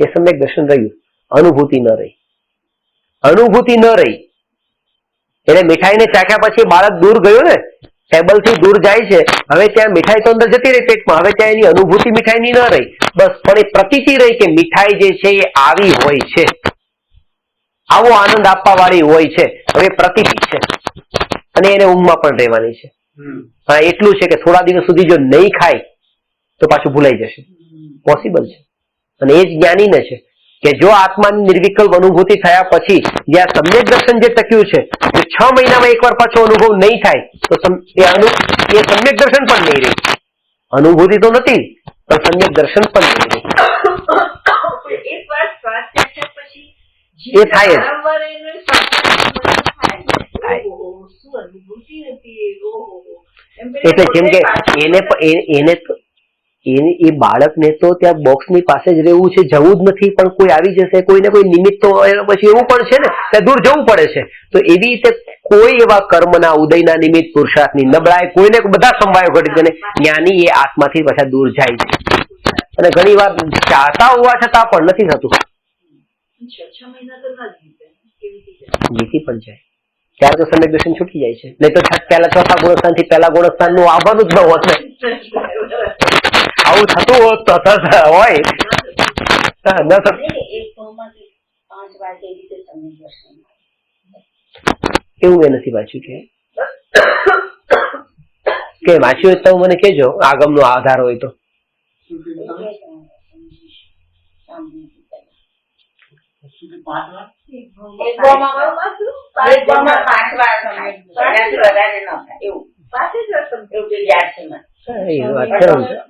એ સમ્યક દર્શન રહ્યું, અનુભૂતિ ન રહી. અનુભૂતિ ન રહી એટલે મીઠાઈને ચાખ્યા પછી બાળક દૂર ગયું ને, ટેબલ થી દૂર જાય છે, હવે ત્યાં મીઠાઈ તો અંદર જતી રહી પેટમાં, હવે ત્યાં એની અનુભૂતિ મીઠાઈની ન રહી, બસ પણ એ પ્રતીતિ રહી કે મીઠાઈ જે છે એ આવી હોય છે, આવો આનંદ આપવા વાળી હોય છે. હવે પ્રતીતિ છે અને એને ઊંઘમાં પણ રહેવાની છે. હા, એટલું છે કે થોડા દિવસ સુધી જો નહીં ખાય તો પાછું ભૂલાઈ જશે, પોસિબલ છે. અને એ જ જ્ઞાનીને છે કે જો આત્માની નિર્વિકલ્પ અનુભૂતિ થયા પછી જ્યાં સમ્યક દર્શન જે ટક્યું છે, જો 6 મહિનામાં એકવાર પાછો અનુભવ નહીં થાય તો એ સમ્યક દર્શન પણ નહીં રહે. અનુભૂતિ તો નથી પણ સમ્યક દર્શન પણ નહીં રહે. એકવાર શ્વાસ ચાખ્યા પછી એ થાય જ. વારંવાર એને શ્વાસ શું અનુભૂતિ હતી. એટલે જેમ કે એ બાળકને તો ત્યાં બોક્સની પાસે જ રહેવું છે, જવું જ નથી, પણ કોઈ આવી જશે, કોઈને કોઈ નિમિત્ત તો પછી એવું પણ છે ને ત્યાં દૂર જવું પડે છે. તો એવી રીતે કોઈ એવા કર્મના ઉદયના નિમિત્ત, પુરુષાર્થની નબળાઈ, કોઈને બધા સંભાયો ઘટી અને જ્ઞાની એ આત્માથી પાછા દૂર જાય છે. અને ઘણી વાર ચાહતા હોવા છતાં પણ નથી થતું. 6 મહિના તો ના જીતી પણ જાય ત્યારે તો સમ્યક દર્શન છૂટી જાય છે. નહીં તો પહેલા ચોથા ગુણસ્થાન થી પહેલા ગુણસ્થાન નું આવવાનું જ ન હોત ને. આવું થતું હોત તો હોય ન એવું એ નથી વાંચ્યું કે વાંચ્યું હોય તો મને કેજો, આગમ નો આધાર હોય તો.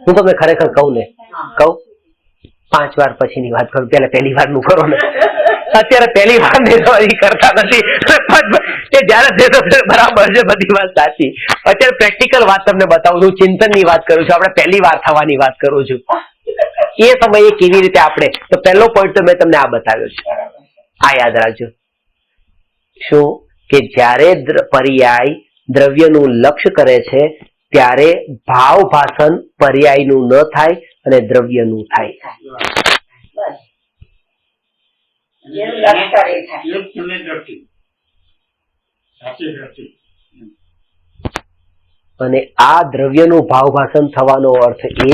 હું તમને ખરેખર કહું ને, કહું 5 વાર પછીની વાત કરું, પેલા પહેલી વાર નું કરો ને. અત્યારે પહેલી વાર કરતા નથી કે જયારે બરાબર છે, બધી વાત સાચી. અત્યારે પ્રેક્ટિકલ વાત તમને બતાવું છું, ચિંતન ની વાત કરું છું, આપણે પહેલી વાર થવાની વાત કરું છું. એ સમયે કેવી રીતે આપણે, તો પહેલો પોઈન્ટ તો મેં તમને આ બતાવ્યો છે, આ યાદ રાખજો. શું કે જ્યારે પર્યાય દ્રવ્યનું લક્ષ્ય કરે છે ત્યારે ભાવ ભાષણ પર્યાયનું ન થાય અને દ્રવ્યનું થાય. અને આ દ્રવ્યનું ભાવ ભાષણ થવાનો અર્થ એ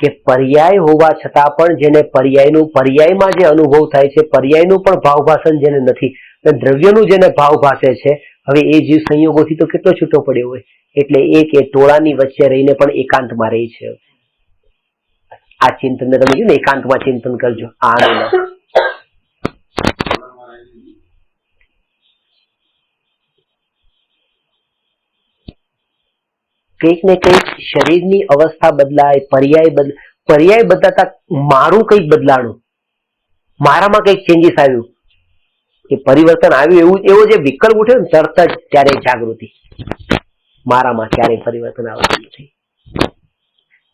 કે પર્યાય હોવા છતાં પણ જેને પર્યાયમાં જે અનુભવ થાય છે, પર્યાયનું પણ ભાવ ભાષણ જેને નથી, દ્રવ્યનું જેને ભાવ ભાષે છે, હવે એ જીવ સંયોગોથી તો કેટલો છૂટો પડ્યો હોય. એટલે એક એ ટોળાની વચ્ચે રહીને પણ એકાંતમાં રહી છે. આ ચિંતન તમે કીધું ને, એકાંતમાં ચિંતન કરજો. કંઈક ને કંઈક શરીરની અવસ્થા બદલાય, પર્યાય બદલાતા મારું કંઈક બદલાણું, મારામાં કંઈક ચેન્જીસ આવ્યું, એ પરિવર્તન આવ્યું, એવો જે વિકલ્પ ઉઠ્યો ને તરત જ ત્યારે જાગૃતિ. મારામાં ક્યારેય પરિવર્તન આવતું નથી.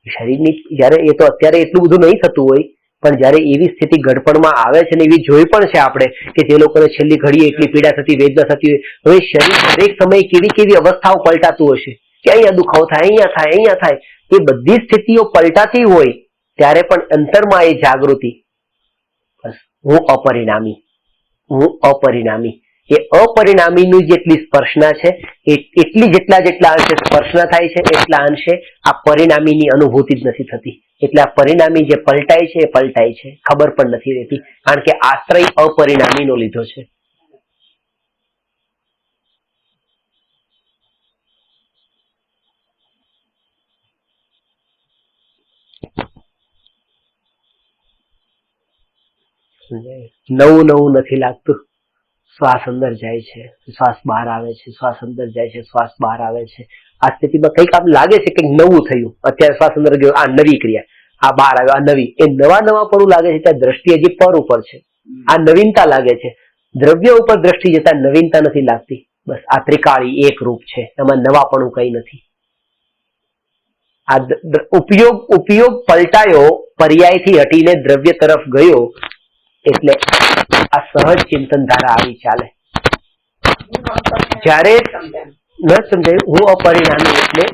શરીરની જયારે એ તો અત્યારે એટલું બધું નહીં થતું હોય, પણ જયારે એવી સ્થિતિ ગડપણમાં આવે છે ને એવી જોઈ પણ છે આપણે કે જે લોકોને છેલ્લી ઘડીએ એટલી પીડા થતી, વેદના થતી હોય, હવે શરીર દરેક સમયે કેવી કેવી અવસ્થાઓ પલટાતું હશે કે અહીંયા દુખાવો થાય, અહીંયા થાય, એ બધી સ્થિતિઓ પલટાતી હોય ત્યારે પણ અંતરમાં એ જાગૃતિ, બસ હું અપરિણામી, એ અપરિણામીની જેટલી સ્પર્શના છે એટલી જેટલા અંશે સ્પર્શના થાય છે એટલા અંશે આ પરિણામીની અનુભૂતિ જ નથી થતી. એટલે આ પરિણામી જે પલટાય છે એ પલટાય છે, ખબર પણ નથી રહેતી, કારણ કે આશ્રય અપરિણામીનો લીધો છે. નવું નથી લાગતું. શ્વાસ અંદર જાય છે, શ્વાસ બહાર આવે છે, શ્વાસ અંદર જાય છે, શ્વાસ બહાર આવે છે. આ સ્થિતિમાં કંઈક આમ લાગે છે કંઈક નવું થયું. અત્યારે શ્વાસ અંદર ગયો, આ નવી ક્રિયા, આ બહાર આવ્યો, આ નવી. એ નવા પણ લાગે છે ત્યાં દ્રષ્ટિ હજી પર ઉપર છે. આ નવીનતા લાગે છે. દ્રવ્ય ઉપર દ્રષ્ટિ જતા નવીનતા નથી લાગતી. બસ આ ત્રિકાળી એક રૂપ છે, એમાં નવાપણું કઈ નથી. આ ઉપયોગ પલટાયો, પર્યાયથી હટીને દ્રવ્ય તરફ ગયો, એટલે આ સહજ ચિંતન ધારા આવી ચાલે. જ્યારે ન સમજાયું હું અપરિણામી એટલે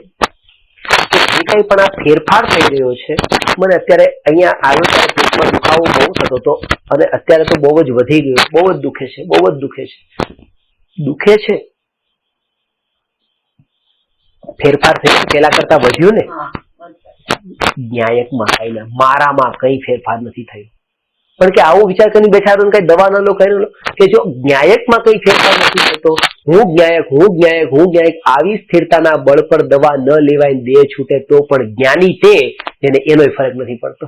જે કઈ પણ આ ફેરફાર થઈ રહ્યો છે, મને અત્યારે અહીંયા આવ્યો ત્યારે પેટમાં દુખાવો બહુ થતો હતો અને અત્યારે તો બહુ જ વધી ગયો, બહુ જ દુખે છે, બહુ જ દુખે છે. દુખે છે, ફેરફાર થયો, પેલા કરતા વધ્યું ને. ન્યાયકમાં કઈ ના, મારામાં કઈ ફેરફાર નથી થયો. પણ કે આવું વિચાર કરીને બેઠા તો કઈ દવા ન લો, કઈ ન લો, કે જો ન્યાયકમાં કઈ ફેરફાર નથી થતો, હું જ્ઞાયક આવી સ્થિરતાના બળ પર દવા ન લેવાય, દેહ છૂટે તો પણ જ્ઞાની તે જેને એનો ફરક નથી પડતો.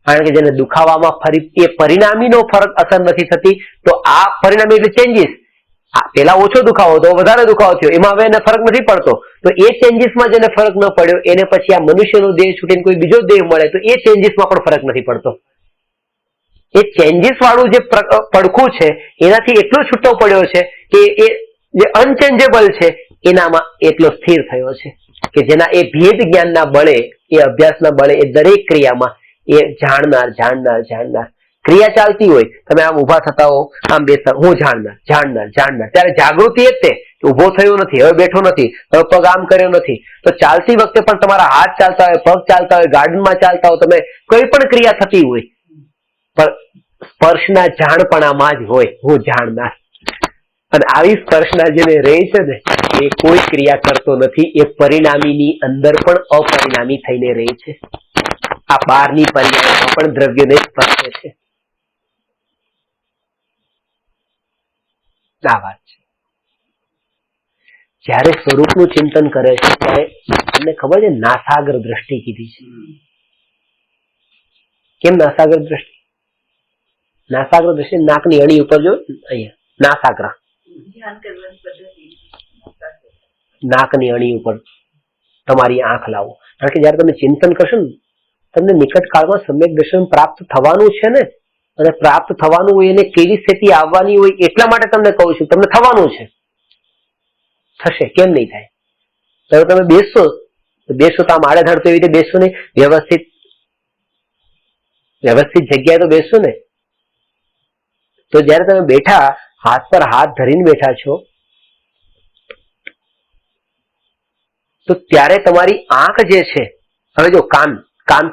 કારણ કે જેને દુખાવામાં ફરી એ પરિણામીનો ફરક અસર નથી થતી, તો આ પરિણામી એટલે ચેન્જીસ. પેલા ઓછો દુખાવો હતો, વધારે દુખાવો થયો, એમાં હવે એને ફરક નથી પડતો. તો એ ચેન્જીસમાં જેને ફરક ન પડ્યો એને પછી આ મનુષ્યનો દેહ છૂટીને કોઈ બીજો દેહ મળે તો એ ચેન્જીસમાં પણ ફરક નથી પડતો. એ ચેન્જીસ વાળું જે પડખું છે એનાથી એટલો છૂટો પડ્યો છે કે એ જે અનચેન્જેબલ છે એનામાં એટલો સ્થિર થયો છે કે જેના એ ભેદ જ્ઞાનના બળે, એ અભ્યાસના બળે એ દરેક ક્રિયામાં એ જાણનાર. ક્રિયા ચાલતી હોય, તમે આમ ઉભા થતા હો, આમ બેસતા, હું જાણનાર, ત્યારે જાગૃતિ એ જ તે ઉભો થયો નથી, હવે બેઠો નથી, હવે પગ આમ કર્યો નથી. તો ચાલતી વખતે પણ તમારા હાથ ચાલતા હોય, પગ ચાલતા હોય, ગાર્ડનમાં ચાલતા હોય, તમે કઈ પણ ક્રિયા થતી હોય, પણ સ્પર્શના જાણપણામાં જ હોય હું જાણનાર. અને આવી સ્પર્શના જેને રહે છે ને એ કોઈ ક્રિયા કરતો નથી, એ પરિણામીની અંદર પણ અપરિણામી થઈને રહે છે. આ બહારની પર્યાયમાં પણ દ્રવ્યને સ્પર્શે છે. આ વાત છે. જયારે સ્વરૂપનું ચિંતન કરે છે ત્યારે તમને ખબર છે નાસાગ્ર દ્રષ્ટિ કીધી છે. કેમ નાસાગ્ર દ્રષ્ટિ? નાસાગ્ર દ્રષ્ટિ નાકની અણી ઉપર જો, અહીંયા નાસાગ્ર, નાકની અણી ઉપર તમારી આંખ લાવો. કારણ કે જયારે તમે ચિંતન કરશો ને તમને નિકટ કાળમાં સમ્યક દર્શન પ્રાપ્ત થવાનું છે ને, અને પ્રાપ્ત થવાનું હોય એને કેવી સ્થિતિ આવવાની હોય એટલા માટે તમને કહું છું, તમને થવાનું છે. થશે, કેમ નહીં થાય? તો તમે બેસશો તો આમ આડેધડ તો એવી રીતે બેસશો નહીં, વ્યવસ્થિત જગ્યાએ તો બેસશો ને. તો જયારે તમે બેઠા, હાથ પર હાથ ધરીને બેઠા છો, તો ત્યારે તમારી આંખ જે છે, હવે જો કાન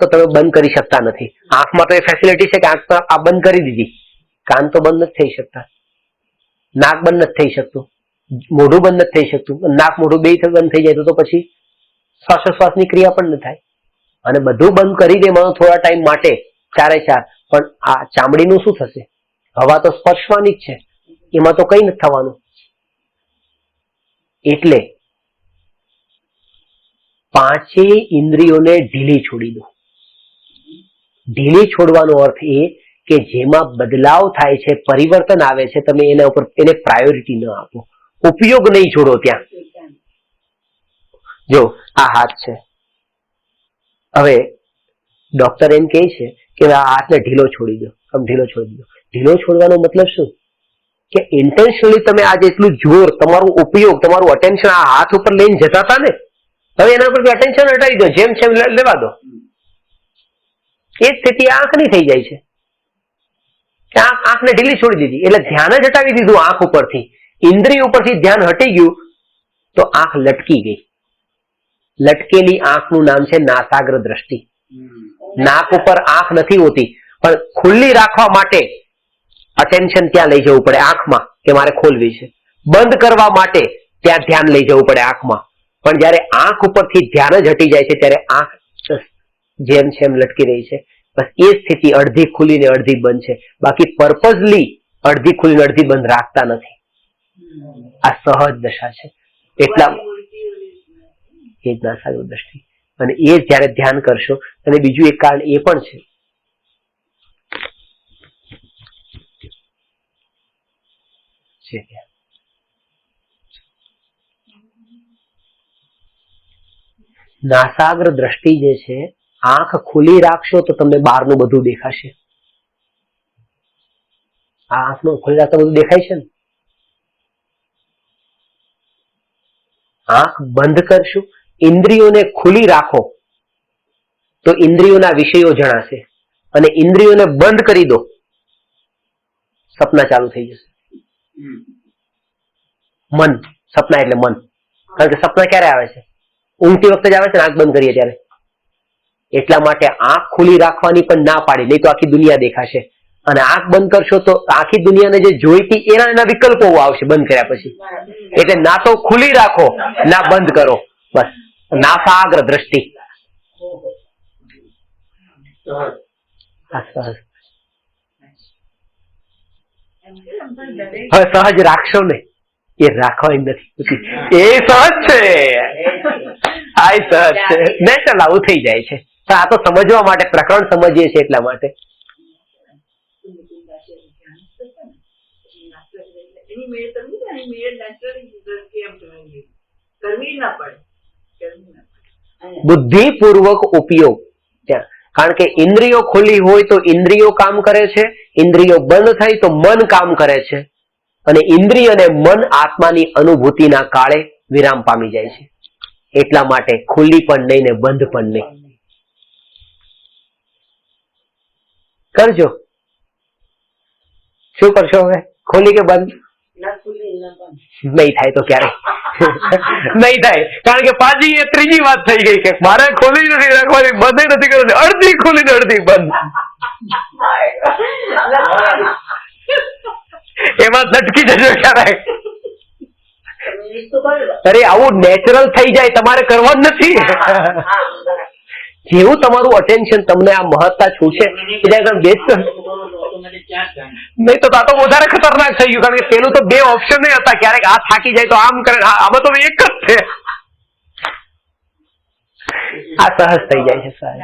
તો તમે બંધ કરી શકતા નથી. આંખમાં તો એ ફેસિલિટી છે કે આંખ આ બંધ કરી દીધી, કાન તો બંધ નથી થઈ શકતા, નાક બંધ નથી થઈ શકતું, મોઢું બંધ નથી થઈ શકતું. નાક મોઢું બે બંધ થઈ જાય તો પછી શ્વાસોશ્વાસની ક્રિયા પણ ન થાય. અને બધું બંધ કરી દેવાનું થોડા ટાઈમ માટે, ચારે ચાર. પણ આ ચામડીનું શું થશે? હવા તો સ્પર્શવાની જ છે, એમાં તો કઈ નથી થવાનું. એટલે પાંચેય ઇન્દ્રિયોને ઢીલી છોડી દો. ઢીલી છોડવાનો અર્થ એ કે જેમાં બદલાવ થાય છે, પરિવર્તન આવે છે, તમે એના ઉપર એને પ્રાયોરિટી ન આપો, ઉપયોગ નહીં છોડો. ત્યાં જો આ હાથ છે, હવે ડોક્ટર એમ કહે છે કે આ હાથને ઢીલો છોડી દો, ઢીલો છોડી દો. ઢીલો છોડવાનો મતલબ શું? કે ઇન્ટેન્શનલી તમે આજે એટલું જોર, તમારું ઉપયોગ, તમારું અટેન્શન આ હાથ ઉપર લઈને જતા હતા ને, હવે એના પર અટેન્શન હટાવી દો, જેમ છે લેવા દો. એ સ્થિતિ આંખની થઈ જાય છે. આંખને ઢીલી છોડી દીધી એટલે ધ્યાન જ હટાવી દીધું આંખ ઉપરથી, ઇન્દ્રિય ઉપરથી ધ્યાન હટી ગયું તો આંખ લટકી ગઈ. લટકેલી આંખનું નામ છે નાસાગ્ર દ્રષ્ટિ. નાક ઉપર આંખ નથી હોતી, પણ ખુલ્લી રાખવા માટે અટેન્શન ત્યાં લઈ જવું પડે આંખમાં કે મારે ખોલવી છે. બંધ કરવા માટે ત્યાં ધ્યાન લઈ જવું પડે આંખમાં. પણ જયારે આંખ ઉપરથી ધ્યાન જ હટી જાય છે ત્યારે આંખ જેમ છે એમ લટકી રહી છે. બસ એ સ્થિતિ અડધી ખુલીને અડધી બંધ છે. બાકી પર્પઝલી અડધી ખુલીને અડધી બંધ રાખતા નથી. આ સહજ દશા છે. એટલા એ જ નાસાગ્ર દ્રષ્ટિ. અને એ જયારે ધ્યાન કરશો, અને બીજું એક કારણ એ પણ છે છે ત્યાં. નાસાગ્ર દ્રષ્ટિ જે છે, આંખ ખુલ્લી રાખશો તો તમને બહારનું બધું દેખાશે. આ આંખનું ખુલ્લી રાખતા બધું દેખાય છે ને. આંખ બંધ કરશું, ઇન્દ્રિયોને ખુલ્લી રાખો તો ઇન્દ્રિયોના વિષયો જણાશે, અને ઇન્દ્રિયોને બંધ કરી દો, સપના ચાલુ થઈ જશે. મન, સપના એટલે મન. કારણ કે સપના ક્યારે આવે છે? ઊંઘતી વખતે જ આવે છે ને, આંખ બંધ કરીએ ત્યારે. એટલા માટે આંખ ખુલ્લી રાખવાની પણ ના પાડી, નહીં તો આખી દુનિયા દેખાશે. અને આંખ બંધ કરશો તો આખી દુનિયાને જે જોઈતી એના વિકલ્પો આવશે બંધ કર્યા પછી. એટલે ના તો ખુલ્લી રાખો, ના બંધ કરો, બસ. નાસાગ્ર દ્રષ્ટિ. હવે સહજ રાખશો ને, એ રાખવા નથી, એ સહજ છે. આ સહજ છે, નેચરલ આવું થઈ જાય છે. આ તો સમજવા માટે, પ્રકરણ સમજીએ છીએ એટલા માટે. બુદ્ધિપૂર્વક ઉપયોગ ત્યાં. કારણ કે ઇન્દ્રિયો ખુલ્લી હોય તો ઇન્દ્રિયો કામ કરે છે, ઇન્દ્રિયો બંધ થાય તો મન કામ કરે છે, અને ઇન્દ્રિય અને મન આત્માની અનુભૂતિના કાળે વિરામ પામી જાય છે. એટલા માટે ખુલ્લી પણ નહીં ને બંધ પણ નહીં. કરજો. શું કરશો હવે? ખોલી કે બંધ? નહીં થાય તો ક્યારે નહીં થાય. કારણ કે પાછી એ ત્રીજી વાત થઈ ગઈ કે મારે ખોલી નથી રાખવાની, બંધ નથી કરવાની, અડધી ખોલી ને અડધી બંધ. એમાં લટકી જજો ક્યારે. અરે આવું નેચરલ થઈ જાય, તમારે કરવાનું નથી. જેવું તમારું અટેન્શન તમને આ મહત્તા છૂટશે બેસતો નહીં તો આ તો વધારે ખતરનાક થઈ ગયું. કારણ કે પેલું તો બે ઓપ્શન હતા, ક્યારેક આ થાકી જાય તો આમ કરે, આમાં તો એક જ છે. આ સહજ થઈ જાય છે. સહજ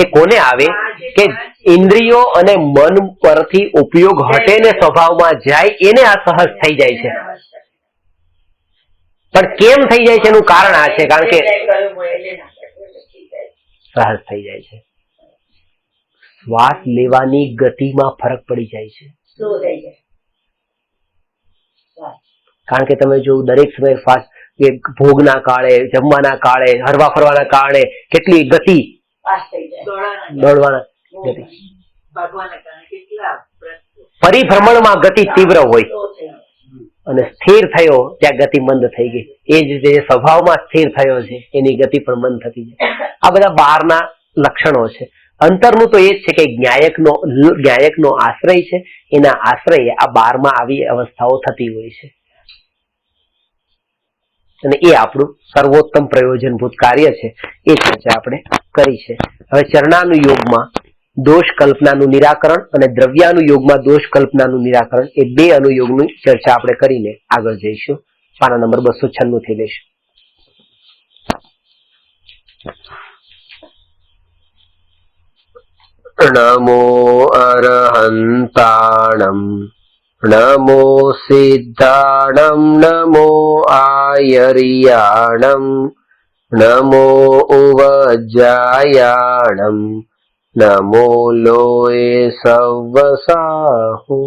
એ કોને આવે કે ઇન્દ્રિયો અને મન પરથી ઉપયોગ હટે ને સ્વભાવમાં જાય, એને આ સહજ થઈ જાય છે. પણ કેમ થઈ જાય છે એનું કારણ આ છે, કારણ કે સહજ થઈ જાય છે. શ્વાસ લેવાની ગતિમાં ફરક પડી જાય છે. કારણ કે તમે જો દરેક સમયે ફાસ્ટ ભોગના કાળે, જમવાના કાળે, હરવા ફરવાના કારણે કેટલી ગતિ, દોડવાના ગતિ, પરિભ્રમણમાં ગતિ તીવ્ર હોય અને સ્થિર થયો ત્યાં ગતિ મંદ થઈ ગઈ. એ જ રીતે સ્વભાવમાં સ્થિર થયો છે એની ગતિ પણ મંદ થતી જાય. આ બધા બહારના લક્ષણો છે. અંતરનું તો એ જ છે કે જ્ઞાયકનો આશ્રય છે, એના આશ્રય આ બહારમાં આવી અવસ્થાઓ થતી હોય છે. અને એ આપણું સર્વોત્તમ પ્રયોજનભૂત કાર્ય છે. એ ચર્ચા આપણે કરી છે. હવે ચરણાનુયોગમાં દોષ કલ્પનાનું નિરાકરણ અને દ્રવ્યાનુયોગમાં દોષ કલ્પનાનું નિરાકરણ, એ બે અનુયોગની ચર્ચા આપણે કરીને આગળ જઈશું. પાના નંબર 296 થી લઈશું. નમો અરહંતાણમ નમો સિદ્ધાણમ નમો આયર્યાણમ નમો ઉવજ્જાયાણમ નમો લોય સવસાહુ.